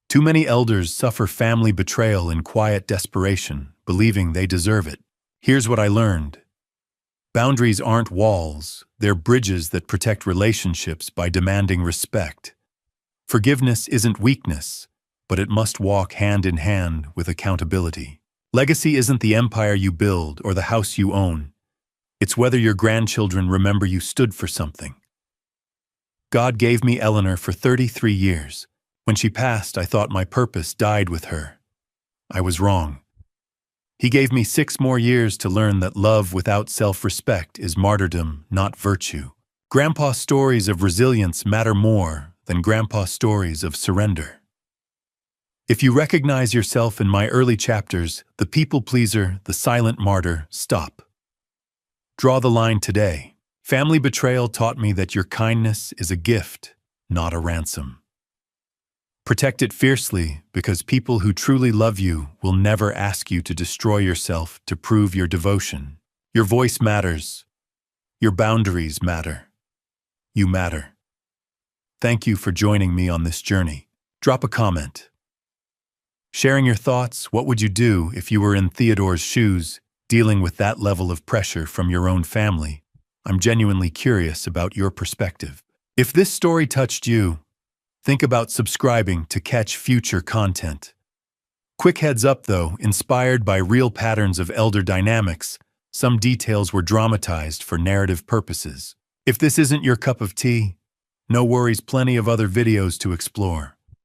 Too many elders suffer family betrayal in quiet desperation, believing they deserve it. Here's what I learned. Boundaries aren't walls, they're bridges that protect relationships by demanding respect. Forgiveness isn't weakness, but it must walk hand in hand with accountability. Legacy isn't the empire you build or the house you own. It's whether your grandchildren remember you stood for something. God gave me Eleanor for 33 years. When she passed, I thought my purpose died with her. I was wrong. He gave me 6 more years to learn that love without self-respect is martyrdom, not virtue. Grandpa's stories of resilience matter more than Grandpa's stories of surrender. If you recognize yourself in my early chapters, the people pleaser, the silent martyr, stop. Draw the line today. Family betrayal taught me that your kindness is a gift, not a ransom. Protect it fiercely, because people who truly love you will never ask you to destroy yourself to prove your devotion. Your voice matters. Your boundaries matter. You matter. Thank you for joining me on this journey. Drop a comment. Sharing your thoughts, what would you do if you were in Theodore's shoes, dealing with that level of pressure from your own family? I'm genuinely curious about your perspective. If this story touched you, think about subscribing to catch future content. Quick heads up though, inspired by real patterns of elder dynamics, some details were dramatized for narrative purposes. If this isn't your cup of tea, no worries, plenty of other videos to explore.